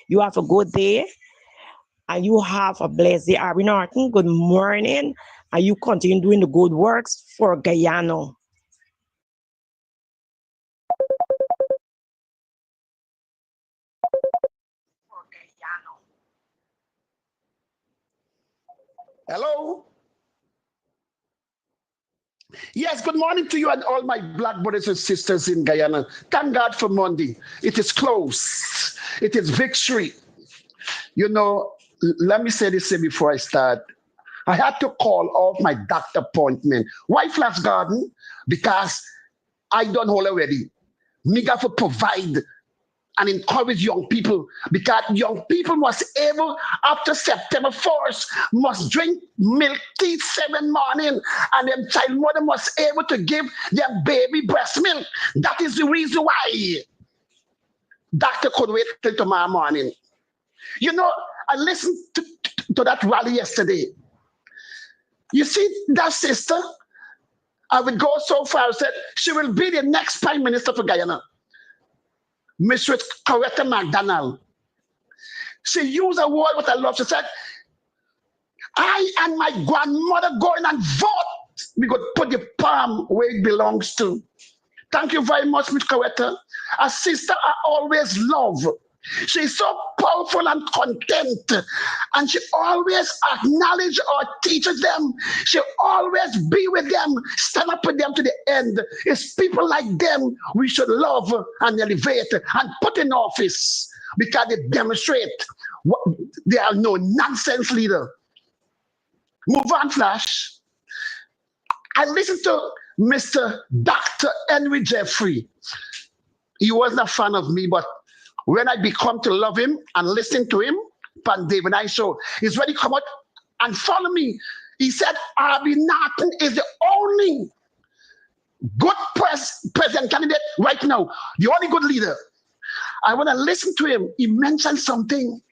You have a good day and you have a blessed day. Aubrey Norton, good morning. And you continue doing the good works for Guyana. Hello? Yes, good morning to you and all my black brothers and sisters in Guyana. Thank God for Monday. It is close. It is victory. You know, let me say this before I start. I had to call off my doctor appointment. Why Flash Garden? Because I don't hold already. Me got to provide and encourage young people because young people must able after September 1st must drink milk tea 7 morning and them child mother must able to give their baby breast milk. That is the reason why doctor could wait till tomorrow morning. You know, I listened to that rally yesterday. You see that sister, I would go so far as said she will be the next prime minister for Guyana. Mistress Coretta McDonald. She used a word what I love. She said, I and my grandmother going and vote. We could put the palm where it belongs to. Thank you very much, Miss Coretta. A sister I always love. She's so powerful and content. And she always acknowledges or teaches them. She always be with them, stand up with them to the end. It's people like them we should love and elevate and put in office because they demonstrate they are no nonsense leader. Move on, Flash. I listened to Mr. Dr. Henry Jeffrey. He wasn't a fan of me, but when I become to love him and listen to him, Pan David I show, he's ready to come out and follow me. He said, Arby Norton is the only good president candidate right now, the only good leader. I want to listen to him. He mentioned something.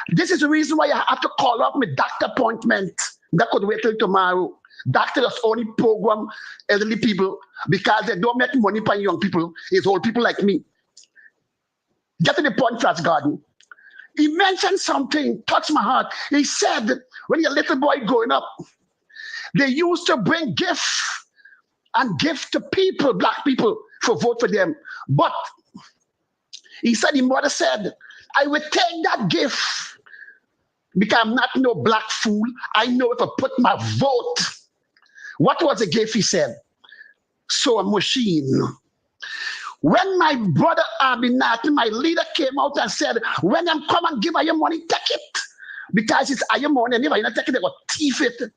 This is the reason why I have to call up my doctor appointment. That could wait till tomorrow. Doctor does only program elderly people because they don't make money for young people. It's old people like me. Get to the point, Flash Garden. He mentioned something, touched my heart. He said, when you're a little boy growing up, they used to bring gifts and gift to people, black people, for vote for them. But he said, his mother said, I will take that gift because I'm not no black fool. I know if I put my vote. What was the gift, he said? So a machine. When my brother Abinati, my leader, came out and said, when them come and give her your money, take it. Because it's your money, and if you're not taking it, they will thief it.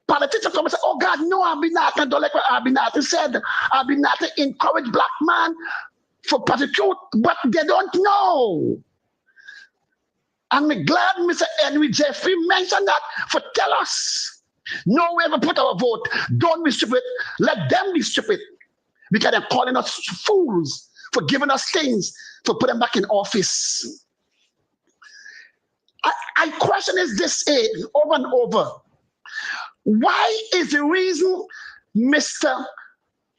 Politicians come and say, oh God, no, Abinati, don't like what Abinati said. Abinati encourage black man for prosecute, but they don't know. I'm glad Mr. Henry Jeffrey mentioned that for tell us. No way ever put our vote. Don't be stupid. Let them be stupid. Because they're calling us fools for giving us things, for putting them back in office. I question is this over and over. Why is the reason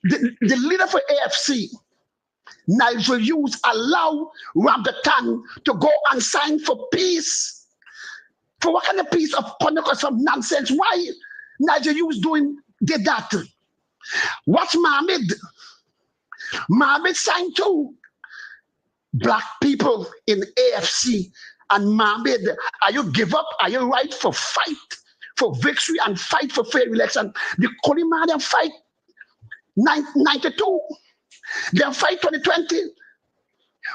the leader for AFC, Nigel Hughes, allow Ramdatan to go and sign for peace? For what kind of peace of conduct or some nonsense? Why Nigel Hughes did that? Watch Mohammed. Mohammed signed too. Black people in AFC and Mohammed, are you give up? Are you right for fight for victory and fight for fair election? The Kolima them fight 92. They fight 2020.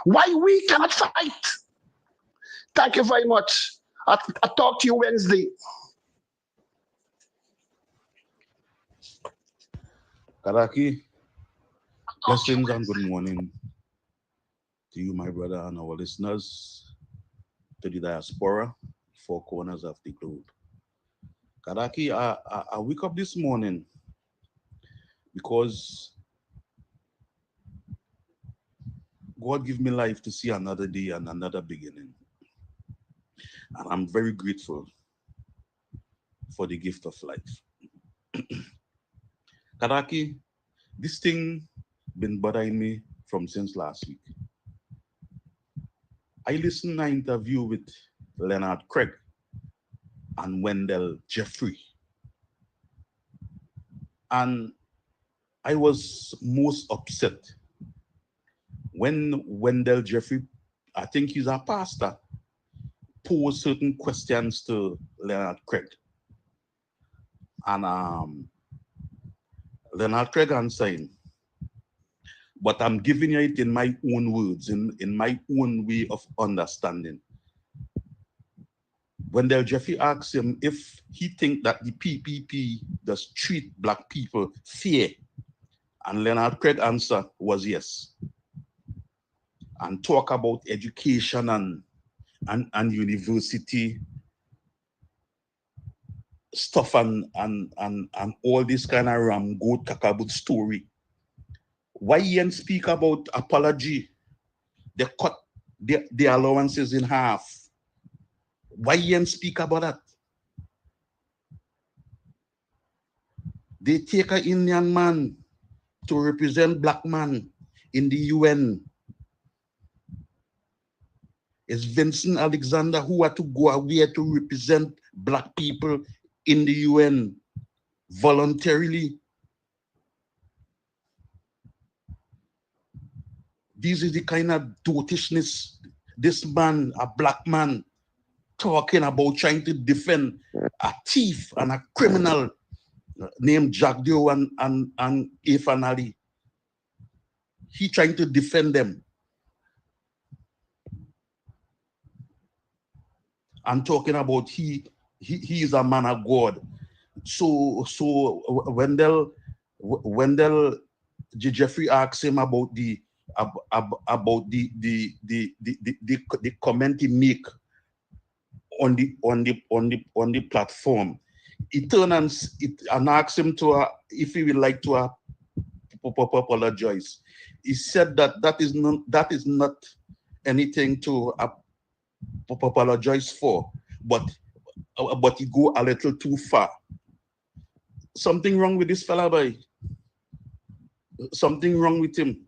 Why we cannot fight? Thank you very much. I'll talk to you Wednesday. Karaki, blessings and good morning to you, my brother, and our listeners, to the diaspora, 4 corners of the globe. Kadaki, I wake up this morning because God gave me life to see another day and another beginning. And I'm very grateful for the gift of life. Kadaki, this thing been bothering me from since last week. I listened to an interview with Leonard Craig and Wendell Jeffrey. And I was most upset when Wendell Jeffrey, I think he's a pastor, posed certain questions to Leonard Craig. And Leonard Craig answered, but I'm giving you it in my own words, in my own way of understanding. Wendell Jeffrey asked him if he think that the PPP does treat Black people fair. And Leonard Craig answer was yes. And talk about education and university stuff and all this kind of goat kakabut story. Why he ain't speak about apology? They cut the allowances in half. Why he ain't speak about that? They take an Indian man to represent Black man in the UN. It's Vincent Alexander who had to go away to represent Black people in the UN voluntarily. This is the kind of dotishness this man, a Black man, talking about trying to defend a thief and a criminal named Jack Doe and Afan Ali. He trying to defend them. And talking about he is a man of God. So Wendell Jeffrey asked him about the comment he make on the platform. He turned and asked him to if he would like to apologize. He said that is not anything to apologize for, but he go a little too far. Something wrong with this fella, boy. Something wrong with him.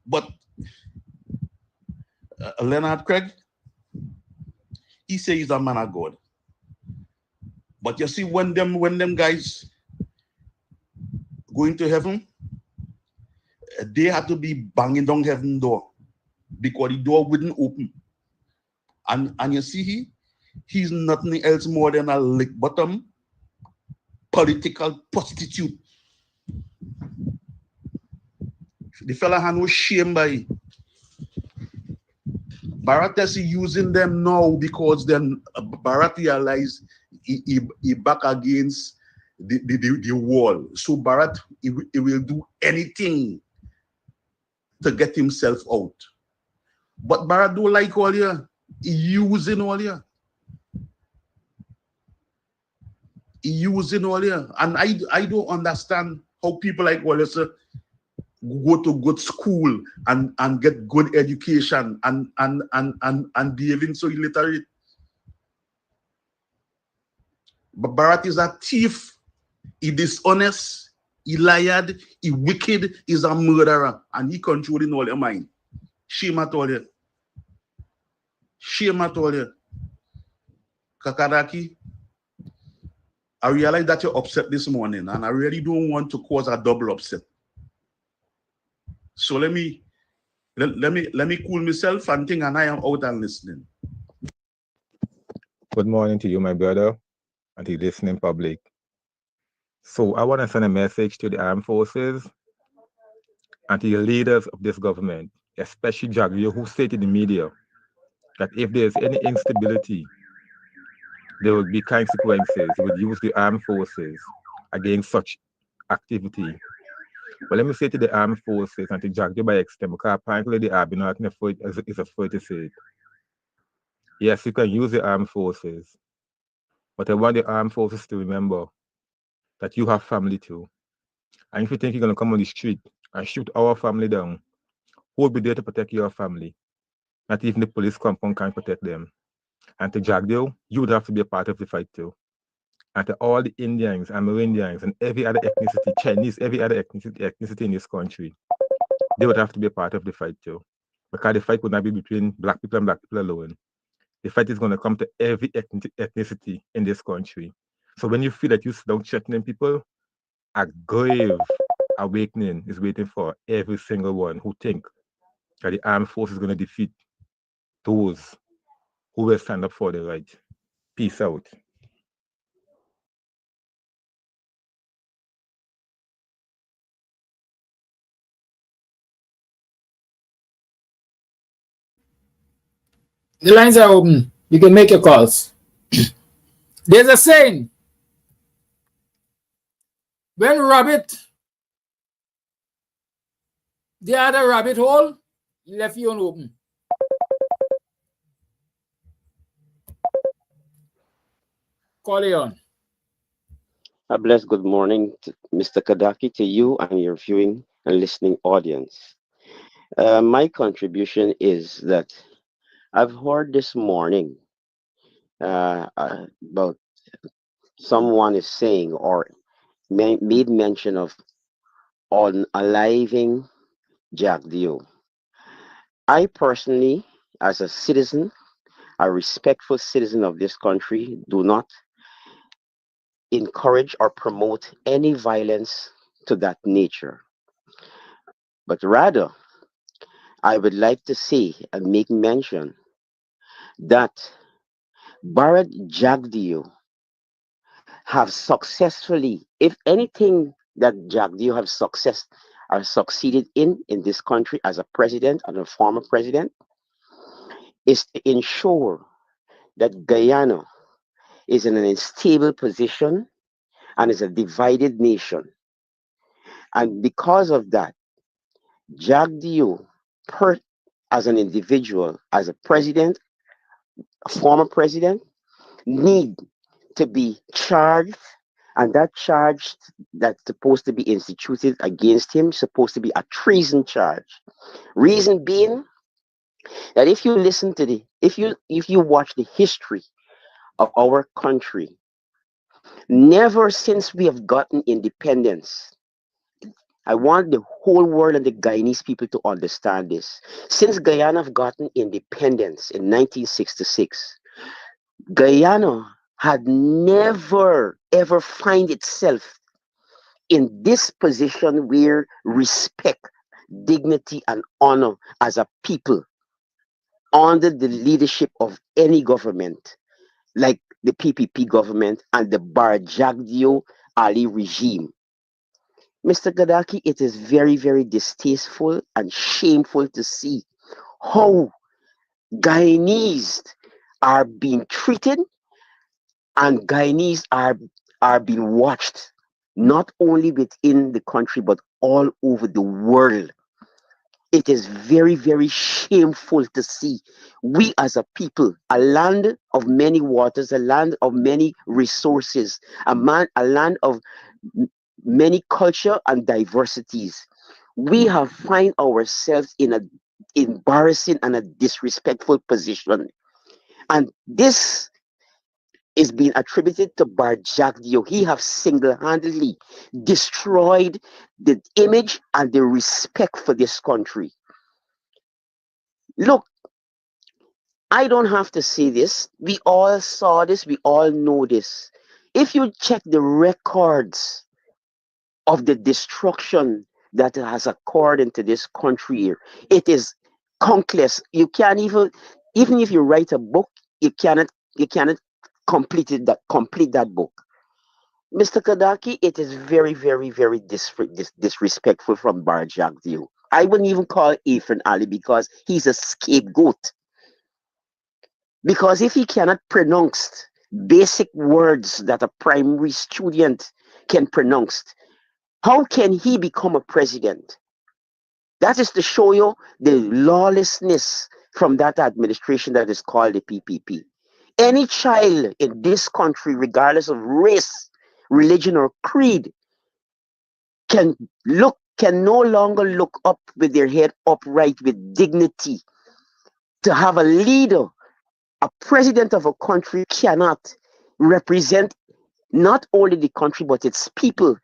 But Leonard Craig, he says he's a man of God. But you see, when them guys going to heaven, they have to be banging down heaven door because the door wouldn't open. And you see, he's nothing else more than a lick bottom political prostitute. The fella had no shame by Bharat is using them now because then Bharat realized he back against the wall. So Bharat he will do anything to get himself out. But Bharat don't like all you. He using all you. He using all you. And I don't understand how people like Wallace go to good school and get good education and behaving so illiterate. But Bharat is a thief, he dishonest, he lied, he wicked, he's a murderer, and he controlling all your mind. Shame at all you. Shame at all you. Kakadaki, I realize that you're upset this morning, and I really don't want to cause a double upset. So let me cool myself and think, and I am out and listening. Good morning to you, my brother, and to the listening public. So I want to send a message to the armed forces and to the leaders of this government, especially Jagrio, who stated in the media that if there's any instability, there will be consequences. He would use the armed forces against such activity. But let me say to the armed forces and to Jagdio by extent, because apparently the APNU is afraid to say it. Yes, you can use the armed forces, But I want the armed forces to remember that you have family too. And if you think you're going to come on the street and shoot our family down, who will be there to protect your family? Not even the police compound can protect them. And to Jagdeo, you would have to be a part of the fight too. And to all the Indians, Amerindians, and every other ethnicity, Chinese, every other ethnicity in this country, they would have to be a part of the fight too. Because the fight would not be between black people and black people alone. The fight is going to come to every ethnicity in this country. So when you feel that you're down threatening people, a grave awakening is waiting for every single one who think that the armed force is going to defeat those who will stand up for the right. Peace out. The lines are open. You can make your calls. There's a saying, when rabbit, the other rabbit hole, you left you on open. Call it on. A blessed good morning, Mr. Kadaki, to you and your viewing and listening audience. My contribution is that I've heard this morning about someone is saying or made mention of on aliving Jack Dio. I personally, as a citizen, a respectful citizen of this country, do not encourage or promote any violence to that nature, but rather I would like to say and make mention that Bharat Jagdeo have successfully, if anything that Jagdeo have succeeded in this country as a president and a former president, is to ensure that Guyana is in an unstable position and is a divided nation. And because of that, Jagdeo, as an individual, as a president, a former president, need to be charged, and that charge that's supposed to be instituted against him supposed to be a treason charge. Reason being that if you listen to if you watch the history of our country, never since we have gotten independence, I want the whole world and the Guyanese people to understand this. Since Guyana have gotten independence in 1966, Guyana had never ever find itself in this position where respect, dignity, and honor as a people under the leadership of any government, like the PPP government and the Barjagdio Ali regime. Mr. Gadaki, it is very, very distasteful and shameful to see how Guyanese are being treated and Guyanese are being watched not only within the country but all over the world. It is very, very shameful to see we as a people, a land of many waters, a land of many resources, a land of many culture and diversities. We have find ourselves in a embarrassing and a disrespectful position. And this is being attributed to Barjagdio. He have single-handedly destroyed the image and the respect for this country. Look, I don't have to say this. We all saw this. We all know this. If you check the records of the destruction that has occurred into this country here, it is countless. You can't even if you write a book, you cannot complete that book. Mr. Kadaki, it is very, very, very disrespectful from Barjagdio. I wouldn't even call Ethan Ali because he's a scapegoat. Because if he cannot pronounce basic words that a primary student can pronounce, how can he become a president? That is to show you the lawlessness from that administration that is called the PPP. Any child in this country, regardless of race, religion, or creed, can no longer look up with their head upright with dignity. To have a leader, a president of a country cannot represent not only the country but its people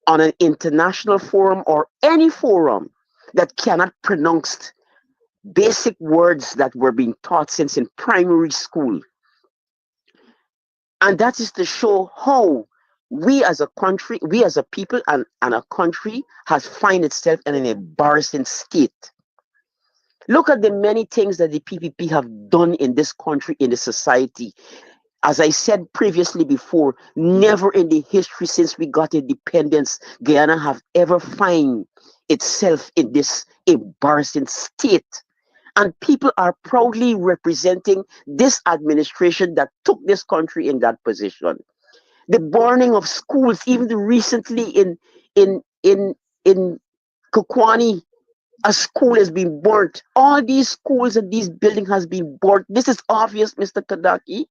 on an international forum or any forum that cannot pronounce basic words that were being taught since in primary school. And that is to show how we as a country, we as a people and a country has find itself in an embarrassing state. Look at the many things that the PPP have done in this country, in the society. As I said previously before, never in the history since we got independence, Guyana have ever find itself in this embarrassing state. And people are proudly representing this administration that took this country in that position. The burning of schools, even recently in Kukwani, a school has been burnt. All these schools and these buildings has been burnt. This is obvious, Mr. Kadaki.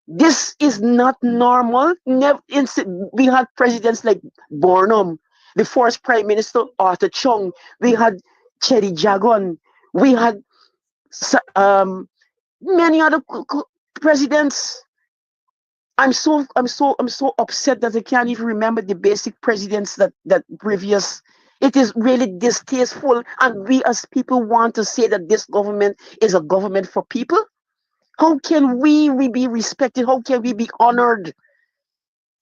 This is not normal. We had presidents like Burnham, the first Prime Minister Arthur Chung. We had Cherry Jagon. We had many other presidents. I'm so upset that I can't even remember the basic presidents that previous. It is really distasteful, and we as people want to say that this government is a government for people. How can we be respected? How can we be honored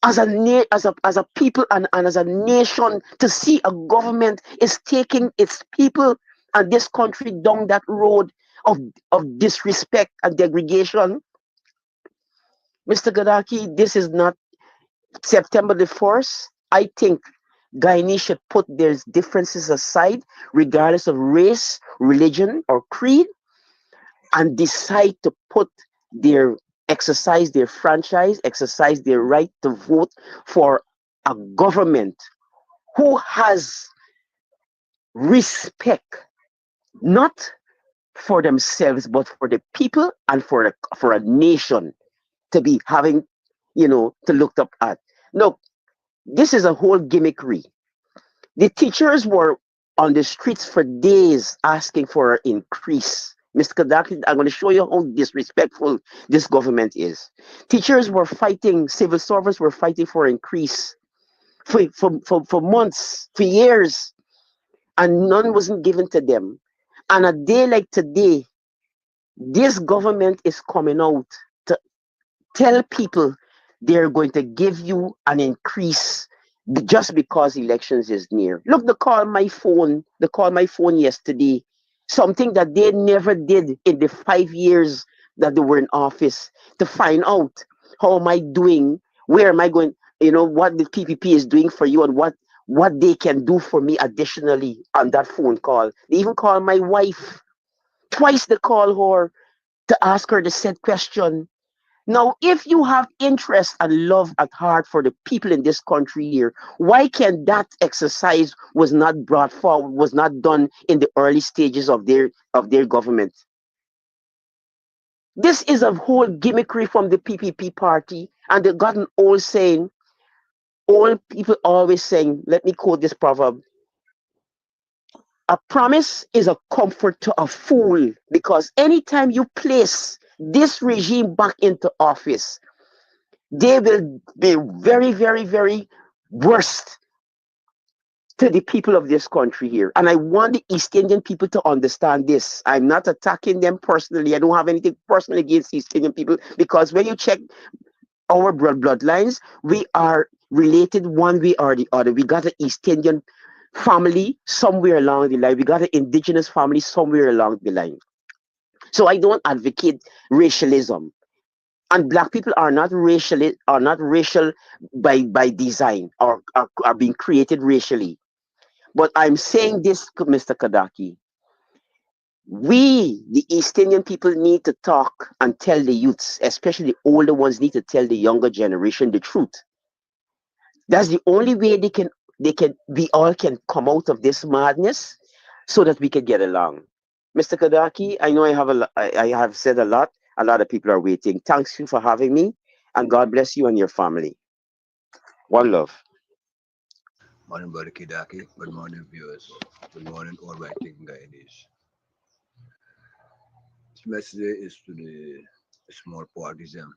as a people and as a nation to see a government is taking its people and this country down that road of disrespect and degradation? Mr. Gadaki, this is not September the 1st. I think Guyanese should put their differences aside, regardless of race, religion, or creed, and decide to exercise their franchise, exercise their right to vote for a government who has respect, not for themselves, but for the people and for a nation to be having, to look up at. No, this is a whole gimmickry. The teachers were on the streets for days asking for an increase. Mr. Kadaki, I'm going to show you how disrespectful this government is. Teachers were fighting, civil servants were fighting for increase for months, for years, and none wasn't given to them. And a day like today, this government is coming out to tell people they're going to give you an increase just because elections is near. Look, they called my phone yesterday, something that they never did in the 5 years that they were in office, to find out how am I doing, where am I going, what the PPP is doing for you, and what they can do for me additionally on that phone call. They even called my wife. Twice they called her to ask her the said question. Now, if you have interest and love at heart for the people in this country here, why can that exercise was not brought forward, was not done in the early stages of their government? This is a whole gimmickry from the PPP party, and they've got an old saying, old people always saying, let me quote this proverb, a promise is a comfort to a fool, because anytime you place this regime back into office, they will be very, very, very worst to the people of this country here. And I want the East Indian people to understand this. I'm not attacking them personally. I don't have anything personal against East Indian people, because when you check our bloodlines, we are related one way or the other. We got an East Indian family somewhere along the line. We got an indigenous family somewhere along the line. So I don't advocate racialism. And black people are not racial by design, or are being created racially. But I'm saying this, Mr. Kadaki. We, the East Indian people, need to talk and tell the youths, especially the older ones, need to tell the younger generation the truth. That's the only way we all can come out of this madness, so that we can get along. Mr. Kadaki, I know I have said a lot. A lot of people are waiting. Thanks you for having me, and God bless you and your family. One love. Morning, Brother Kidaki. Good morning, viewers. Good morning, all my taking guys. This message is to the small parties that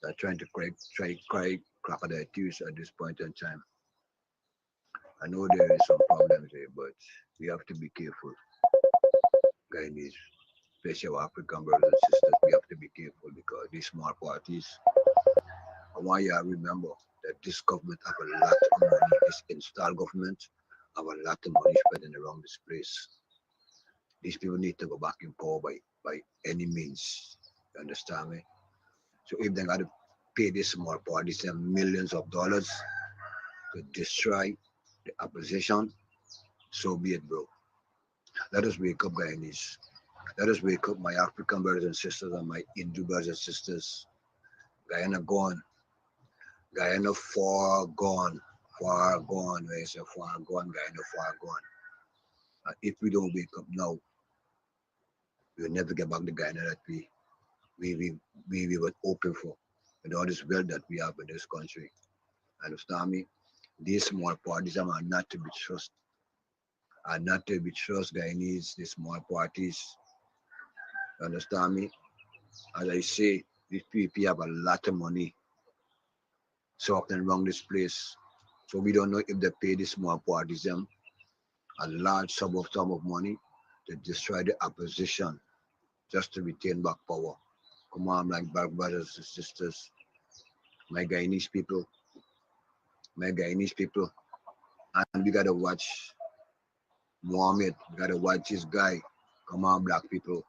are trying to cry crocodile tears at this point in time. I know there is some problems here, but we have to be careful, guys. Especially our African brothers and sisters, we have to be careful because these small parties. I want you to remember that this government have a lot of money. This installed government have a lot of money spending around this place. These people need to go back in power by any means. You understand me? So if they got to pay these small parties them millions of dollars to destroy the opposition, so be it, bro. Let us wake up, Guyanese. Let us wake up, my African brothers and sisters and my Hindu brothers and sisters. Guyana gone. Guyana far gone. Far gone. When I say far gone, Guyana far gone. And if we don't wake up now, we'll never get back the Guyana that we were hoping for. With all this wealth that we have in this country. Understand me? These small parties are not to be trusted. Are not to be trusted, Guyanese, these small parties. Understand me? As I say, these people have a lot of money so often around this place. So we don't know if they pay these small parties them a large sum of money to destroy the opposition just to retain back power. Come on, my brothers and sisters, my Guyanese people, and we gotta watch Mohammed. We gotta watch this guy. Come on, black people.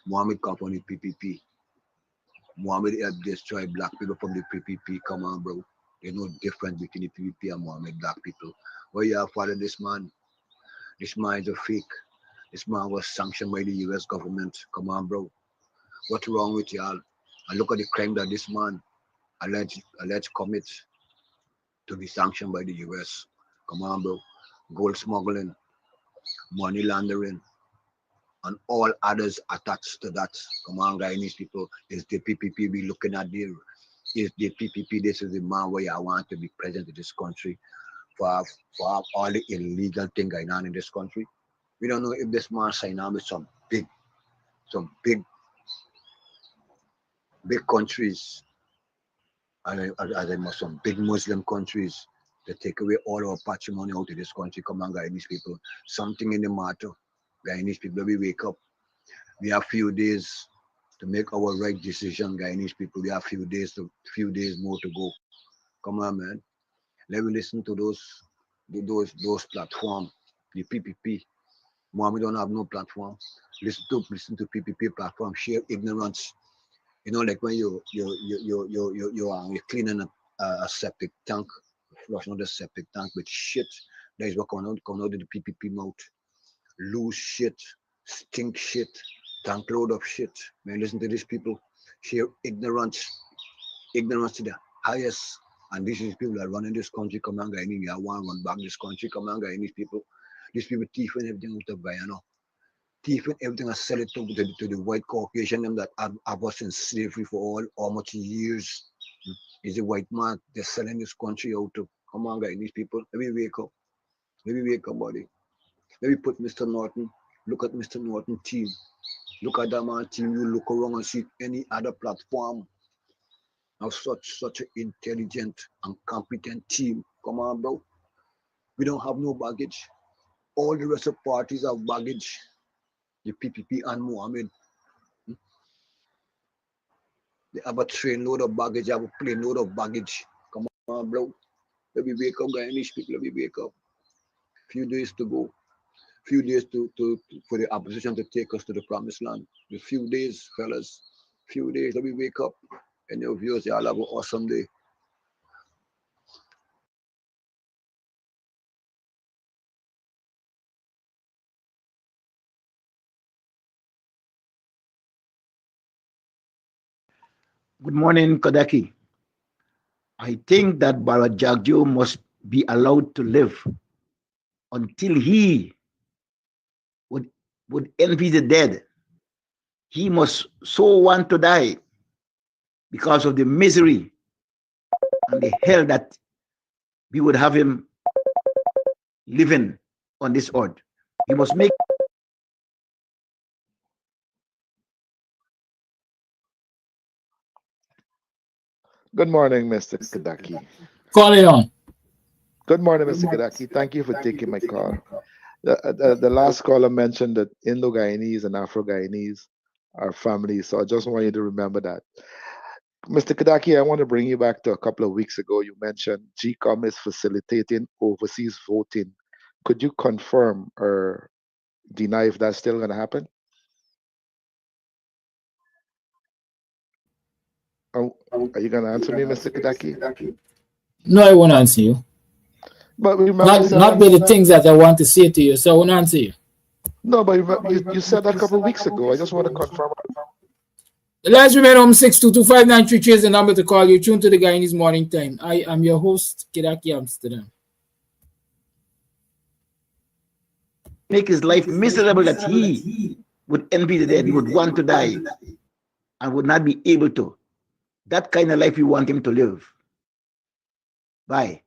Mohammed come from the PPP. Mohammed helped destroy black people from the PPP. Come on, bro. There's no difference between the PPP and Mohammed black people. Where you have followed this man? This man is a fake. This man was sanctioned by the US government. Come on, bro. What's wrong with y'all? And look at the crime that this man alleged commits to be sanctioned by the US. Come on, bro. Gold smuggling, money laundering, and all others attached to that. Come on, Guyanese people, is the PPP we looking at there? Is the PPP, this is the man where I want to be present in this country for all the illegal thing going on in this country? We don't know if this man sign on with some big countries, as I must, some big Muslim countries to take away all our patrimony out of this country. Come on, Guyanese people, something in the matter. Guyanese people, we wake up. We have few days to make our right decision, Guyanese people. We have few days more to go. Come on, man. Let me listen to those platforms, the PPP. Mohammed don't have no platform. Listen to PPP platform. Share ignorance. You know, like when you are cleaning a septic tank, flushing out the septic tank with shit. That is what coming out of the PPP mouth. Loose shit, stink shit, tank load of shit. Man, listen to these people. Share ignorance to the highest. And these is people that are running this country. Come on, Guyanese. I want to run back this country. Come on, Guyanese people. These people thieving everything out of Guyana. Thieving everything and sell it to the white Caucasian them that have us in slavery for how much years. Is the white man they're selling this country out to. Come on, Guyanese people. Let me wake up. Let me wake up, buddy. Let me put Mr. Norton. Look at Mr. Norton team. Look at that man team. You look around and see any other platform of such an intelligent and competent team. Come on, bro. We don't have no baggage. All the rest of parties have baggage. The PPP and Mohammed. They have a train load of baggage. They have a plane load of baggage. Come on, bro. Let me wake up, Guyanese people. Let me wake up. Few days to go. Few days for the opposition to take us to the promised land. A few days, fellas. Few days. Let me wake up. And your viewers, y'all have an awesome day. Good morning, Kodaki. I think that Barajagyo must be allowed to live until he would envy the dead he must so want to die because of the misery and the hell that we would have him living on this earth. He must make. Good morning, Mr. Kadaki. Call it on. Good morning, Mr. Kadaki. Thank you for taking my call. The last caller mentioned that Indo-Guyanese and Afro-Guyanese are families, so I just want you to remember that. Mr. Kadaki, I want to bring you back to a couple of weeks ago. You mentioned GCOM is facilitating overseas voting. Could you confirm or deny if that's still going to happen? Oh, are you going to answer me, Mr. Kadaki? No, I won't answer you. But remember, Not by the things that I want to say to you, so I won't answer you. No, but you said that a couple of weeks ago. I just want to confirm. The last remain home 6225933 is the number to call. You tune to the Guyanese Morning Time. I am your host, Kidaki Amsterdam. Make his life miserable that he would envy the dead, he would want to die and would not be able to. That kind of life we want him to live. Bye.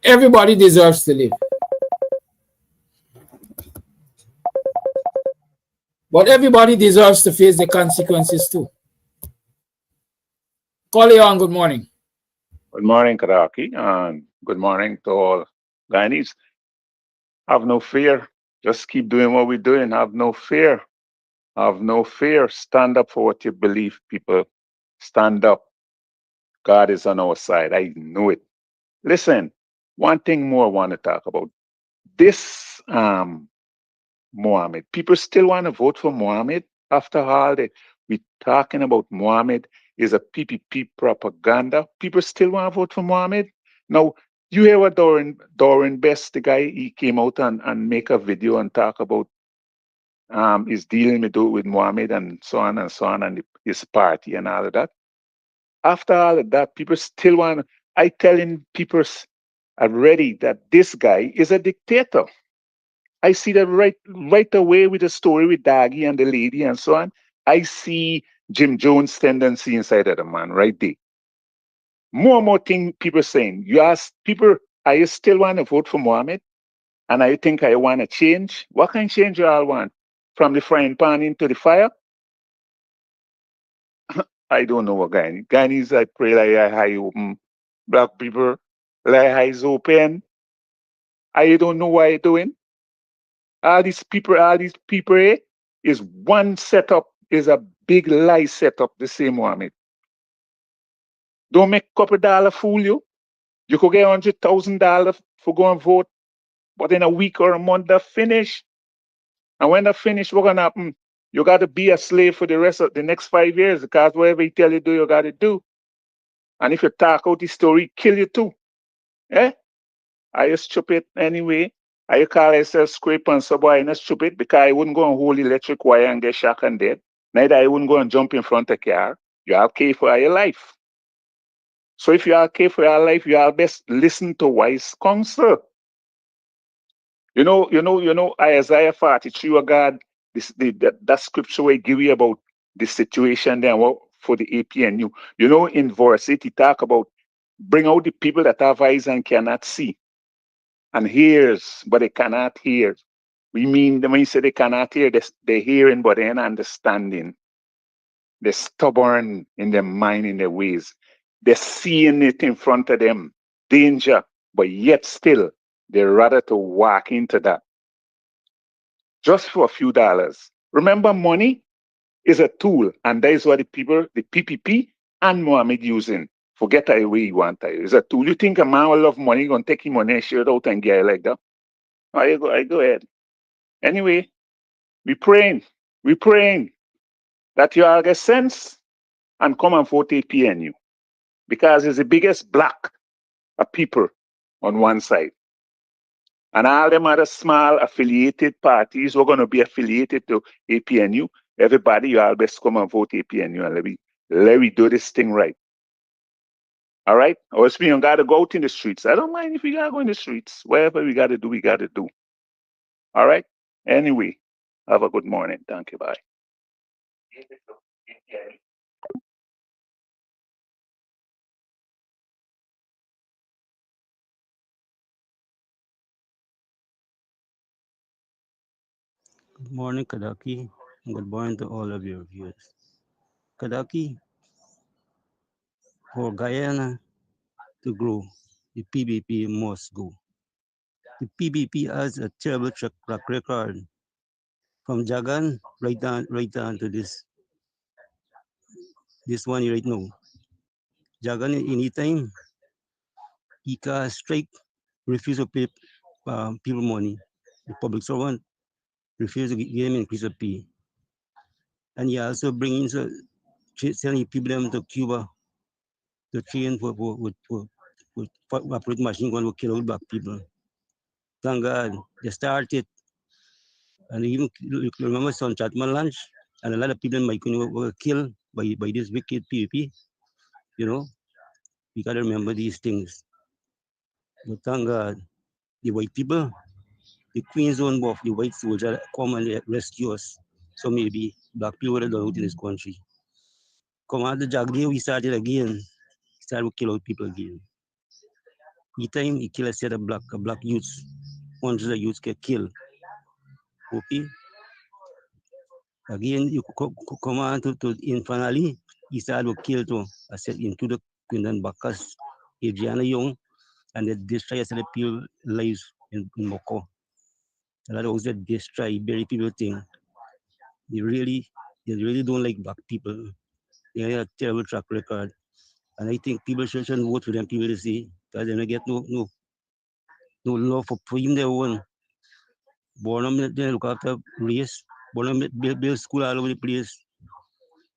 Everybody deserves to live. But everybody deserves to face the consequences too. Call you on, good morning. Good morning, Karaki, and good morning to all Guyanese. Have no fear. Just keep doing what we're doing. Have no fear. Have no fear. Stand up for what you believe, people. Stand up. God is on our side. I know it. Listen, one thing more I want to talk about. This Mohammed. People still want to vote for Mohammed after all that we're talking about Mohammed is a PPP propaganda. People still want to vote for Mohammed. Now, you hear what Doran Best, the guy, he came out and make a video and talk about his dealing with Mohammed and so on and his party and all of that. After all of that, people still want. I telling people already that this guy is a dictator. I see that right away with the story with Daggy and the lady and so on. I see Jim Jones' tendency inside of the man right there. More and more thing people saying. You ask people, I still want to vote for Mohammed? And I think I want to change. What kind of change you all want? From the frying pan into the fire? I don't know what Guyanese, I pray like your eye open. Black people, like eyes open. I don't know what you're doing. All these people here is one setup, is a big lie setup, the same Mohammed. Don't make a couple dollar fool you. You could get $100,000 for go and vote, but in a week or a month they finish. And when they finish, what's gonna happen? You gotta be a slave for the rest of the next 5 years because whatever he tell you do, you gotta do. And if you talk out the story, kill you too. Eh? Are you stupid anyway? Are you call yourself scrape and so boy not stupid because I wouldn't go and hold electric wire and get shocked and dead. Neither I wouldn't go and jump in front of a car. You are care for your life. So if you are care for your life, you are best listen to wise counsel. You know, Isaiah 43, oh God, that scripture will give you about the situation there for the APNU. You know, in verse 8, he talk about bring out the people that have eyes and cannot see, and hears, but they cannot hear. We mean when you say they cannot hear, they're hearing, but they're not understanding. They're stubborn in their mind, in their ways. They're seeing it in front of them, danger, but yet still, they rather to walk into that just for a few dollars. Remember, money is a tool, and that is what the people, the PPP and Mohammed using. Forget the way you want it. It's a tool. You think a man will love money, gonna take his money and share it out and get it like that? I go ahead. Anyway, we praying that you all get sense and come and vote APNU because it's the biggest block of people on one side. And all them other small affiliated parties were going to be affiliated to APNU. Everybody, you all best come and vote APNU and let me do this thing right. All right? Or if we don't got to go out in the streets. I don't mind if we got to go in the streets. Whatever we got to do, we got to do. All right? Anyway, have a good morning. Thank you. Bye. Good morning, Kadaki. Good morning to all of your viewers. Kadaki, for Guyana to grow, the PBP must go. The PBP has a terrible track record from Jagan right down to this one right now. Jagan anytime he can strike, refuse to pay people money. The public servant refuse to give him increase of pay. And he also bring in sending people them to Cuba to train for operate machine gun to kill all black people. Thank God they started, and even remember some Chatman lunch, and a lot of people in my country were killed by this wicked PvP. You know, we gotta remember these things. But thank God, the white people, the Queen's own buff, the white soldier come and rescue us. So maybe black people would have done out in this country. Come out the Jag day, we started again. Started to kill out people again. Each time he kill a set of black youths, hundreds of youths get killed. Okay? Again, you come on to in finally, he started to kill to I said into the Quindan Bacchus, Adriana Young, and they destroy a set of people lives in Moko. A lot of those that destroy, bury people thing. They really don't like black people. They have a terrible track record. And I think people shouldn't vote for them people to see, because they don't get no love for him their own. Born them, they look after race. Born them, build school all over the place.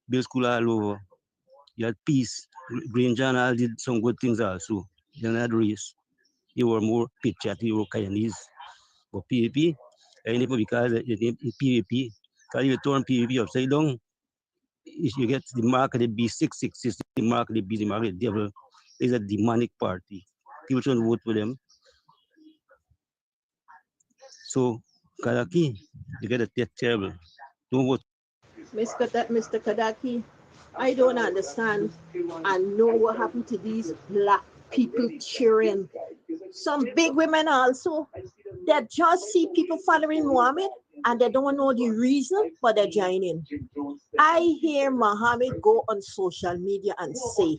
Build school all over. You had peace. Green John all did some good things also. They had race. They were more patriotic, they were Guyanese. But PvP, because the PvP, because you turn PvP upside down, you get the mark of the beast, 666, the mark of the beast, the mark of the devil. It's a demonic party. People shouldn't vote for them. So, Kadaki, you get a terrible. Don't vote. Mr. Kadaki, I don't understand and know what happened to these black people cheering. Some big women also that just see people following Muhammad and they don't know the reason for their joining. I hear Muhammad go on social media and say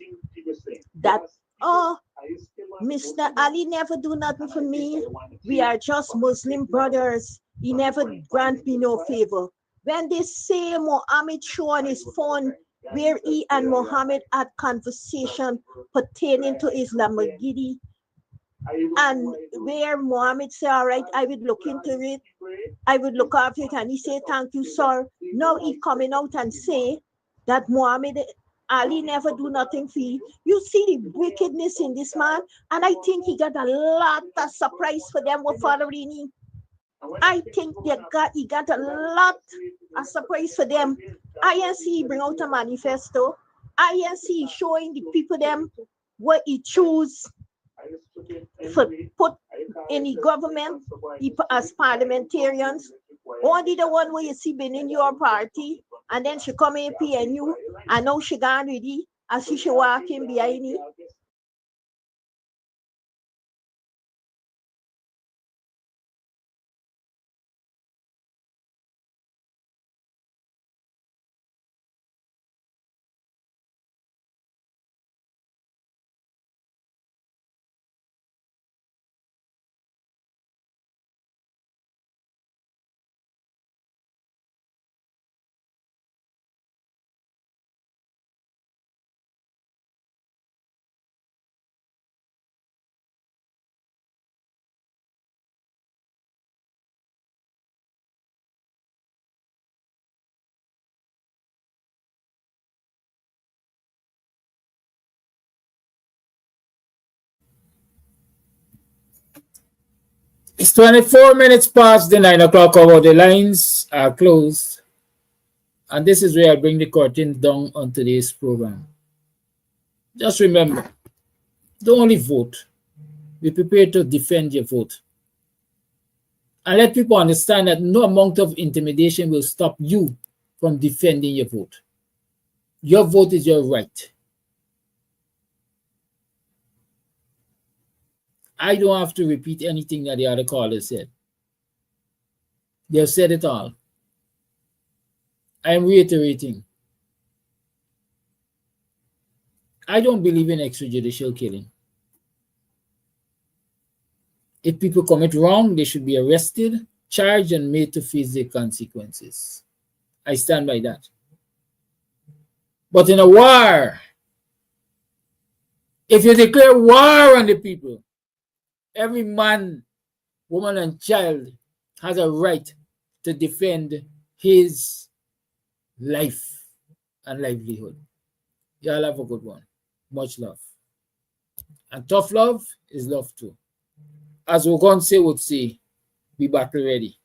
that, oh, Mr. Ali never do nothing for me. We are just Muslim brothers. He never grant me no favor. When they say Muhammad show on his phone where he and Muhammad had conversation pertaining to Islamagiri, and where Muhammad say, all right, I would look into it. I would look after it. And he say, thank you, sir. Now he coming out and say that Muhammad Ali never do nothing for you. You see the wickedness in this man. And I think he got a lot of surprise for them with following him. I think he got a lot of surprise for them. INC bring out a manifesto. INC showing the people them what he choose for put in the government as parliamentarians. Only the one where you see been in your party, and then she come in APNU, and now she gone ready as she walking behind me. It's 24 minutes past the 9 o'clock hour. The lines are closed. And this is where I bring the curtain down on today's program. Just remember, Don't only vote. Be prepared to defend your vote. And let people understand that no amount of intimidation will stop you from defending your vote. Your vote is your right. I don't have to repeat anything that the other callers said. They have said it all. I am reiterating. I don't believe in extrajudicial killing. If people commit wrong, they should be arrested, charged, and made to face the consequences. I stand by that. But in a war, if you declare war on the people, every man, woman, and child has a right to defend his life and livelihood. Y'all have a good one. Much love. And tough love is love too. As Ogonse would say, be battle ready.